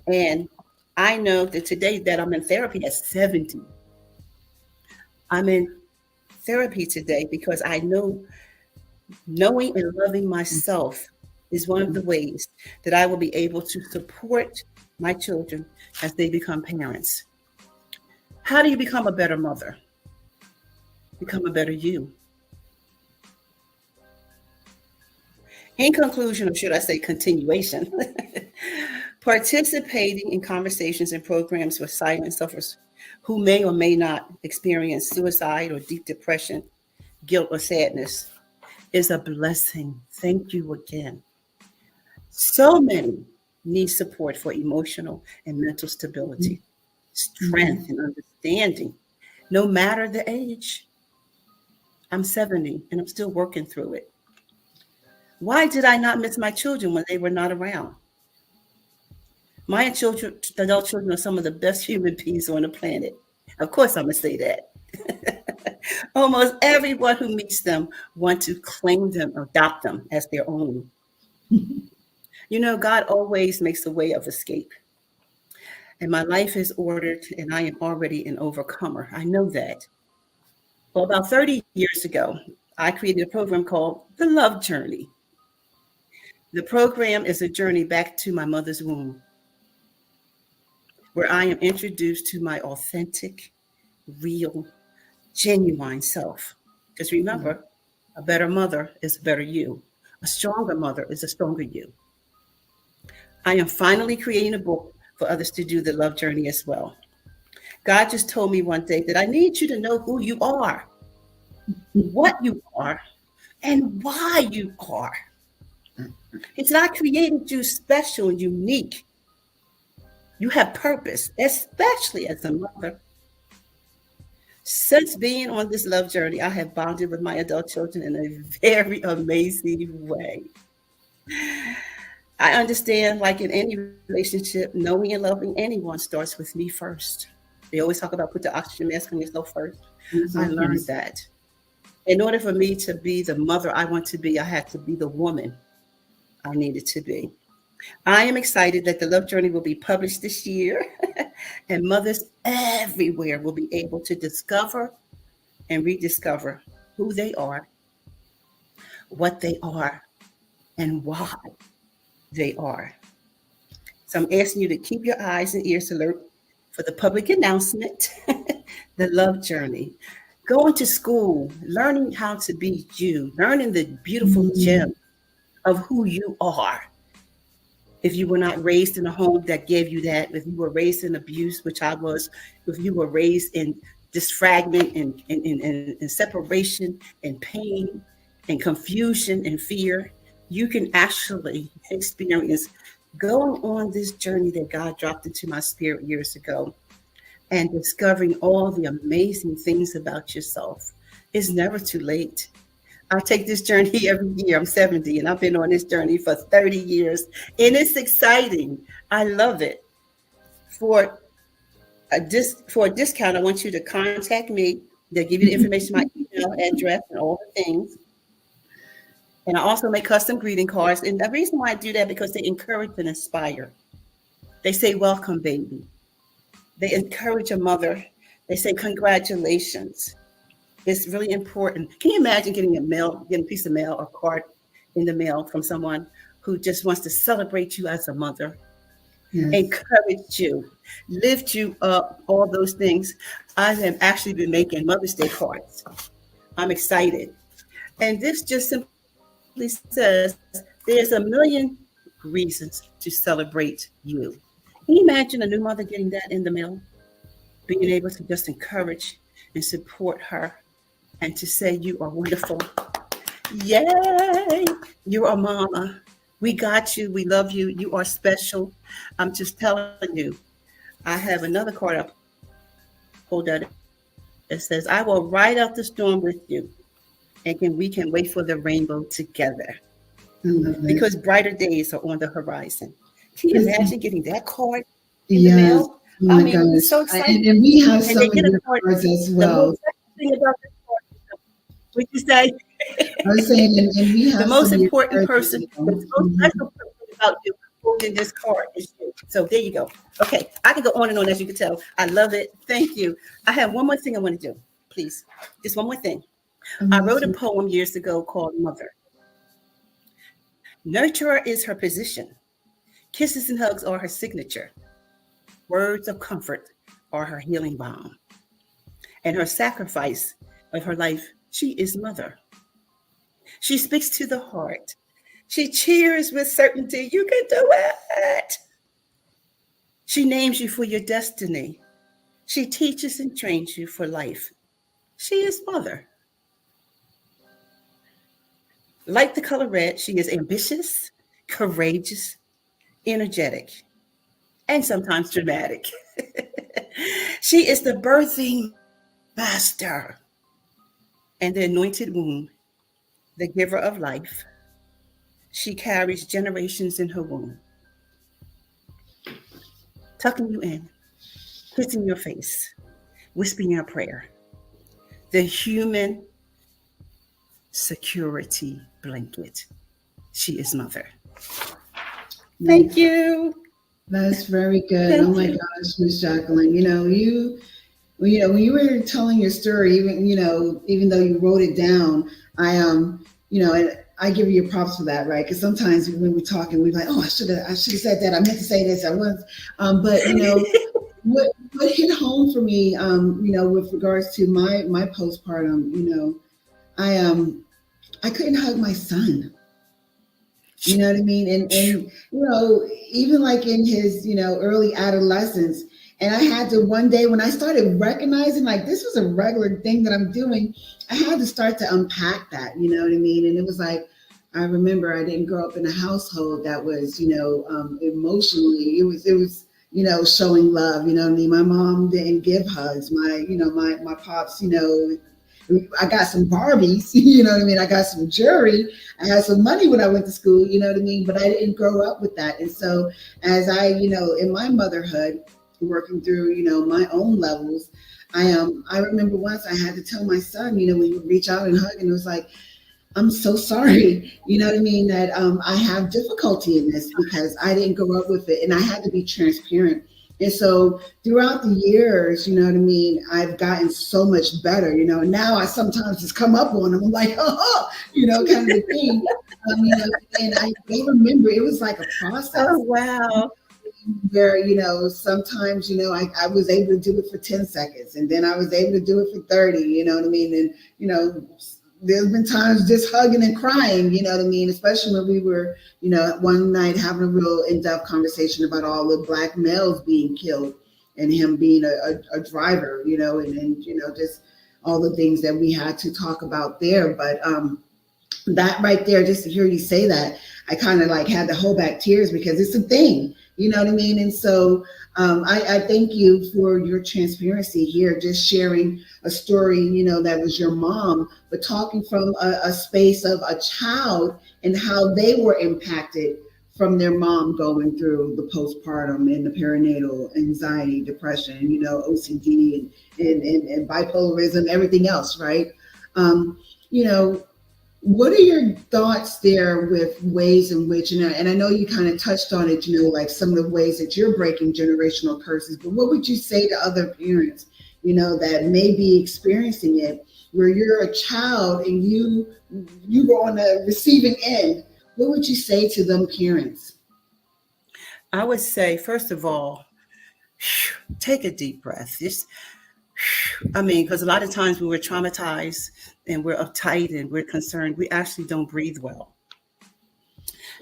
And I know that today that I'm in therapy at 70. I'm in therapy today because I know knowing and loving myself is one of the ways that I will be able to support my children as they become parents. How do you become a better mother? Become a better you. In conclusion, or should I say continuation, participating in conversations and programs with silent sufferers who may or may not experience suicide or deep depression, guilt, or sadness is a blessing. Thank you again. So many need support for emotional and mental stability, strength, and understanding, no matter the age. I'm 70 and I'm still working through it. Why did I not miss my children when they were not around? My children, adult children, are some of the best human beings on the planet. Of course, I'm going to say that. Almost everyone who meets them wants to claim them, adopt them as their own. You know, God always makes a way of escape. And my life is ordered, and I am already an overcomer. I know that. Well, about 30 years ago, I created a program called The Love Journey. The program is a journey back to my mother's womb, where I am introduced to my authentic, real, genuine self. Because remember, a better mother is a better you. A stronger mother is a stronger you. I am finally creating a book for others to do the love journey as well. God just told me one day that I need you to know who you are, what you are, and why you are. He said, I created you special and unique. You have purpose, especially as a mother. Since being on this love journey, I have bonded with my adult children in a very amazing way. I understand, like in any relationship, knowing and loving anyone starts with me first. They always talk about put the oxygen mask on yourself first. I learned that. In order for me to be the mother I want to be, I had to be the woman I needed to be. I am excited that the Love Journey will be published this year, and mothers everywhere will be able to discover and rediscover who they are, what they are, and why they are. So I'm asking you to keep your eyes and ears alert for the public announcement, the Love Journey. Going to school, learning how to be you, learning the beautiful gem of who you are. If you were not raised in a home that gave you that, if you were raised in abuse, which I was, if you were raised in disfragment and separation and pain and confusion and fear, you can actually experience going on this journey that God dropped into my spirit years ago and discovering all the amazing things about yourself. It's never too late. I take this journey every year. I'm 70 and I've been on this journey for 30 years and it's exciting. I love it. For a discount, I want you to contact me. They'll give you the information, my email address and all the things. And I also make custom greeting cards. And the reason why I do that, because they encourage and inspire. They say, welcome, baby. They encourage a mother. They say, congratulations. It's really important. Can you imagine getting a piece of mail or card in the mail from someone who just wants to celebrate you as a mother, encourage you, lift you up, all those things? I have actually been making Mother's Day cards. I'm excited. And this just simply says there's a million reasons to celebrate you. Can you imagine a new mother getting that in the mail? Being able to just encourage and support her and to say you are wonderful. Yay! You are mama. We got you. We love you. You are special. I'm just telling you. I have another card up. Hold that. It says, I will ride out the storm with you. And we can wait for the rainbow together. Because brighter days are on the horizon. Can you imagine getting that card in the mail? Oh I my mean, we're gosh. so excited. And we have And they some of get a your card. cards as The most well. important thing about this card, what you say? I was saying, and we The have most some of your important cards as person, the well. most special person about you holding this card is you. So there you go. Okay, I can go on and on, as you can tell. I love it. Thank you. I have one more thing I want to do, please. Just one more thing. I wrote a Amazing. poem years ago called Mother. Nurturer is her position. Kisses and hugs are her signature. Words of comfort are her healing balm. And her sacrifice of her life, she is mother. She speaks to the heart. She cheers with certainty. You can do it. She names you for your destiny. She teaches and trains you for life. She is mother. Like the color red, she is ambitious, courageous, energetic, and sometimes dramatic. She is the birthing master and the anointed womb, the giver of life. She carries generations in her womb, tucking you in, kissing your face, whispering a prayer. The human security blanket. She is mother. Thank you. That's very good. Thank Oh my you. gosh, Miss Jacqueline. When you were telling your story, even though you wrote it down, and I give you your props for that, right? Because sometimes when we're talking, we're like, oh, I should have said that. I meant to say this. I was, but what hit home for me, with regards to my postpartum, I couldn't hug my son. You know what I mean? And even like in his, early adolescence. And I had to one day when I started recognizing like this was a regular thing that I'm doing, I had to start to unpack that, you know what I mean? And it was like, I remember I didn't grow up in a household that was, emotionally, it was, showing love, you know what I mean? My mom didn't give hugs. My pops, I got some Barbies, you know what I mean? I got some jewelry. I had some money when I went to school, you know what I mean? But I didn't grow up with that. And so as I, in my motherhood, working through, my own levels, I remember once I had to tell my son, when he would reach out and hug, and it was like, I'm so sorry, you know what I mean, that I have difficulty in this because I didn't grow up with it and I had to be transparent. And so throughout the years, you know what I mean, I've gotten so much better, and now I sometimes just come up on them. I'm like, kind of a thing. And I remember it was like a process. Oh, wow. Where, sometimes, I was able to do it for 10 seconds and then I was able to do it for 30, you know what I mean? And, there's been times just hugging and crying, you know what I mean? Especially when we were, one night having a real in-depth conversation about all the Black males being killed and him being a driver, and just all the things that we had to talk about there. But that right there, just to hear you say that, I kind of like had to hold back tears because it's a thing, you know what I mean? And so I thank you for your transparency here, just sharing a story, that was your mom, but talking from a space of a child and how they were impacted from their mom going through the postpartum and the perinatal anxiety, depression, OCD and bipolarism, everything else, right? You know, what are your thoughts there with ways in which, and I know you kind of touched on it, like some of the ways that you're breaking generational curses, but what would you say to other parents, that may be experiencing it, where you're a child and you were on the receiving end? What would you say to them parents? I would say, first of all, take a deep breath. Because a lot of times when we're traumatized and we're uptight and we're concerned, we actually don't breathe well.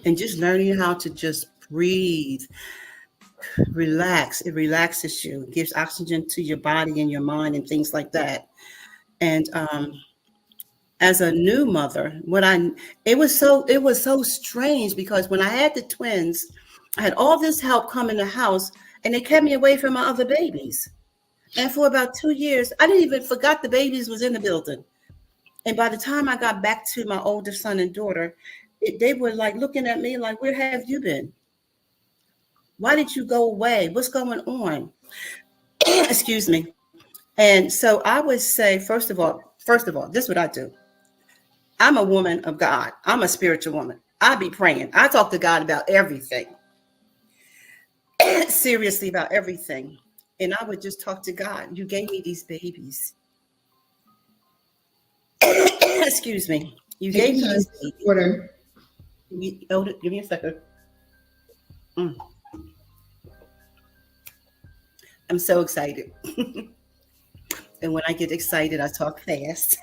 And just learning how to just breathe, relax, it relaxes you, it gives oxygen to your body and your mind and things like that. And as a new mother, it was so strange because when I had the twins, I had all this help come in the house and they kept me away from my other babies. And for about 2 years, I didn't even forgot the babies was in the building. And by the time I got back to my oldest son and daughter, they were like looking at me like, where have you been? Why did you go away? What's going on? Excuse me. And so I would say, first of all, this is what I do. I'm a woman of God. I'm a spiritual woman. I be praying. I talk to God about everything, seriously about everything. And I would just talk to God. You gave me these babies. Excuse me. You Take gave your me time. these babies. Order. Give me a second. I'm so excited. And when I get excited, I talk fast.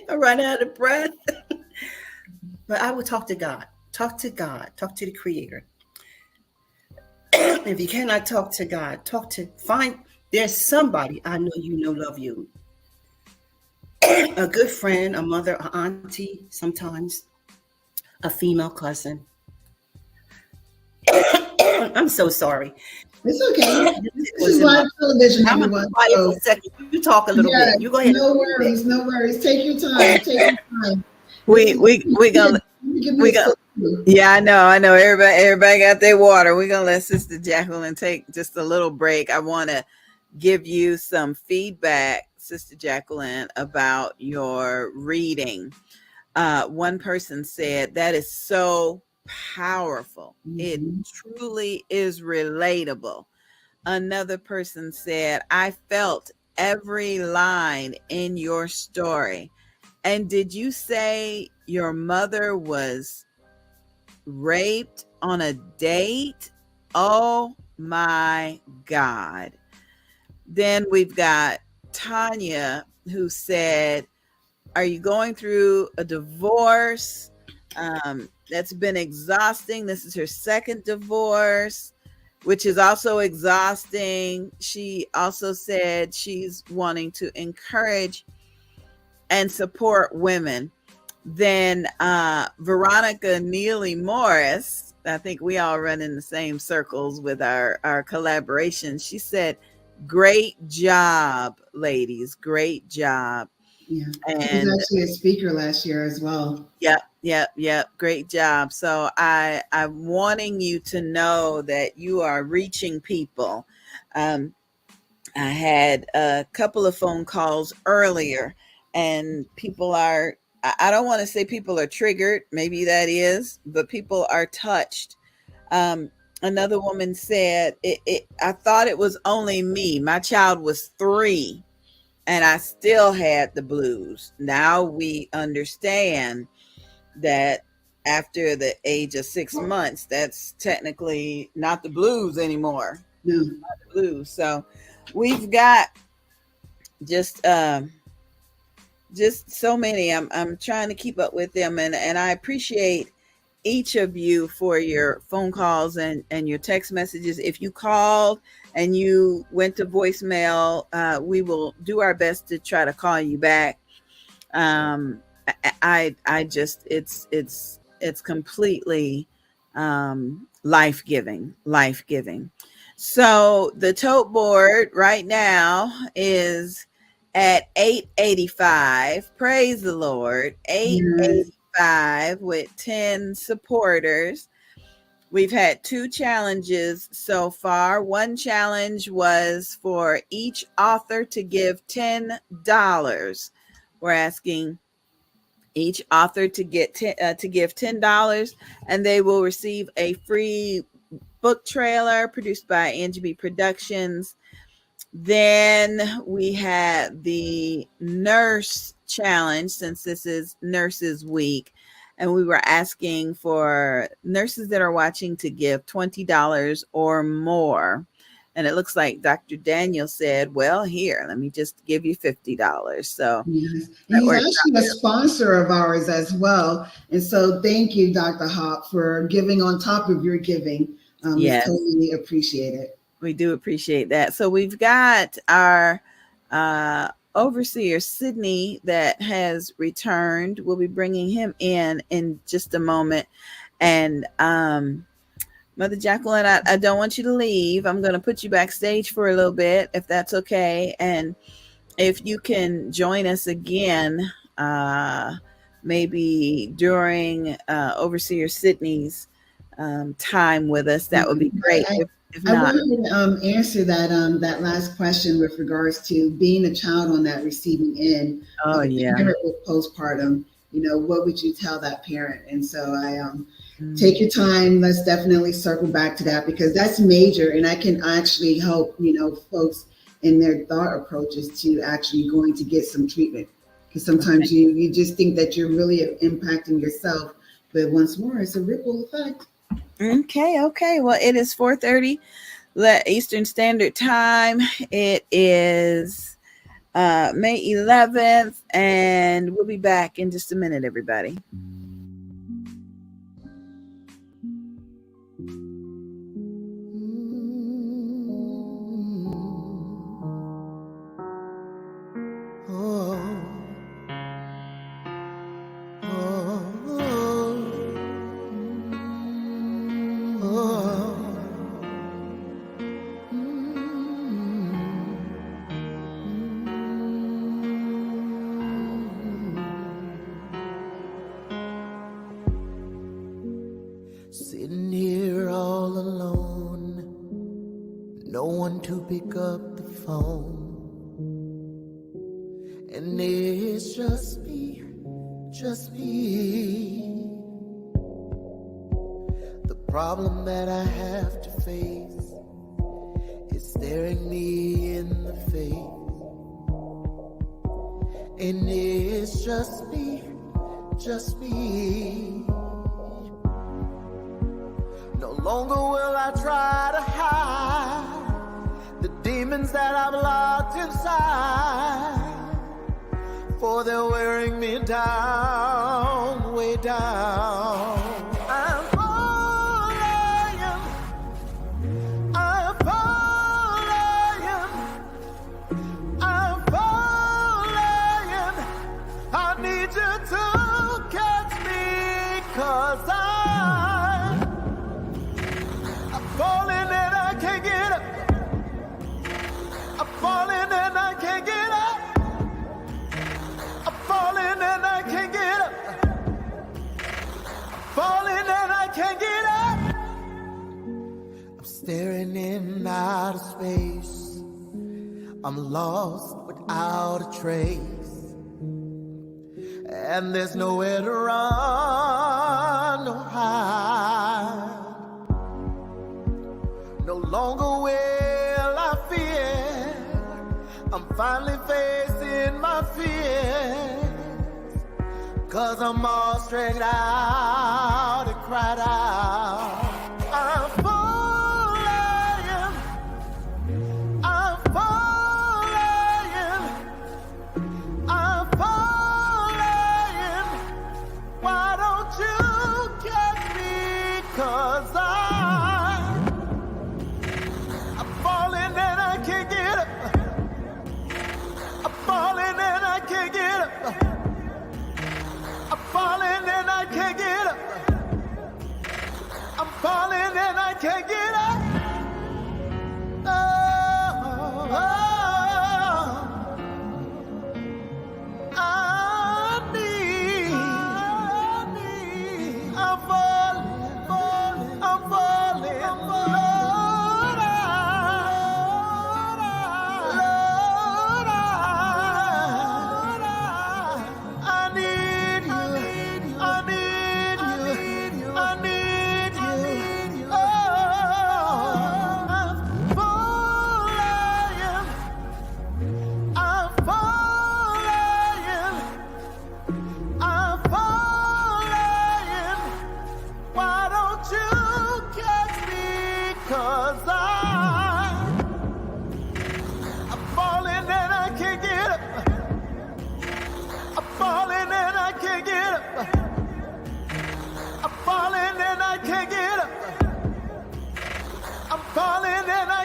I run out of breath. But I would talk to God. Talk to God. Talk to the Creator. If you cannot talk to God, there's somebody I know you know love you. A good friend, a mother, an auntie, sometimes a female cousin. I'm so sorry. It's okay. This is live television, I'm everyone. quiet for a second. You talk a little bit. You go ahead. No worries, no worries. Take your time. Take your time. We gonna yeah, I know. Everybody got their water. We're gonna let Sister Jacqueline take just a little break. I want to give you some feedback, Sister Jacqueline, about your reading. One person said that is so powerful. It truly is relatable. Another person said, I felt every line in your story. And did you say your mother was raped on a date? Oh my God. Then we've got Tanya, who said, are you going through a divorce? That's been exhausting. This is her second divorce, which is also exhausting. She also said she's wanting to encourage and support women. Then Veronica Neely Morris, I think we all run in the same circles with our collaboration. She said, great job, ladies. Great job. Yeah. And she was actually a speaker last year as well. Yep. Great job. So I'm wanting you to know that you are reaching people. I had a couple of phone calls earlier, and people are, I don't want to say people are triggered, maybe that is, but people are touched. Another woman said, I thought it was only me. My child was 3 and I still had the blues. Now we understand that after the age of 6 months, that's technically not the blues anymore. No. Not the blues. So we've got just so many. I'm trying to keep up with them, and I appreciate each of you for your phone calls and your text messages. If you called and you went to voicemail, we will do our best to try to call you back. I just, it's completely life-giving. So the tote board right now is at 885. Praise the Lord. 885 with 10 supporters. We've had 2 challenges so far. One challenge was for each author to give $10. We're asking each author to give $10, and they will receive a free book trailer produced by Angie B Productions. Then we had the nurse challenge, since this is Nurses Week, and we were asking for nurses that are watching to give $20 or more. And it looks like Dr. Daniel said, well, here, let me just give you $50. So yes. And he's actually a sponsor of ours as well. And so thank you, Dr. Hop, for giving on top of your giving. Yes. Totally appreciate it. We do appreciate that. So we've got our overseer, Sydney, that has returned. We'll be bringing him in just a moment. And Mother Jacqueline, I don't want you to leave. I'm going to put you backstage for a little bit, if that's okay. And if you can join us again, maybe during Overseer Sydney's time with us, that would be great. If I not, want to answer that last question with regards to being a child on that receiving end. Oh, yeah. Parent with postpartum, what would you tell that parent? And so take your time. Let's definitely circle back to that, because that's major, and I can actually help folks in their thought approaches to actually going to get some treatment, because sometimes you just think that you're really impacting yourself, but once more, it's a ripple effect. Okay. Well, it is 4:30 Eastern Standard Time. It is May 11th, and we'll be back in just a minute, everybody. Sitting here all alone, no one to pick up the phone, and it's just me. The problem that I have to face is staring me in the face, and it's just me. No longer will I try to hide the demons that I've locked inside, for they're wearing me down, way down. I'm falling. I need you to catch me, 'cause I'm falling and I can't get up. I'm falling and I can't get up. I'm falling and I can't get up. Falling and I can't get up. I'm staring in outer space. I'm lost without a trace, and there's nowhere to run or hide. No longer will I fear. I'm finally facing my fears, 'cause I'm all straight out and cried out. I'm falling. Why don't you catch me? 'Cause I'm falling and I can't get up. I'm falling and I can't get up. I'm falling and I can't get up. I'm falling and I can't get up.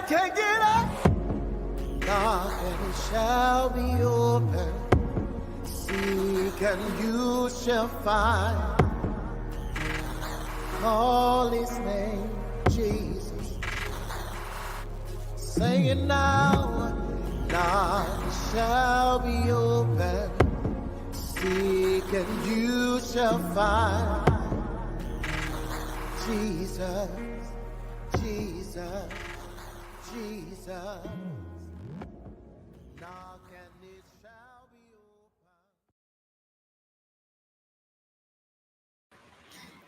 Can't get up. Knock and it shall be open. Seek and you shall find. Call his name, Jesus. Sing it now. Knock and shall be open. Seek and you shall find. Jesus, Jesus, Jesus. Knock and it shall be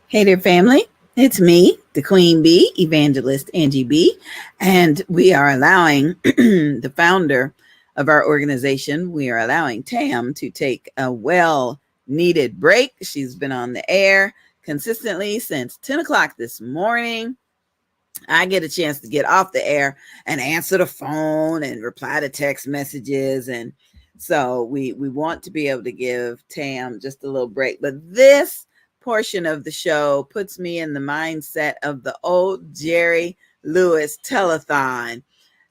Hey there, family. It's me, the Queen Bee, Evangelist Angie B. And we are allowing the founder of our organization, we are allowing Tam to take a well-needed break. She's been on the air consistently since 10 o'clock this morning. I get a chance to get off the air and answer the phone and reply to text messages. And so we want to be able to give Tam just a little break. But this portion of the show puts me in the mindset of the old Jerry Lewis telethon.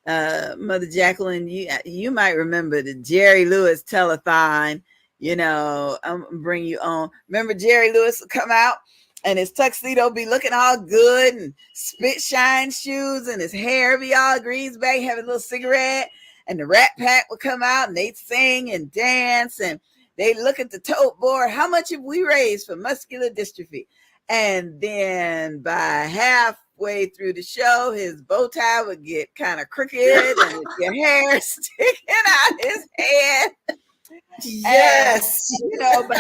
Mother Jacqueline, you might remember the Jerry Lewis telethon. You know, I'm bring you on. Remember Jerry Lewis would come out and his tuxedo be looking all good and spit shine shoes and his hair be all greaseback, having a little cigarette, and the Rat Pack would come out and they'd sing and dance and they'd look at the tote board. How much have we raised for muscular dystrophy? And then by halfway through the show, his bow tie would get kind of crooked and your hair sticking out his head. Yes. And, you know, but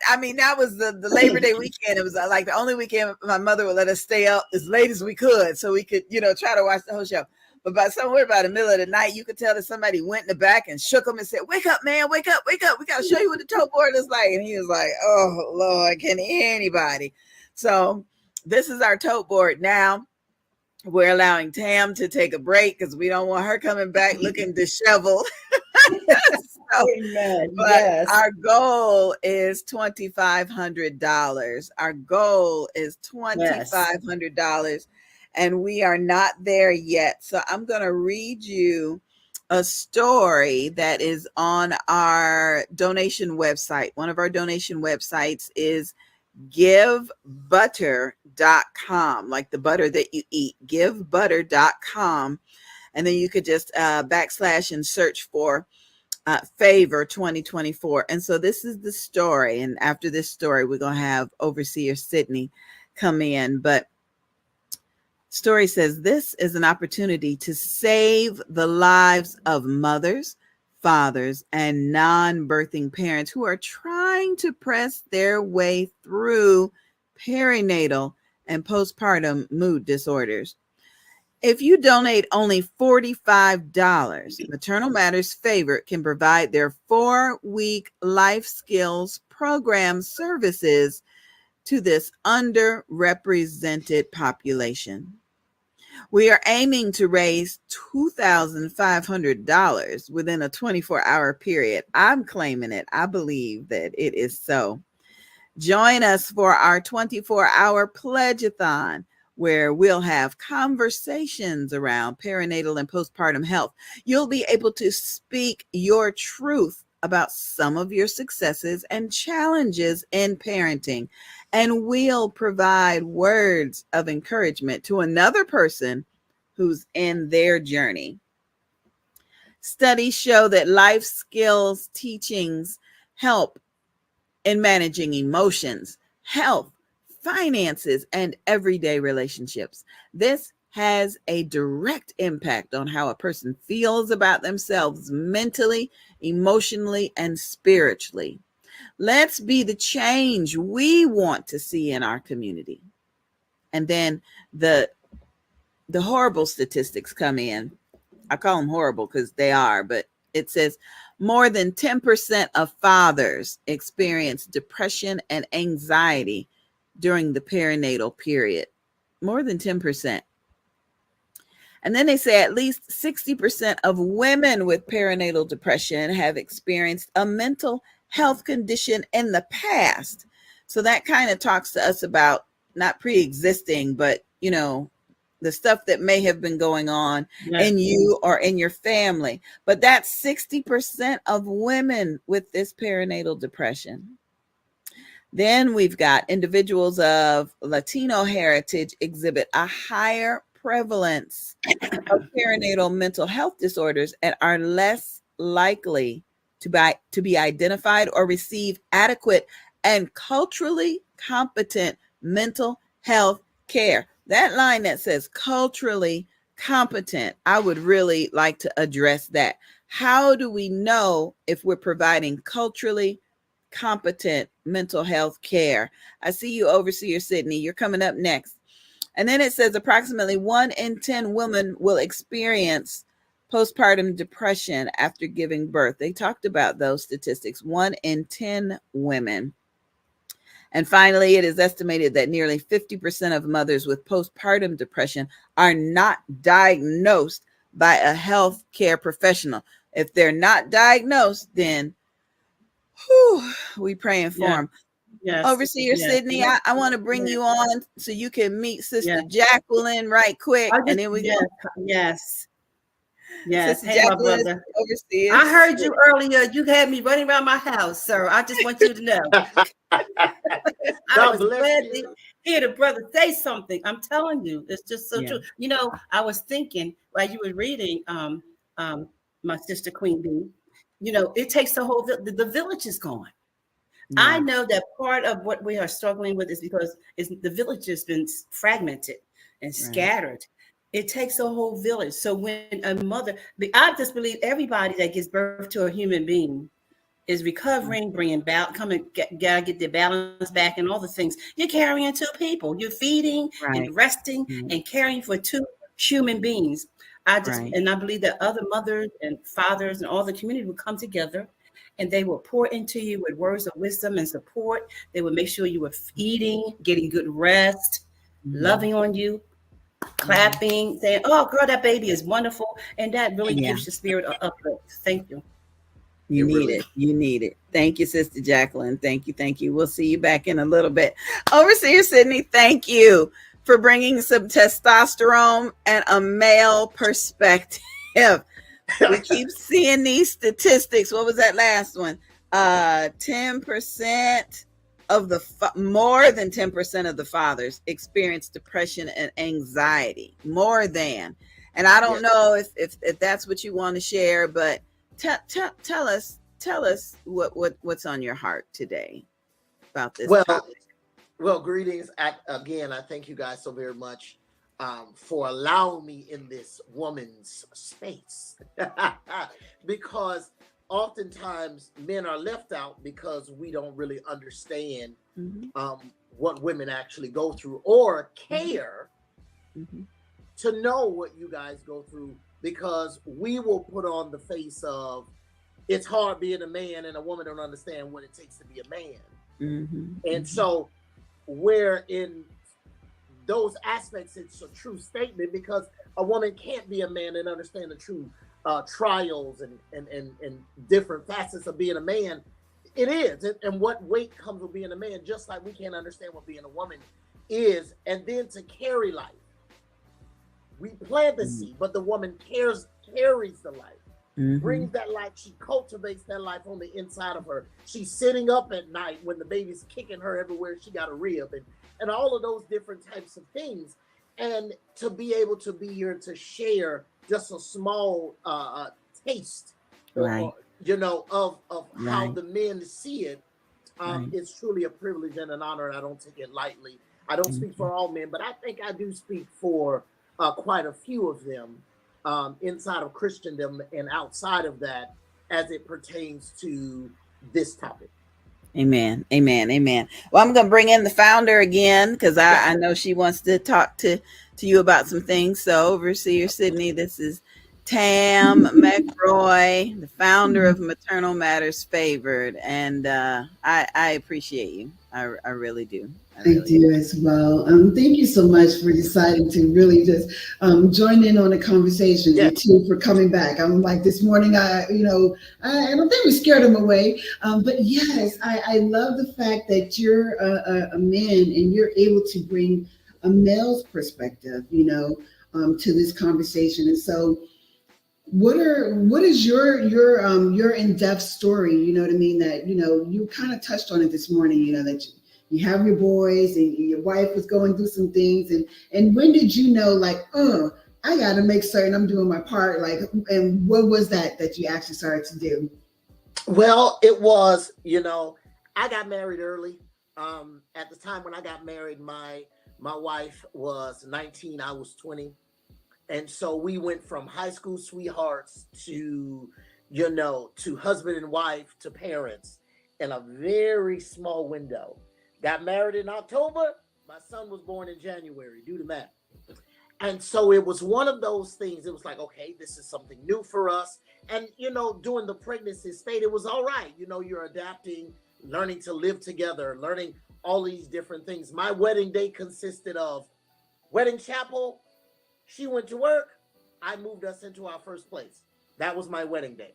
I mean, that was the Labor Day weekend. It was like the only weekend my mother would let us stay up as late as we could so we could, you know, try to watch the whole show. But by somewhere about the middle of the night, you could tell that somebody went in the back and shook him and said, "Wake up, man, wake up, wake up. We got to show you what the tote board is like." And he was like, "Oh, Lord, can anybody?" So this is our tote board now. We're allowing Tam to take a break because we don't want her coming back looking disheveled. Amen. But Yes. our goal is $2,500. Our goal is $2,500, and we are not there yet. So I'm going to read you a story that is on our donation website. One of our donation websites is givebutter.com, like the butter that you eat, givebutter.com. And then you could just backslash and search for Favor 2024. And so this is the story. And after this story, we're going to have Overseer Sydney come in. But story says, this is an opportunity to save the lives of mothers, fathers, and non-birthing parents who are trying to press their way through perinatal and postpartum mood disorders. If you donate only $45, Maternal Matters Favor can provide their 4-week life skills program services to this underrepresented population. We are aiming to raise $2,500 within a 24-hour period. I'm claiming it. I believe that it is so. Join us for our 24-hour pledge-a-thon, where we'll have conversations around perinatal and postpartum health. You'll be able to speak your truth about some of your successes and challenges in parenting, and we'll provide words of encouragement to another person who's in their journey. Studies show that life skills teachings help in managing emotions, health, finances, and everyday relationships. This has a direct impact on how a person feels about themselves mentally, emotionally, and spiritually. Let's be the change we want to see in our community. And then the horrible statistics come in. I call them horrible because they are, but it says more than 10% of fathers experience depression and anxiety during the perinatal period. More than 10%. And then they say at least 60% of women with perinatal depression have experienced a mental health condition in the past. So that kind of talks to us about not pre-existing, but, you know, the stuff that may have been going on in you or in your family. But that's 60% of women with this perinatal depression. Then we've got individuals of Latino heritage exhibit a higher prevalence of perinatal mental health disorders and are less likely to be identified or receive adequate and culturally competent mental health care. That line that says culturally competent, I would really like to address that. How do we know if we're providing culturally competent mental health care? I see you, Overseer Sydney. You're coming up next. And then it says approximately 1 in 10 women will experience postpartum depression after giving birth. They talked about those statistics, 1 in 10 women. And finally, it is estimated that nearly 50% of mothers with postpartum depression are not diagnosed by a health care professional. If they're not diagnosed, then we praying for them. Yes. Overseer Sydney, I want to bring you on so you can meet Sister Jacqueline right quick. And then we go. Yes. Sister Hey, my Jacqueline, brother. Overseer. I heard you earlier. You had me running around my house, sir. I just want you to know. I was glad to hear the brother say something. I'm telling you, it's just so true. You know, I was thinking while you were reading, my sister Queen Bee. You know, it takes the whole the village is gone. I know that part of what we are struggling with is because the village has been fragmented and scattered. It takes a whole village. So when a mother, I just believe everybody that gives birth to a human being is recovering, bringing gotta get their balance back and all the things. You're carrying 2 people. You're feeding and resting and caring for 2 human beings. And I believe that other mothers and fathers and all the community will come together and they will pour into you with words of wisdom and support. They will make sure you are eating, getting good rest, loving on you, clapping, saying, "Oh, girl, that baby is wonderful." And that really gives your spirit an uplift. Thank you. You need it. You need it. Thank you, Sister Jacqueline. Thank you. Thank you. We'll see you back in a little bit. Overseer Sydney, thank you for bringing some testosterone and a male perspective. We keep seeing these statistics. What was that last one? 10% of the more than 10% of the fathers experience depression and anxiety. More than. And I don't know if that's what you want to share, but tell us what's on your heart today about this topic. Well, greetings again. I thank you guys so very much for allowing me in this woman's space because oftentimes men are left out because we don't really understand what women actually go through or care to know what you guys go through, because we will put on the face of it's hard being a man and a woman don't understand what it takes to be a man. And so where in those aspects, it's a true statement, because a woman can't be a man and understand the true trials and different facets of being a man. It is, and what weight comes with being a man, just like we can't understand what being a woman is. And then to carry life, we plant the seed, but the woman carries the life, brings that life, she cultivates that life on the inside of her. She's sitting up at night when the baby's kicking her everywhere she got a rib, and all of those different types of things. And to be able to be here to share just a small taste, you know, of how the men see it, it's truly a privilege and an honor. I don't take it lightly. I don't speak for all men, but I think I do speak for quite a few of them inside of Christendom and outside of that as it pertains to this topic. Amen. Amen. Amen. Well, I'm going to bring in the founder again because I know she wants to talk to you about some things. So, Overseer Sydney, this is Tam McRoy, the founder of Maternal Matters Favored. And I appreciate you. I really do. I do as well. Thank you so much for deciding to really just join in on the conversation, and too for coming back. I'm like this morning, I don't think we scared him away, but yes, I love the fact that you're a man and you're able to bring a male's perspective, to this conversation. And so, what is your in-depth story? You know what I mean? That you kind of touched on it this morning. That you have your boys and your wife was going through some things, and when did you know, like, I got to make certain I'm doing my part, like, and what was that you actually started to do? Well, it was, I got married early. At the time when I got married, my My wife was 19, I was 20. And so we went from high school sweethearts to, to husband and wife to parents in a very small window. Got married in October. My son was born in January. Do the math. And so it was one of those things. It was like, okay, this is something new for us. And, during the pregnancy state, it was all right. You're adapting, learning to live together, learning all these different things. My wedding day consisted of wedding chapel. She went to work. I moved us into our first place. That was my wedding day.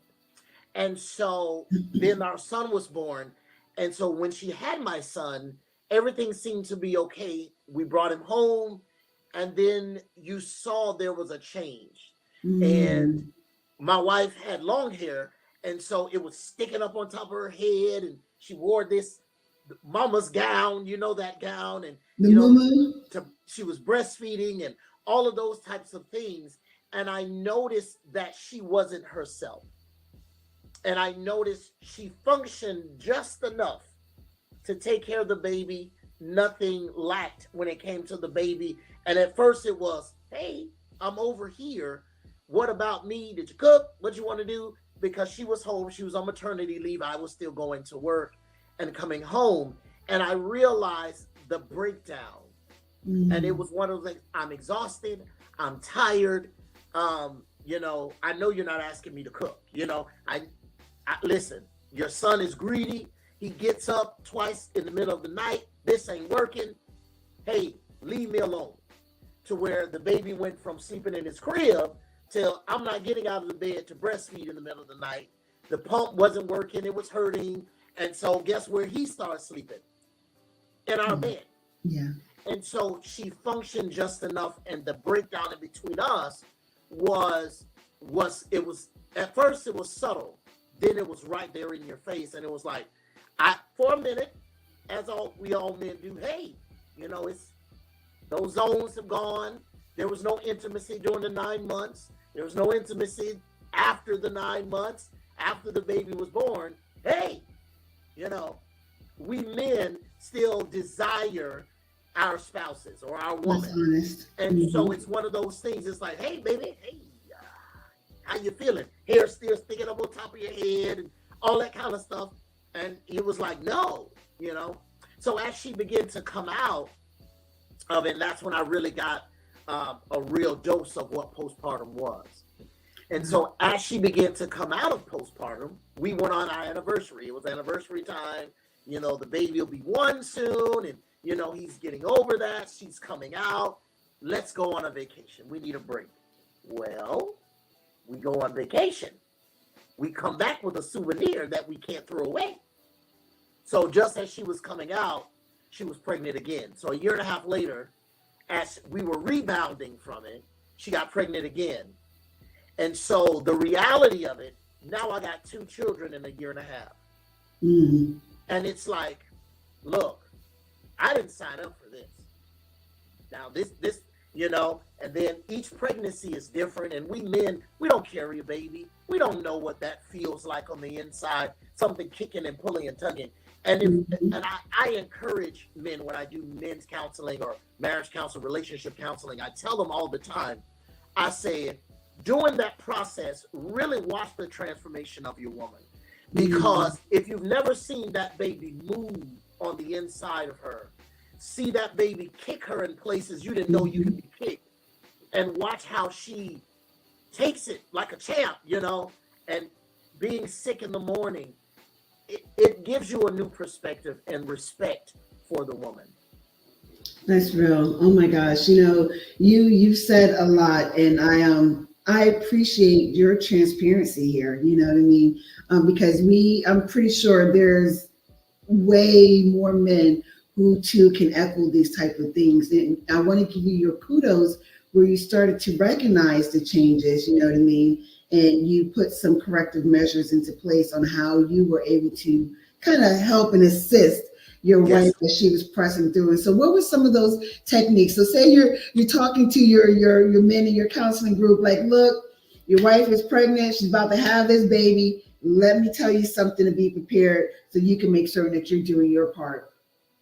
And so then our son was born. And so when she had my son, everything seemed to be okay. We brought him home. And then you saw there was a change. And my wife had long hair. And so it was sticking up on top of her head. And she wore this mama's gown, that gown. And, she was breastfeeding and all of those types of things. And I noticed that she wasn't herself. And I noticed she functioned just enough to take care of the baby. Nothing lacked when it came to the baby. And at first it was, hey, I'm over here. What about me? Did you cook? What you want to do? Because she was home. She was on maternity leave. I was still going to work and coming home. And I realized the breakdown. And it was one of those things. I'm exhausted. I'm tired. I know you're not asking me to cook. I listen, your son is greedy. He gets up twice in the middle of the night. This ain't working. Hey, leave me alone. To where the baby went from sleeping in his crib till I'm not getting out of the bed to breastfeed in the middle of the night. The pump wasn't working. It was hurting. And so guess where he started sleeping? In our bed. Yeah. And so she functioned just enough. And the breakdown in between us was at first it was subtle. Then it was right there in your face. And it was like, for a minute, as we all men do, hey, it's those zones have gone. There was no intimacy during the 9 months. There was no intimacy after the 9 months, after the baby was born. Hey, we men still desire our spouses or our woman. And so it's one of those things. It's like, hey, baby, hey, how you feeling? Hair still sticking up on top of your head and all that kind of stuff. And it was like, no, So as she began to come out of it, that's when I really got a real dose of what postpartum was. And so as she began to come out of postpartum, we went on our anniversary. It was anniversary time. The baby will be 1 soon. And, he's getting over that. She's coming out. Let's go on a vacation. We need a break. Well, we go on vacation. We come back with a souvenir that we can't throw away. So just as she was coming out, she was pregnant again. So a year and a half later, as we were rebounding from it, she got pregnant again. And so the reality of it, now I got 2 children in a year and a half. And it's like, look, I didn't sign up for this. Now this, and then each pregnancy is different. And we men, we don't carry a baby. We don't know what that feels like on the inside, something kicking and pulling and tugging. And I encourage men when I do men's counseling or marriage counseling, relationship counseling. I tell them all the time, I say, during that process, really watch the transformation of your woman. Because if you've never seen that baby move on the inside of her, see that baby kick her in places you didn't know you could be kicked, and watch how she takes it like a champ, and being sick in the morning, it gives you a new perspective and respect for the woman. That's real. Oh my gosh. You've said a lot, and I appreciate your transparency here. You know what I mean? Because I'm pretty sure there's way more men who too can echo these type of things. And I want to give you your kudos where you started to recognize the changes, you know what I mean? And you put some corrective measures into place on how you were able to kind of help and assist your wife as she was pressing through. And so what were some of those techniques? So say you're talking to your men in your counseling group, like, look, your wife is pregnant, she's about to have this baby. Let me tell you something to be prepared so you can make sure that you're doing your part.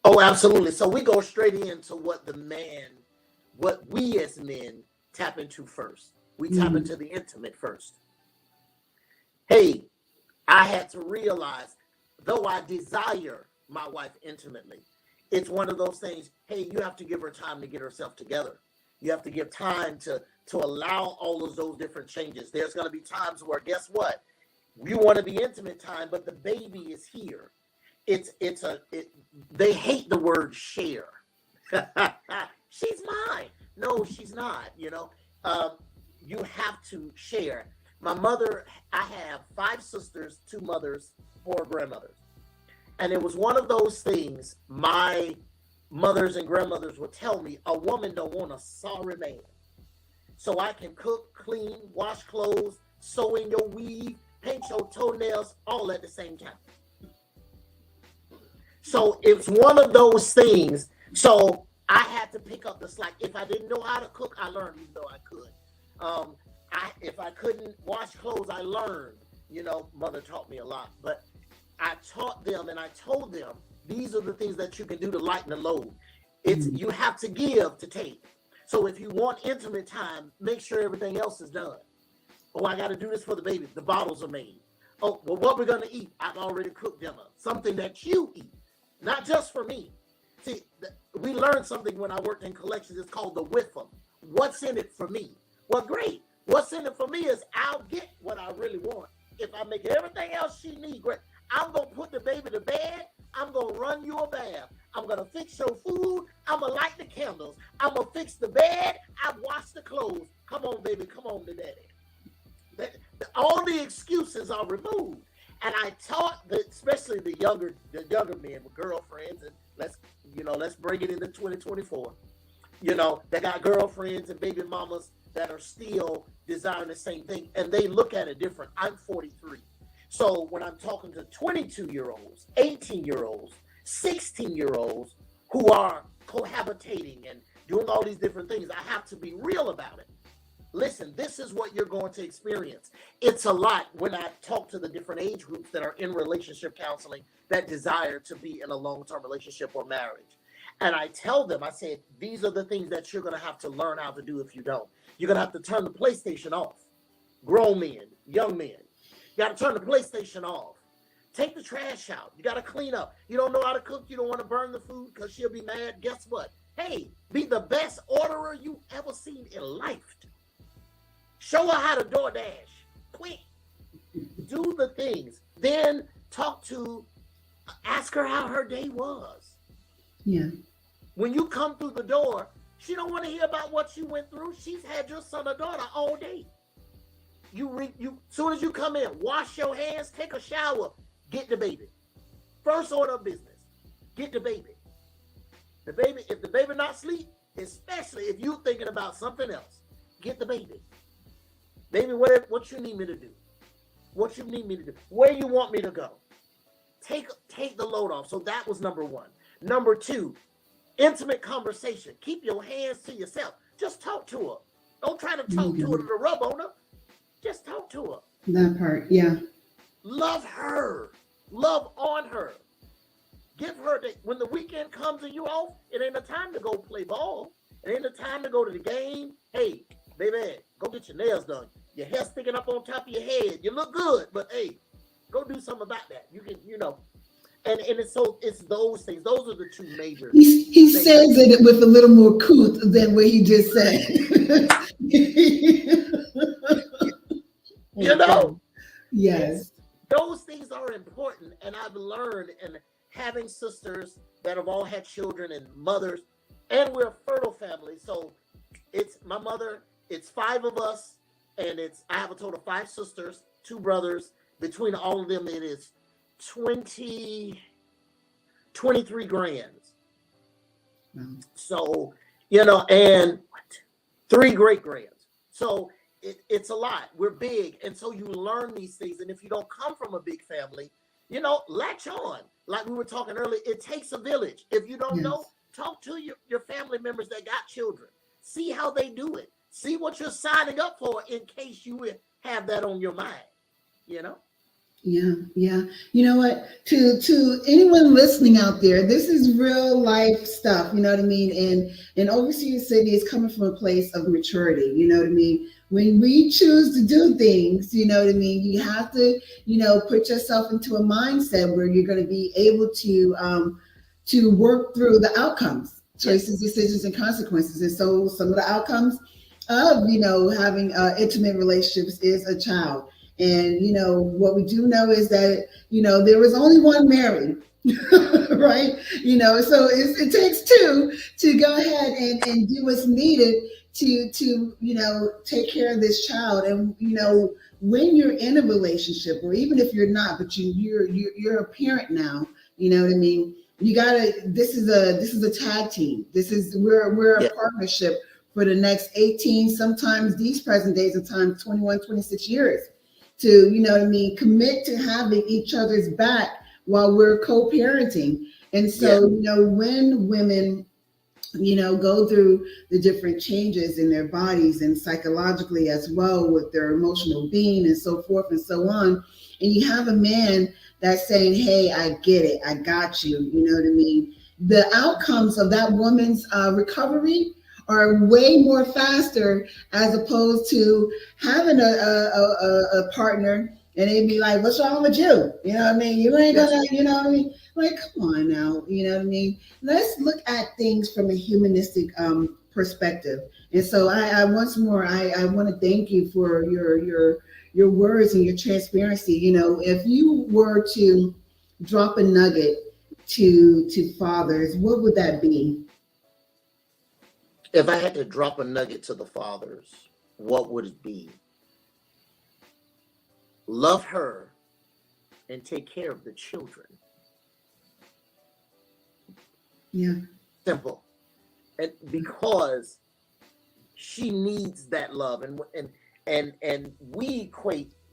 Oh, absolutely. So we go straight into what we as men tap into first. We tap into the intimate first. Hey, I had to realize, though I desire my wife intimately, it's one of those things, hey, you have to give her time to get herself together. You have to give time to allow all of those different changes. There's going to be times where, guess what? You want to be intimate time, but the baby is here. They hate the word share. She's mine. No, she's not. You have to share. My mother, I have 5 sisters, 2 mothers, 4 grandmothers. And it was one of those things my mothers and grandmothers would tell me, a woman don't want a sorry man. So I can cook, clean, wash clothes, sew in your weave, paint your toenails, all at the same time. So it's one of those things. So I had to pick up the slack. If I didn't know how to cook, I learned, even though I could. If I couldn't wash clothes, I learned. Mother taught me a lot. But I taught them and I told them, these are the things that you can do to lighten the load. You have to give to take. So if you want intimate time, make sure everything else is done. Oh, I got to do this for the baby. The bottles are made. Oh, well, what we're going to eat, I've already cooked dinner. Something that you eat, not just for me. See, we learned something when I worked in collections. It's called the with them. What's in it for me? Well, great. What's in it for me is I'll get what I really want. If I make everything else she needs, great. I'm going to put the baby to bed. I'm going to run you a bath. I'm going to fix your food. I'm going to light the candles. I'm going to fix the bed. I've washed the clothes. Come on, baby. Come on to daddy. All the excuses are removed. And I taught especially the younger men with girlfriends, and let's bring it into 2024. They got girlfriends and baby mamas that are still desiring the same thing, and they look at it different. I'm 43. So when I'm talking to 22-year-olds, 18-year-olds, 16-year-olds who are cohabitating and doing all these different things, I have to be real about it. Listen, this is what you're going to experience. It's a lot when I talk to the different age groups that are in relationship counseling that desire to be in a long-term relationship or marriage. And I tell them, I say, these are the things that you're going to have to learn how to do if you don't. You're going to have to turn the PlayStation off. Grown men, young men. You got to turn the PlayStation off. Take the trash out. You got to clean up. You don't know how to cook. You don't want to burn the food because she'll be mad. Guess what? Hey, be the best orderer you ever seen in life. Show her how to DoorDash. Quick. Do the things. Then ask her how her day was. Yeah. When you come through the door, she don't want to hear about what you went through. She's had your son or daughter all day. Soon as you come in, wash your hands, take a shower, get the baby. First order of business, get the baby. If the baby not asleep, especially if you thinking about something else, get the baby. Baby, what you need me to do? What you need me to do? Where you want me to go? Take the load off. So that was number 1. Number 2, intimate conversation. Keep your hands to yourself. Just talk to her. Don't try to talk to her to rub on her. Just talk to her. That part, yeah. Love her. Love on her. Give her when the weekend comes and you off, it ain't a time to go play ball. It ain't a time to go to the game. Hey, baby, go get your nails done. Your hair sticking up on top of your head. You look good, but hey, go do something about that. You can, and it's those things. Those are the 2 major. He says it with a little more couth than what he just said. Yes. Those things are important, and I've learned, and having sisters that have all had children and mothers, and we're a fertile family. So it's my mother. It's 5 of us, and I have a total of 5 sisters, 2 brothers. Between all of them, it is 23 grands. So, and 3 great grands. So it's a lot. We're big. And so you learn these things. And if you don't come from a big family, latch on. Like we were talking earlier, it takes a village. If you don't know, talk to your family members that got children. See how they do it. See what you're signing up for in case you have that on your mind, Yeah, yeah. You know what? To anyone listening out there, this is real life stuff. You know what I mean? And Overseer City is coming from a place of maturity. You know what I mean? When we choose to do things, you know what I mean. You have to, put yourself into a mindset where you're going to be able to work through the outcomes, choices, decisions, and consequences. And so, some of the outcomes of having intimate relationships is a child. And what we do know is that there was only one Mary, right? So it takes two to go ahead and do what's needed to take care of this child. And when you're in a relationship, or even if you're not, but you're a parent now, you know what I mean. You gotta. This is a tag team. We're a partnership for the next 18, sometimes these present days of time, 21, 26 years. To commit to having each other's back while we're co-parenting. And so when women go through the different changes in their bodies and psychologically as well, with their emotional being and so forth and so on, and you have a man that's saying, hey, I get it, I got you, you know what I mean, the outcomes of that woman's recovery are way more faster, as opposed to having a partner and they'd be like, what's wrong with you? You know what I mean? You ain't gonna, you know what I mean? Like, come on now, you know what I mean? Let's look at things from a humanistic perspective. And so I once more, I want to thank you for your words and your transparency. If you were to drop a nugget to fathers, what would that be? If I had to drop a nugget to the fathers, what would it be? Love her and take care of the children. Yeah. Simple. And because she needs that love. And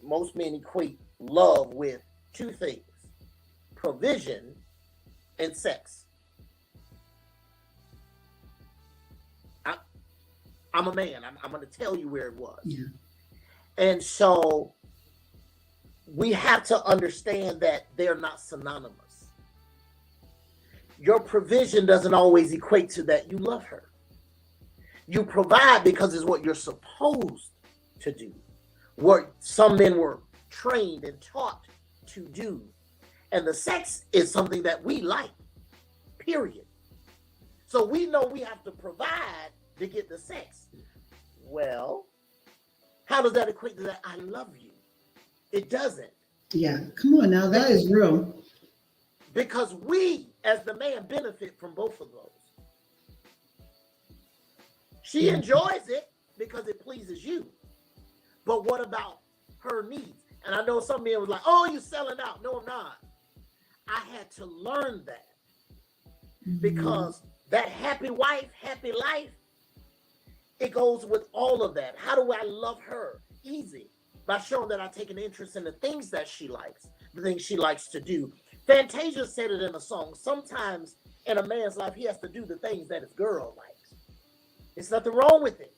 most men equate love with two things: provision and sex. I'm a man. I'm going to tell you where it was. Yeah. And so we have to understand that they're not synonymous. Your provision doesn't always equate to that you love her. You provide because it's what you're supposed to do. What some men were trained and taught to do. And the sex is something that we like, period. So we know we have to provide to get the sex. Well, how does that equate to that I love you? It doesn't. Yeah, come on now, that is real. Because we, as the man, benefit from both of those. She enjoys it because it pleases you. But what about her needs? And I know some men was like, oh, you're selling out. No, I'm not. I had to learn that. Because that happy wife, happy life, it goes with all of that. How do I love her? Easy. By showing that I take an interest in the things that she likes, the things she likes to do. Fantasia said it in a song. Sometimes in a man's life, he has to do the things that his girl likes. There's nothing wrong with it.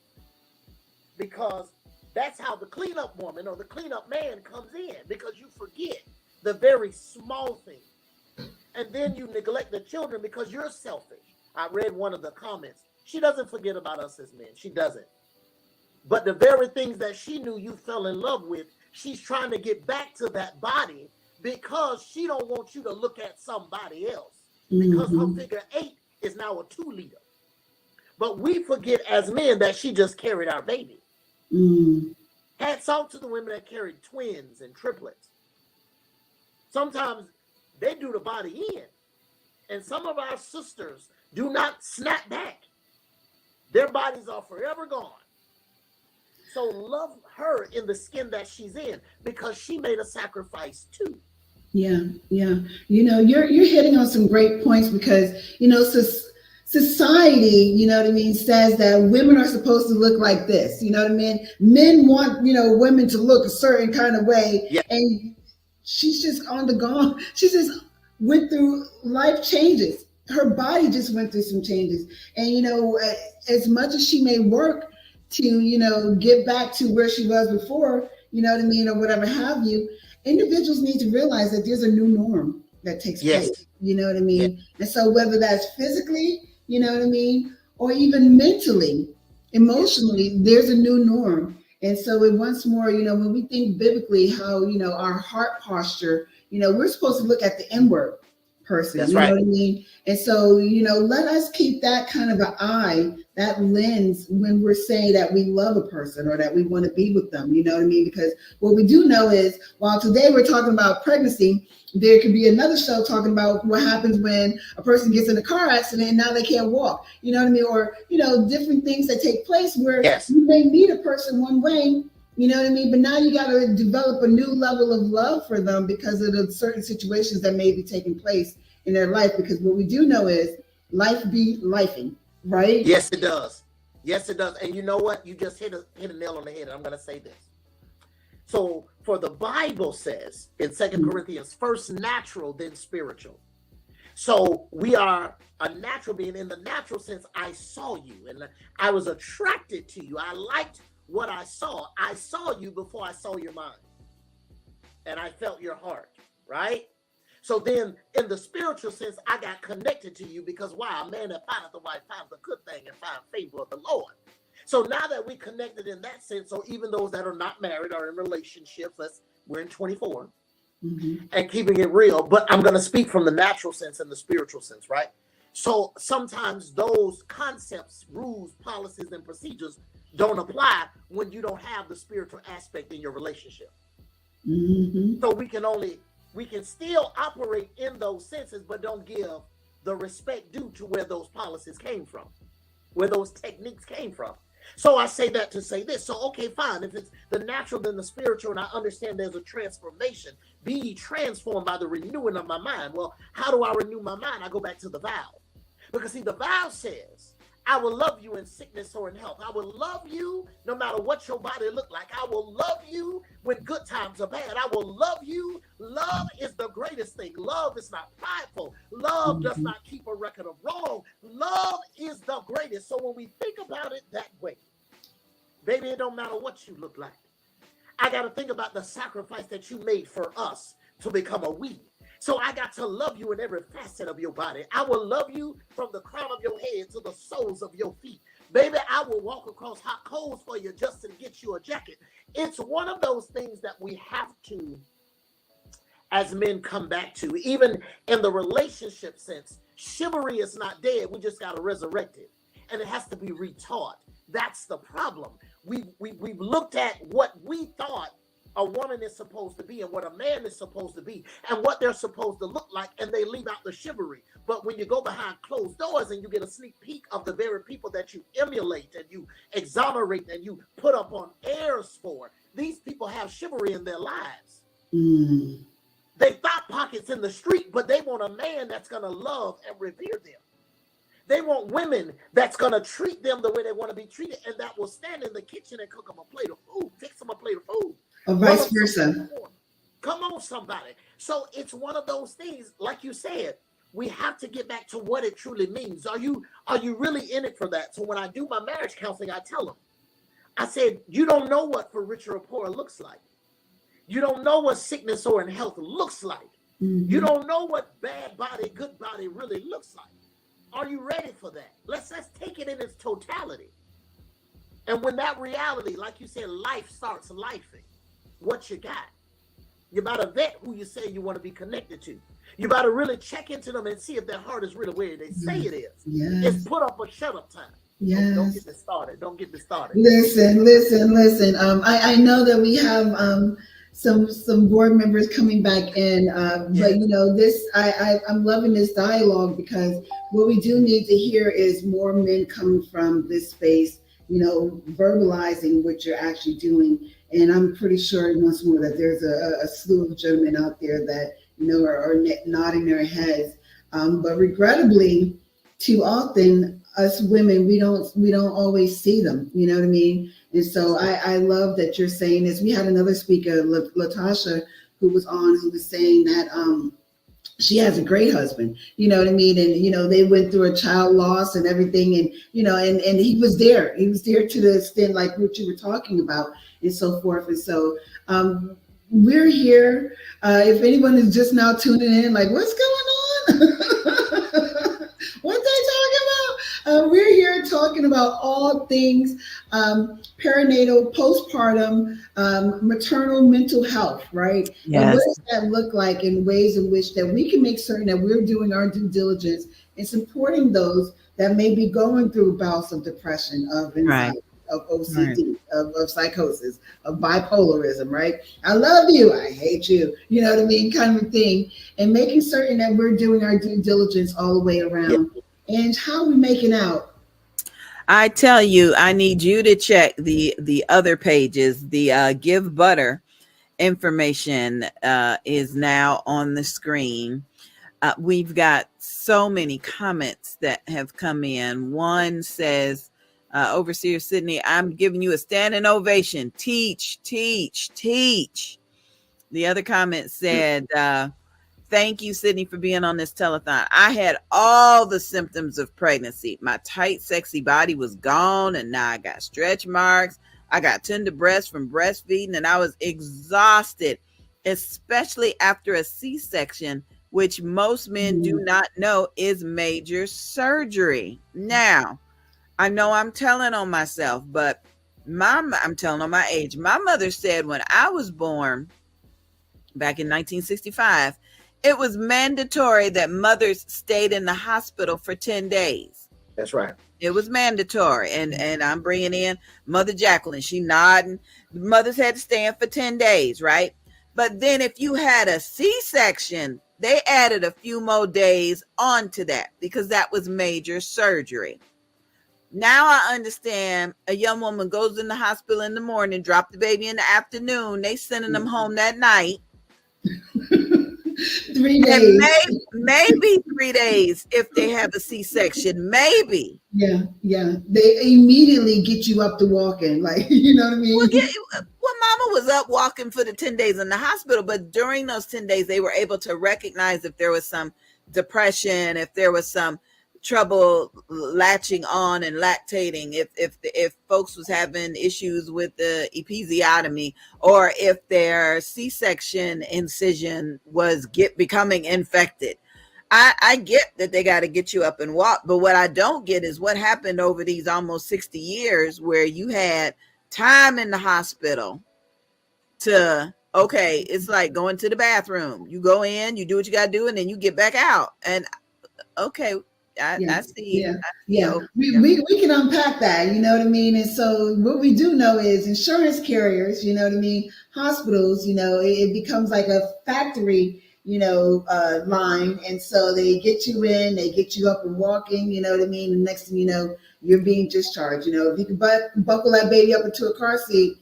Because that's how the cleanup woman or the cleanup man comes in. Because you forget the very small things. And then you neglect the children because you're selfish. I read one of the comments. She doesn't forget about us as men. She doesn't. But the very things that she knew you fell in love with, she's trying to get back to that body because she don't want you to look at somebody else. Because her figure 8 is now a 2 liter. But we forget as men that she just carried our baby. Hats off to the women that carried twins and triplets. Sometimes they do the body in. And some of our sisters do not snap back. Their bodies are forever gone. So love her in the skin that she's in because she made a sacrifice too. Yeah. You're hitting on some great points because, society, says that women are supposed to look like this. You know what I mean? Men want, women to look a certain kind of way. Yeah. And she's just on the gone. She just went through life changes. Her body just went through some changes. And, as much as she may work to, get back to where she was before, or whatever have you, individuals need to realize that there's a new norm that takes Yes. place. You know what I mean? And so whether that's physically, you know what I mean, or even mentally, emotionally, there's a new norm. And so it once more, you know, when we think biblically how, you know, our heart posture, you know, we're supposed to look at the inward person. That's you know right. what I mean? And so, you know, let us keep that kind of an eye, that lens when we're saying that we love a person or that we want to be with them. You know what I mean? Because what we do know is while today we're talking about pregnancy, there could be another show talking about what happens when a person gets in a car accident and now they can't walk. You know what I mean? Or, you know, different things that take place where Yes. you may meet a person one way, you know what I mean? But now you got to develop a new level of love for them because of the certain situations that may be taking place in their life. Because what we do know is life be lifing, right? Yes, it does. Yes, it does. And you know what? You just hit a nail on the head. I'm going to say this. So, for the Bible says in 2 Corinthians, first natural, then spiritual. So we are a natural being. In the natural sense, I saw you and I was attracted to you. I liked what I saw. I saw you before I saw your mind. And I felt your heart, right? So then in the spiritual sense, I got connected to you because why? A man that findeth a wife finds a good thing and find favor of the Lord. So now that we connected in that sense, so even those that are not married or in relationships, we're in 24 and keeping it real, but I'm going to speak from the natural sense and the spiritual sense, right? So sometimes those concepts, rules, policies, and procedures don't apply when you don't have the spiritual aspect in your relationship. So we can still operate in those senses, but don't give the respect due to where those policies came from, where those techniques came from. So I say that to say this. So, okay, fine. If it's the natural, then the spiritual, and I understand there's a transformation. Be ye transformed by the renewing of my mind. Well, how do I renew my mind? I go back to the vow. Because see, the vow says, I will love you in sickness or in health. I will love you no matter what your body look like. I will love you when good times are bad. I will love you. Love is the greatest thing. Love is not prideful. Love does not keep a record of wrong. Love is the greatest. So when we think about it that way, baby, it don't matter what you look like. I got to think about the sacrifice that you made for us to become a we. So I got to love you in every facet of your body. I will love you from the crown of your head to the soles of your feet. Baby, I will walk across hot coals for you just to get you a jacket. It's one of those things that we have to, as men, come back to. Even in the relationship sense, chivalry is not dead. We just got to resurrect it. And it has to be retaught. That's the problem. We've looked at what we thought a woman is supposed to be and what a man is supposed to be and what they're supposed to look like, and they leave out the chivalry. But when you go behind closed doors and you get a sneak peek of the very people that you emulate and you exonerate and you put up on airs for, these people have chivalry in their lives. They thought pockets in the street, but they want a man that's going to love and revere them. They want women that's going to treat them the way they want to be treated and that will stand in the kitchen and cook them a plate of food, fix them a plate of food. Or vice versa. Come on, somebody. So it's one of those things, like you said, we have to get back to what it truly means. Are you really in it for that? So when I do my marriage counseling, I tell them, I said, you don't know what for richer or poor looks like. You don't know what sickness or in health looks like. You don't know what bad body, good body really looks like. Are you ready for that? Let's take it in its totality. And when that reality, like you said, life starts lifing, what you got? You better vet who you say you want to be connected to. You better really check into them and see if their heart is really where they say it is. It's put up or shut up time. Yes. Don't get me started. Don't get me started. Listen. I know that we have some board members coming back in, but you know, I'm loving this dialogue because what we do need to hear is more men coming from this space, you know, verbalizing what you're actually doing. And I'm pretty sure once more that there's a slew of gentlemen out there that, you know, are nodding their heads. But regrettably, too often, us women, we don't always see them, you know what I mean? And so I love that you're saying this. We had another speaker, Latasha, who was saying that she has a great husband, you know what I mean? And, you know, they went through a child loss and everything. And, you know, and he was there to the extent like what you were talking about and so forth. And so, we're here. If anyone is just now tuning in, like, what's going on? What they talking about? We're here talking about all things perinatal, postpartum, maternal mental health, right? And what Yes. does that look like in ways in which that we can make certain that we're doing our due diligence in supporting those that may be going through bouts of depression, of Right. anxiety, of OCD, of psychosis, of bipolarism, right? I love you, I hate you, you know what I mean, kind of thing. And making certain that we're doing our due diligence all the way around. And how are we making out? I tell you, I need you to check the other pages. The Give Butter information is now on the screen. We've got so many comments that have come in. One says, Overseer Sydney, I'm giving you a standing ovation. Teach, teach, teach. The other comment said, thank you, Sydney, for being on this telethon. I had all the symptoms of pregnancy. My tight, sexy body was gone, and now I got stretch marks. I got tender breasts from breastfeeding, and I was exhausted, especially after a C-section, which most men do not know is major surgery. Now, I know I'm telling on myself, but I'm telling on my age. My mother said when I was born back in 1965, it was mandatory that mothers stayed in the hospital for 10 days. That's right. It was mandatory. And I'm bringing in Mother Jacqueline. She nodding. Mothers had to stay in for 10 days, right? But then if you had a C-section, they added a few more days onto that because that was major surgery. Now I understand a young woman goes in the hospital in the morning, drop the baby in the afternoon. They sending them home that night. 3 days. Maybe 3 days if they have a C-section, maybe. Yeah. They immediately get you up to walking, like, you know what I mean? Well, mama was up walking for the 10 days in the hospital, but during those 10 days, they were able to recognize if there was some depression, if there was some trouble latching on and lactating, if folks was having issues with the episiotomy, or if their C-section incision was becoming infected. I get that they got to get you up and walk, but what I don't get is what happened over these almost 60 years where you had time in the hospital to, okay, it's like going to the bathroom. You go in, you do what you got to do, and then you get back out. And okay, I see. We can unpack that, you know what I mean? And so what we do know is insurance carriers, you know what I mean, hospitals, you know, it becomes like a factory, you know, line. And so they get you in, they get you up and walking, you know what I mean? And next thing you know, you're being discharged. You know, if you can buckle that baby up into a car seat,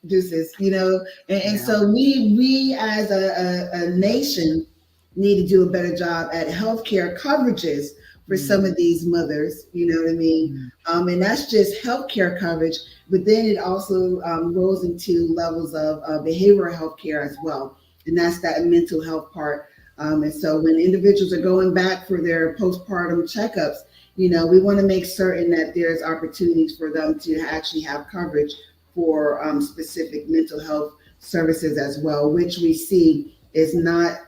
deuces, you know. And so we as a nation need to do a better job at healthcare coverages for some of these mothers, you know what I mean? And that's just healthcare coverage, but then it also goes into levels of behavioral healthcare as well. And that's that mental health part. And so when individuals are going back for their postpartum checkups, you know, we want to make certain that there's opportunities for them to actually have coverage for specific mental health services as well, which we see is not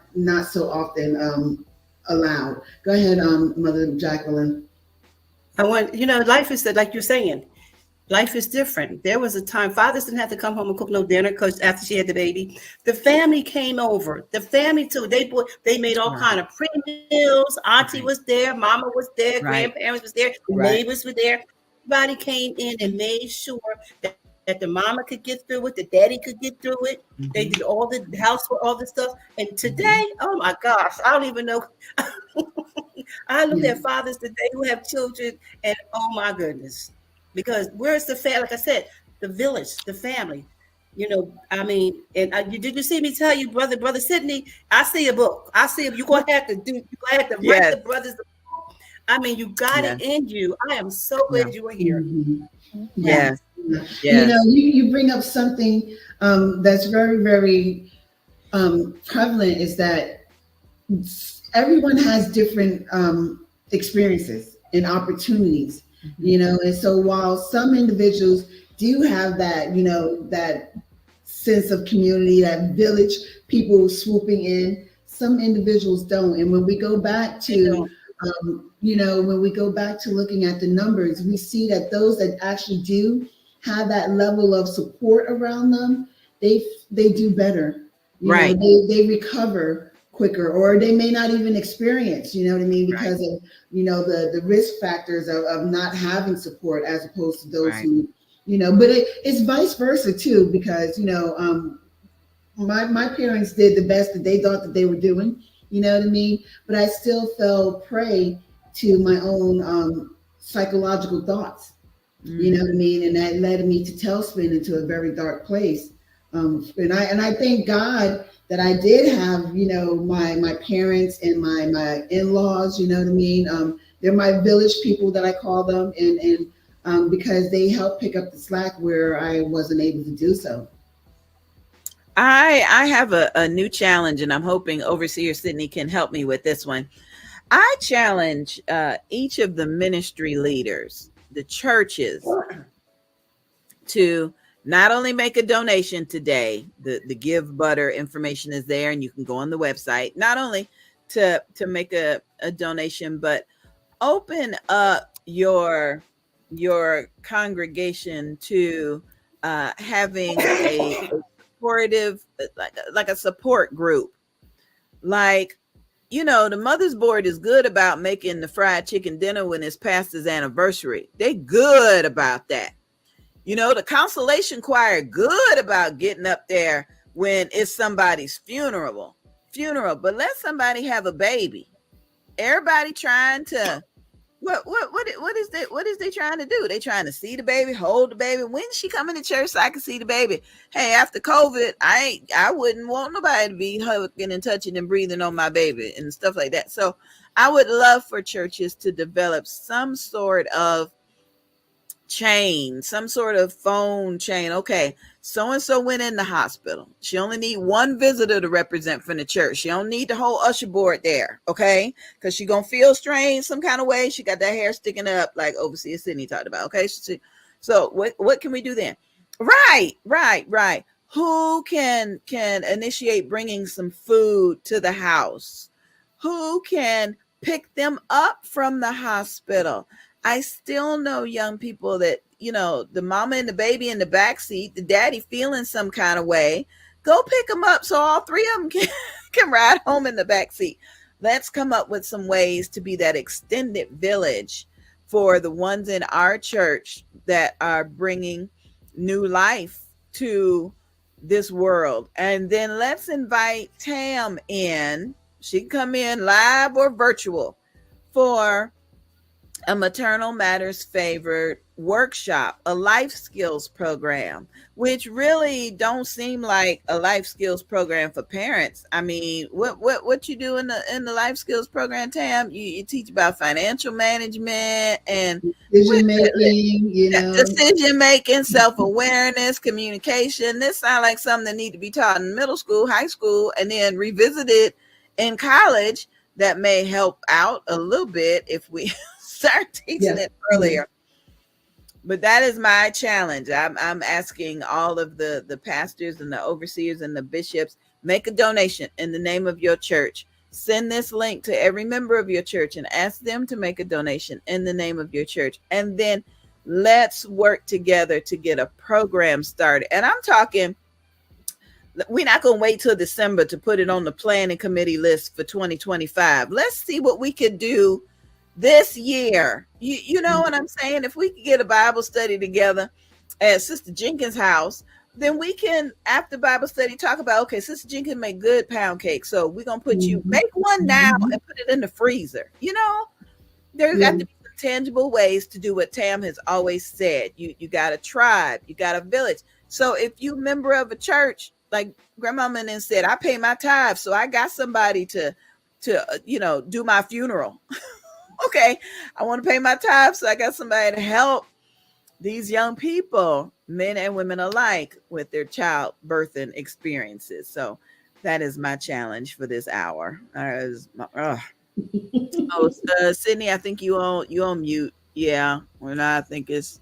so often allowed. Go ahead, Mother Jacqueline. Life is like you're saying, life is different. There was a time fathers didn't have to come home and cook no dinner because after she had the baby, the family came over. The family too. They made all kind of pre-meals. Auntie was there, mama was there, grandparents was there, neighbors were there. Everybody came in and made sure that the mama could get through it, the daddy could get through it. They did all the housework, all the stuff. And today, oh my gosh, I don't even know. I look at fathers today who have children, and oh my goodness, because where's the family? Like I said, the village, the family. You know, I mean, and did you see me tell you, brother Sydney? I see a book. I see you're gonna have to write the brothers. I mean, you got it in you. I am so glad you were here. Yes. You know, you bring up something that's very, very prevalent, is that everyone has different experiences and opportunities, you know, and so while some individuals do have that, you know, that sense of community, that village, people swooping in. Some individuals don't. And when we go back to, when we go back to looking at the numbers, we see that those that actually do have that level of support around them, they do better. Right. They recover quicker, or they may not even experience, you know what I mean, because of, the risk factors of not having support, as opposed to those who, but it's vice versa too, because, my parents did the best that they thought that they were doing, you know what I mean? But I still fell prey to my own psychological thoughts, you know what I mean? And that led me to tailspin into a very dark place. And I thank God that I did have, my parents and my in-laws, you know what I mean? They're my village people that I call them, and because they helped pick up the slack where I wasn't able to do so. I have a new challenge, and I'm hoping Overseer Sydney can help me with this one. I challenge each of the ministry leaders, the churches, to not only make a donation today. The Give Butter information is there, and you can go on the website. Not only to make a donation, but open up your congregation to having a supportive, like a support group. Like, the mother's board is good about making the fried chicken dinner when it's pastor's anniversary. They good about that. The consolation choir good about getting up there when it's somebody's funeral. But let somebody have a baby. Everybody trying to what is they trying to do? They trying to see the baby, hold the baby. When's she coming to church so I can see the baby? Hey, after COVID, I wouldn't want nobody to be hugging and touching and breathing on my baby and stuff like that. So I would love for churches to develop some sort of chain, some sort of phone chain. Okay, so and so went in the hospital. She only need one visitor to represent from the church. She don't need the whole usher board there, okay? Because she gonna feel strange some kind of way. She got that hair sticking up, like Overseer Sydney talked about. Okay, so what can we do then? Right. Who can initiate bringing some food to the house? Who can pick them up from the hospital? I still know young people that, the mama and the baby in the back seat, the daddy feeling some kind of way. Go pick them up so all three of them can ride home in the back seat. Let's come up with some ways to be that extended village for the ones in our church that are bringing new life to this world. And then let's invite Tam in. She can come in live or virtual for a Maternal Matters Favored workshop, a life skills program, which really don't seem like a life skills program for parents. I mean, what you do in the life skills program, Tam? You teach about financial management and decision making, self-awareness, communication. This sounds like something that need to be taught in middle school, high school, and then revisited in college. That may help out a little bit if we start teaching it earlier. But that is my challenge. I'm asking all of the pastors and the overseers and the bishops, make a donation in the name of your church. Send this link to every member of your church and ask them to make a donation in the name of your church. And then let's work together to get a program started. And I'm talking, we're not going to wait till December to put it on the planning committee list for 2025. Let's see what we could do this year. You know what I'm saying? If we could get a Bible study together at Sister Jenkins' house, then we can, after Bible study, talk about, okay, Sister Jenkins make good pound cake. So we're going to put you, make one now and put it in the freezer. There's got to be some tangible ways to do what Tam has always said. You got a tribe, you got a village. So if you're a member of a church, like Grandmama then said, I pay my tithes, so I got somebody to do my funeral. Okay, I want to pay my tithes, so I got somebody to help these young people, men and women alike, with their childbirthing experiences. So that is my challenge for this hour. Sydney, I think you on mute. Yeah, when I think it's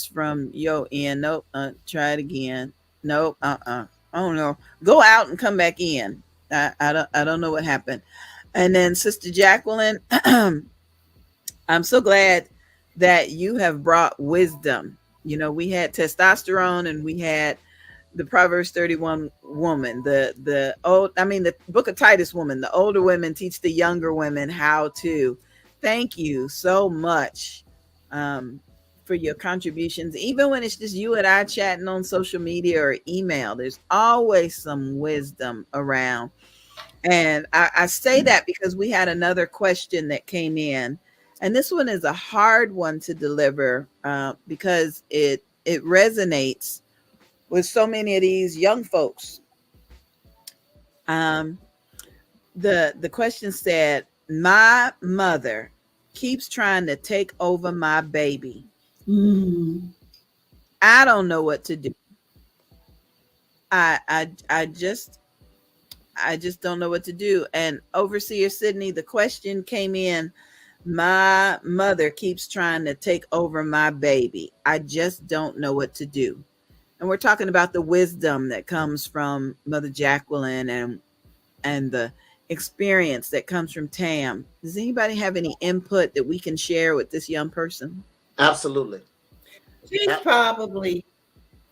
from your end. Nope. Try it again. Nope. Oh no. Go out and come back in. I don't know what happened. And then Sister Jacqueline, I'm so glad that you have brought wisdom. You know, we had testosterone and we had the Proverbs 31 woman, the book of Titus woman. The older women teach the younger women how to. Thank you so much for your contributions. Even when it's just you and I chatting on social media or email, there's always some wisdom around. And I say that because we had another question that came in, and this one is a hard one to deliver because it resonates with so many of these young folks. Um, the question said, "My mother keeps trying to take over my baby. I don't know what to do. I just don't know what to do." And Overseer Sydney, the question came in, "My mother keeps trying to take over my baby. I just don't know what to do." And we're talking about the wisdom that comes from Mother Jacqueline and the experience that comes from Tam. Does anybody have any input that we can share with this young person? Absolutely. She's probably,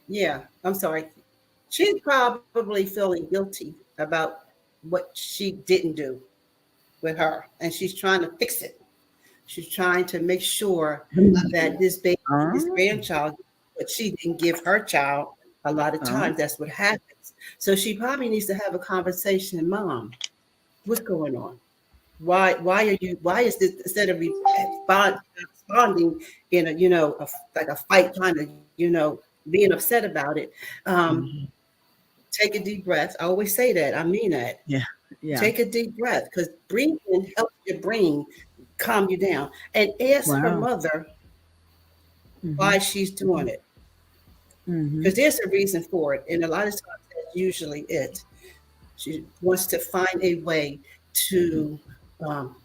yeah, I'm sorry. She's probably feeling guilty about what she didn't do with her, and she's trying to fix it. She's trying to make sure that this baby, this grandchild, but she didn't give her child. A lot of times, that's what happens. So she probably needs to have a conversation. Mom, what's going on? Why are you? Why is this, instead of responding in like a fight, trying to being upset about it? Take a deep breath. I always say that. I mean that. Yeah. Take a deep breath, because breathing helps your brain calm you down, and ask her mother why she's doing it, because there's a reason for it, and a lot of times that's usually it. She wants to find a way to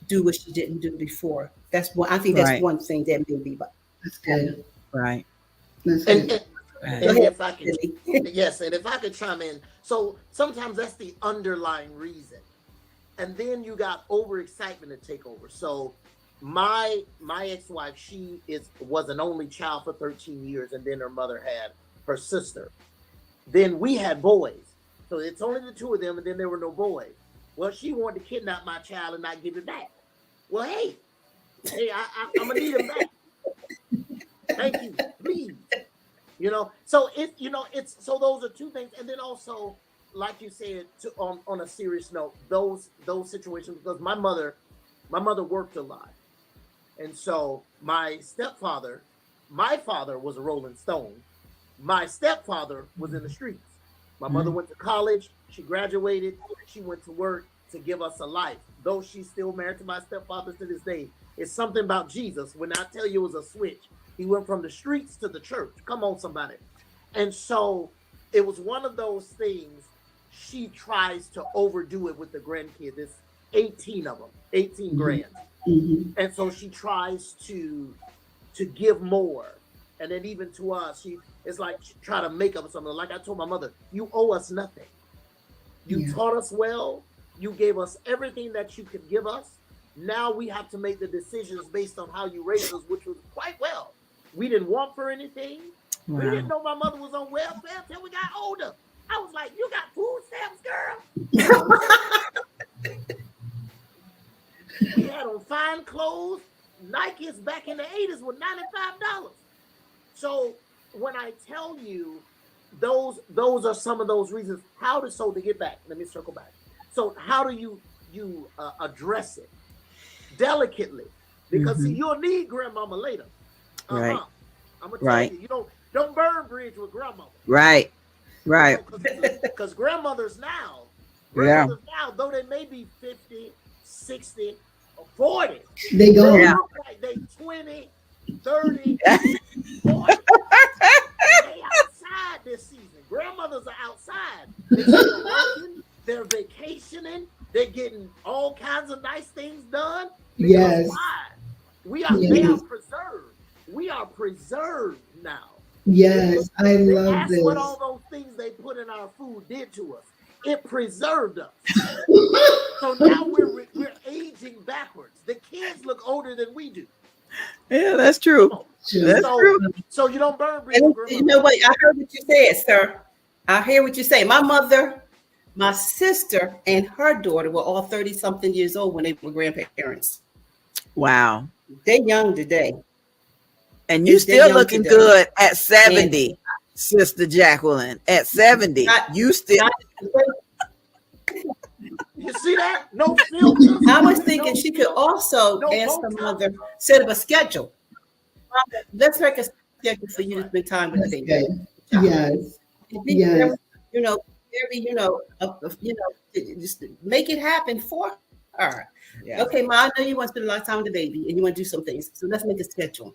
do what she didn't do before. That's one. I think that's one thing that may be. That's good. Right. And if I could, yes, and if I could chime in, so sometimes that's the underlying reason, and then you got overexcitement to take over. So my ex-wife, she was an only child for 13 years, and then her mother had her sister. Then we had boys, so it's only the two of them, and then there were no boys. Well, she wanted to kidnap my child and not give it back. Well, hey, I'm gonna need him back. Thank you, please. So it's so those are two things, and then also, like you said, on a serious note, those situations, because my mother worked a lot, and so my father was a Rolling Stone. My stepfather was in the streets. My mother went to college. She graduated. She went to work to give us a life. Though she's still married to my stepfather to this day, it's something about Jesus. When I tell you it was a switch, he went from the streets to the church. Come on, somebody. And so it was one of those things. She tries to overdo it with the grandkids. There's 18 of them, 18 grands. And so she tries to give more. And then even to us, it's like she try to make up something. Like I told my mother, you owe us nothing. You taught us well. You gave us everything that you could give us. Now we have to make the decisions based on how you raised us, which was quite well. We didn't want for anything. Wow. We didn't know my mother was on welfare until we got older. I was like, you got food stamps, girl? We had on fine clothes. Nikes back in the 80s were $95. So when I tell you those are some of those reasons to get back. Let me circle back. So how do you address it delicately? Because see, you'll need grandmama later. Right. I'm gonna tell you, don't burn bridge with grandmama. Right. Because grandmothers now, though they may be 50, 60, or 40, they go look like they 20, 30, 40. They outside this season. Grandmothers are outside. They're still working. They're vacationing. They're getting all kinds of nice things done. Yes. Why? They are preserved. We are preserved now. Yes, I love That's this. what all those things they put in our food did to us. It preserved us. So now we're aging backwards. The kids look older than we do. Yeah, that's true. That's true. So you don't burn bridges. You know what? I heard what you said, sir. I hear what you say. My mother, my sister, and her daughter were all 30-something years old when they were grandparents. Wow. They're young today. And you still looking good at 70, Sister Jacqueline. At 70, you still. You see that? No filter. I was thinking she could also ask her mother, set up a schedule. Let's make a schedule for you to spend time with the baby. Yes. Yes. Just make it happen for her. Yeah. Okay, Ma, I know you want to spend a lot of time with the baby and you want to do some things. So let's make a schedule.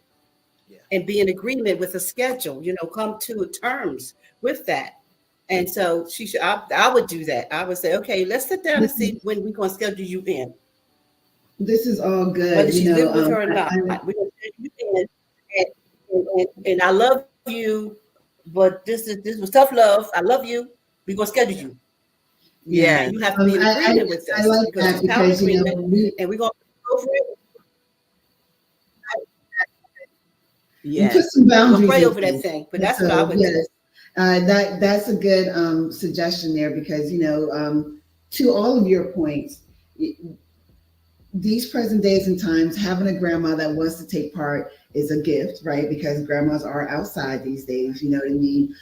And be in agreement with a schedule, come to terms with that. And so I would do that. I would say, okay, let's sit down and see when we're going to schedule you in. This is all good. Whether she's living with her or not. We're going to schedule you in. And I love you, but this was tough love. I love you. We're going to schedule you. Yeah. And you have to be in agreement with this. I like that because, and we're going to go for it. You put some boundaries. Pray over that thing, but that's what I would do. That's a good suggestion there because to all of your points, these present days and times, having a grandma that wants to take part is a gift, right? Because grandmas are outside these days, you know what I mean?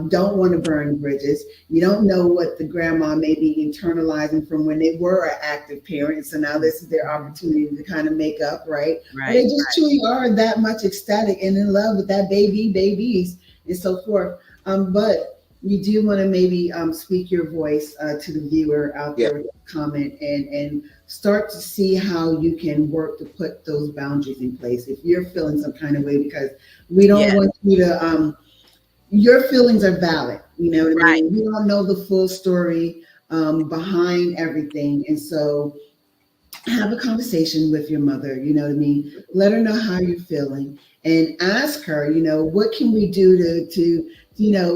Don't want to burn bridges. You don't know what the grandma may be internalizing from when they were an active parent. So now this is their opportunity to kind of make up, right? But they just truly are that much ecstatic and in love with that babies, and so forth. But you do want to maybe speak your voice to the viewer out there with a comment and start to see how you can work to put those boundaries in place if you're feeling some kind of way, because we don't want you to your feelings are valid, you know what I mean? We don't know the full story behind everything. And so have a conversation with your mother, you know what I mean? Let her know how you're feeling and ask her, what can we do to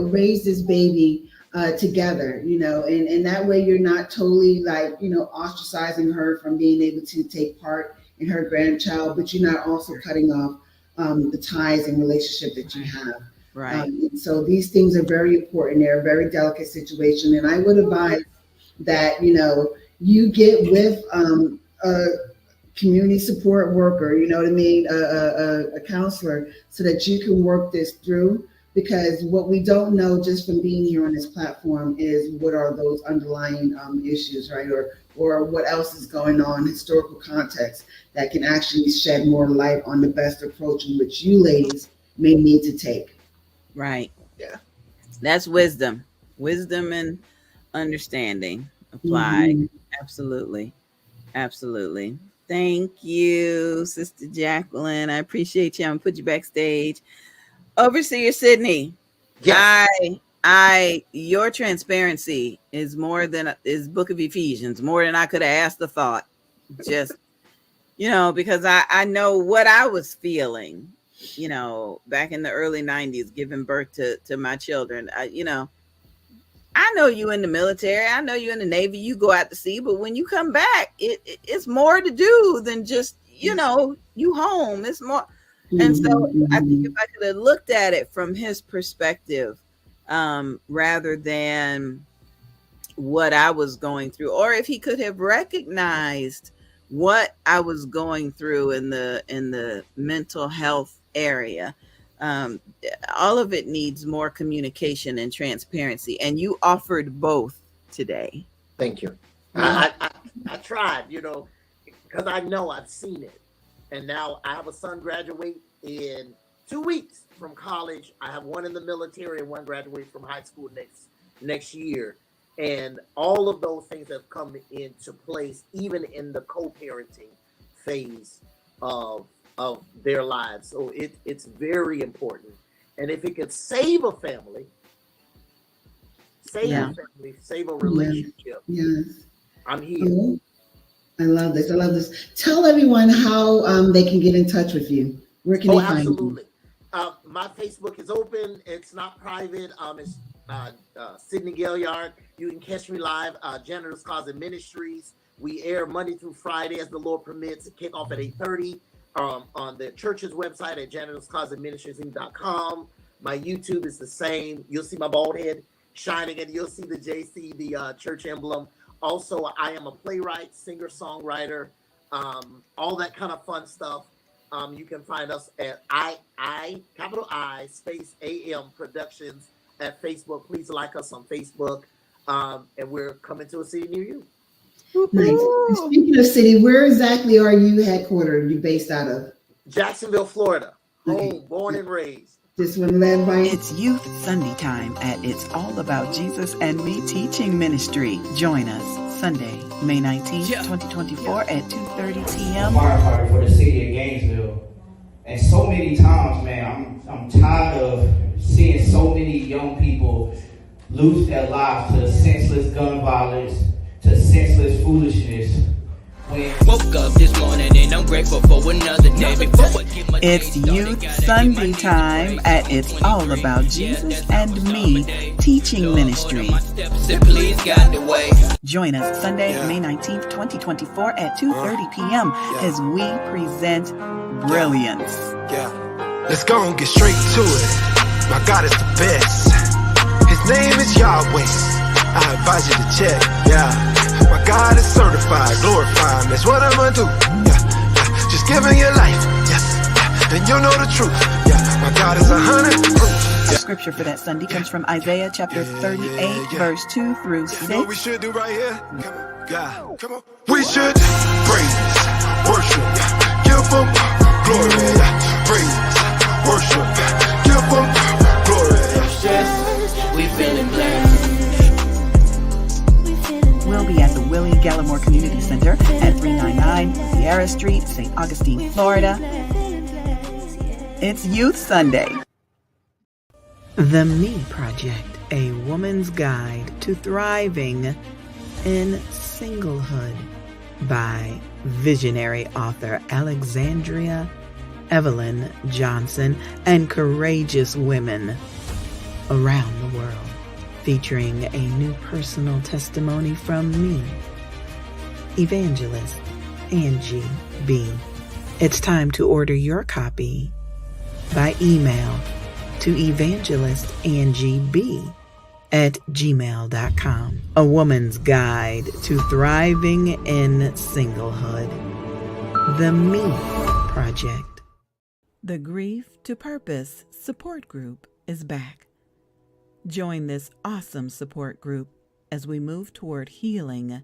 raise this baby together, and that way you're not totally ostracizing her from being able to take part in her grandchild, but you're not also cutting off the ties and relationship that you have. Right. So these things are very important. They're a very delicate situation. And I would advise that, you get with a community support worker, you know what I mean? A counselor, so that you can work this through. Because what we don't know just from being here on this platform is what are those underlying issues, right? Or what else is going on, historical context that can actually shed more light on the best approach in which you ladies may need to take. Right. Yeah. That's wisdom and understanding applied. Mm-hmm. Absolutely. Thank you, Sister Jacqueline. I appreciate you. I'm gonna put you backstage. Overseer Sydney, yes. Your transparency is more than is Book of Ephesians, more than I could have asked or thought. Just, because I know what I was feeling, back in the early 90s, giving birth to my children. I know you in the military. I know you in the Navy. You go out to sea, but when you come back, it's more to do than just, you home. It's more. And so I think if I could have looked at it from his perspective, rather than what I was going through, or if he could have recognized what I was going through in the mental health area, all of it needs more communication and transparency. And you offered both today. Thank you. I tried, because I know I've seen it. And now I have a son graduate in 2 weeks from college. I have one in the military and one graduate from high school next year. And all of those things have come into place, even in the co-parenting phase of their lives. So it's very important. And if it could save a family, save a relationship. Yes. I'm here. I love this. Tell everyone how they can get in touch with you. Where can they find you? My Facebook is open. It's not private. It's Sydney Gaillard. You can catch me live, Janitor's Closet Ministries. We air Monday through Friday as the Lord permits. Kick off at 8:30 on the church's website at janitorsclosetministries.com. My YouTube is the same. You'll see my bald head shining, and you'll see the JC, the church emblem. Also, I am a playwright, singer, songwriter, all that kind of fun stuff. You can find us at capital I space AM Productions at Facebook. Please like us on Facebook, and we're coming to a city near you. Nice. Speaking of city, where exactly are you headquartered? You based out of? Jacksonville, Florida. Home, born and raised. Just want to let everybody. It's Youth Sunday time at It's All About Jesus and Me Teaching Ministry. Join us Sunday, May 19th, 2024 at 2:30 p.m. Firefighter for the city of Gainesville. And so many times, man, I'm tired of seeing so many young people lose their lives to senseless gun violence, to senseless foolishness. Woke up this morning and I'm grateful for another day. It's Youth Sunday time at It's All About Jesus and Me Teaching Ministry. Join us Sunday, May 19th, 2024 at 2:30 p.m. as we present Brilliance. Let's go and get straight to it. My God is the best. His name is Yahweh. I advise you to check. My God is certified, glorified. That's what I'm gonna do. Just give him your life. Then you'll know the truth. My God is 100 proof. The scripture for that Sunday comes from Isaiah chapter 38, verse 2 through 6. You know what we should do right here? Come on. We should praise, worship, give him glory. Praise, worship, give him glory. We feeling blessed. We'll be at the Willie Gallimore Community Center at 399 Sierra Street, St. Augustine, Florida. It's Youth Sunday. The Me Project, a woman's guide to thriving in singlehood by visionary author Alexandria Evelyn Johnson and courageous women around the world. Featuring a new personal testimony from me, Evangelist Angie B. It's time to order your copy by email to evangelistangb@gmail.com. A woman's guide to thriving in singlehood. The Me Project. The Grief to Purpose support group is back. Join this awesome support group as we move toward healing,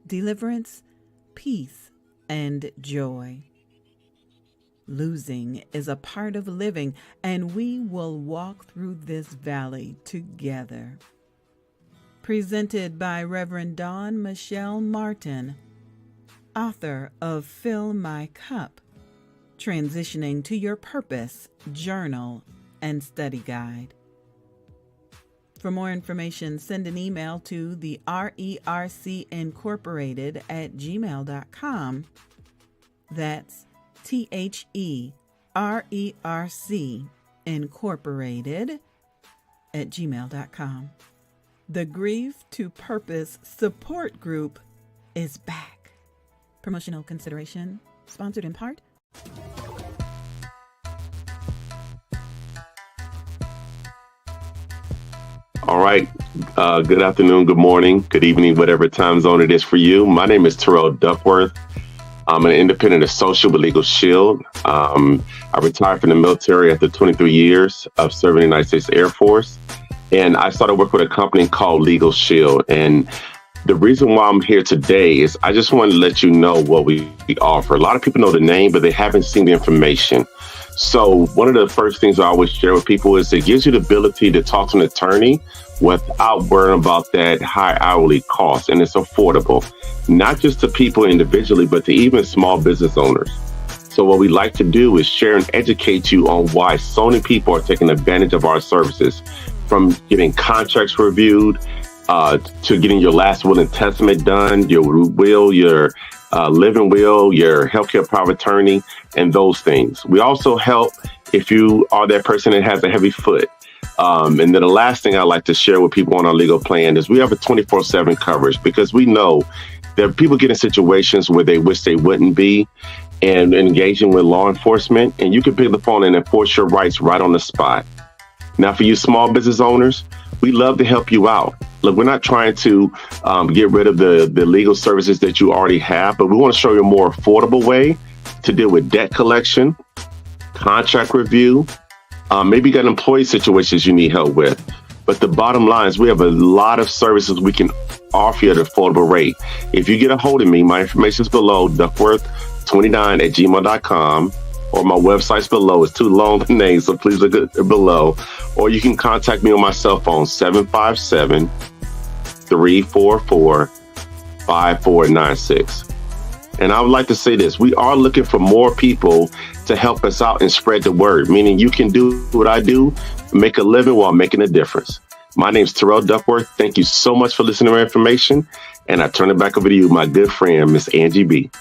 deliverance, peace, and joy. Losing is a part of living, and we will walk through this valley together. Presented by Reverend Dawn Michelle Martin, author of Fill My Cup, Transitioning to Your Purpose Journal and Study Guide. For more information, send an email to the RERCincorporated@gmail.com. That's THERERC Incorporated@gmail.com. The Grief to Purpose support group is back. Promotional consideration sponsored in part. All right. Good afternoon, good morning, good evening, whatever time zone it is for you. My name is Terrell Duckworth. I'm an independent associate with Legal Shield. I retired from the military after 23 years of serving in the United States Air Force. And I started working with a company called Legal Shield. And the reason why I'm here today is I just want to let you know what we offer. A lot of people know the name, but they haven't seen the information. So one of the first things I always share with people is it gives you the ability to talk to an attorney without worrying about that high hourly cost. And it's affordable, not just to people individually, but to even small business owners. So what we like to do is share and educate you on why so many people are taking advantage of our services, from getting contracts reviewed, to getting your last will and testament done, your will, your living will, your healthcare power of attorney, and those things. We also help if you are that person that has a heavy foot. And then the last thing I like to share with people on our legal plan is we have a 24/7 coverage, because we know that people get in situations where they wish they wouldn't be, and engaging with law enforcement, and you can pick the phone and enforce your rights right on the spot. Now, for you small business owners, we love to help you out. Look, we're not trying to get rid of the legal services that you already have, but we want to show you a more affordable way to deal with debt collection, contract review. Maybe you got employee situations you need help with. But the bottom line is we have a lot of services we can offer you at an affordable rate. If you get a hold of me, my information is below, duckworth29@gmail.com, or my website's below. It's too long the name, so please look at it below. Or you can contact me on my cell phone, 757-344-5496. And I would like to say this. We are looking for more people to help us out and spread the word, meaning you can do what I do, make a living while making a difference. My name is Terrell Duckworth. Thank you so much for listening to my information. And I turn it back over to you, my good friend, Miss Angie B.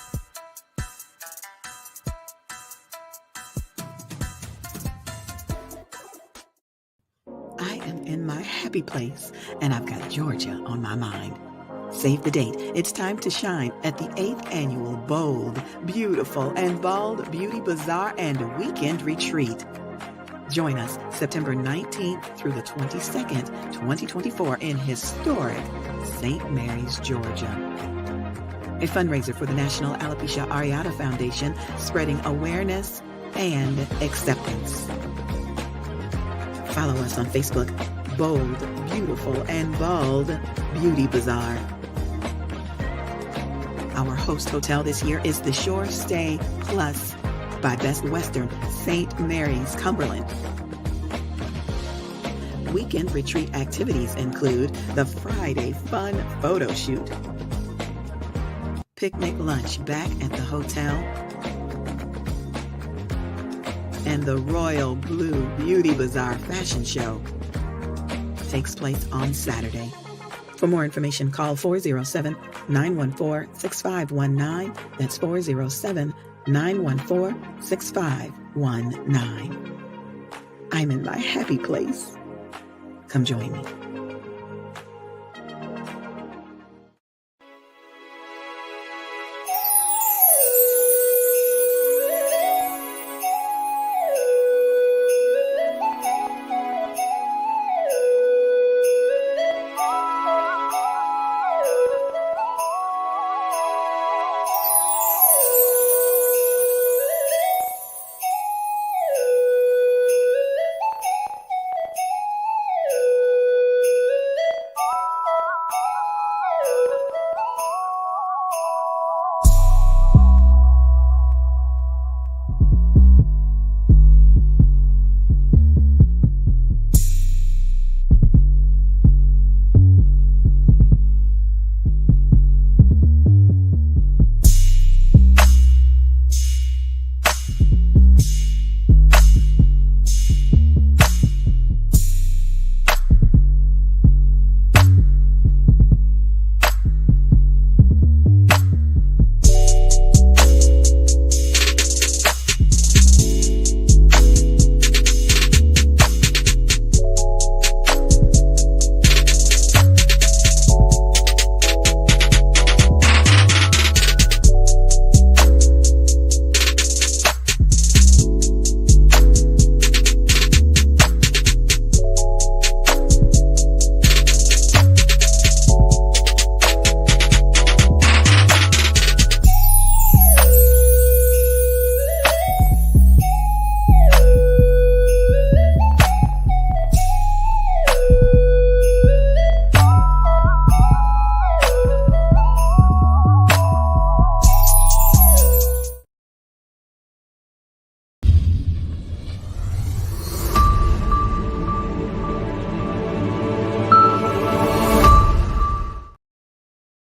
I am in my happy place, and I've got Georgia on my mind. Save the date. It's time to shine at the 8th annual Bold, Beautiful, and Bald Beauty Bazaar and Weekend Retreat. Join us September 19th through the 22nd, 2024 in historic St. Mary's, Georgia. A fundraiser for the National Alopecia Areata Foundation, spreading awareness and acceptance. Follow us on Facebook, Bold, Beautiful, and Bald Beauty Bazaar. Our host hotel this year is the Shore Stay Plus by Best Western, St. Mary's, Cumberland. Weekend retreat activities include the Friday Fun Photo Shoot, picnic lunch back at the hotel, and the Royal Blue Beauty Bazaar Fashion Show takes place on Saturday. For more information, call 407-914-6519. That's 407-914-6519. I'm in my happy place. Come join me.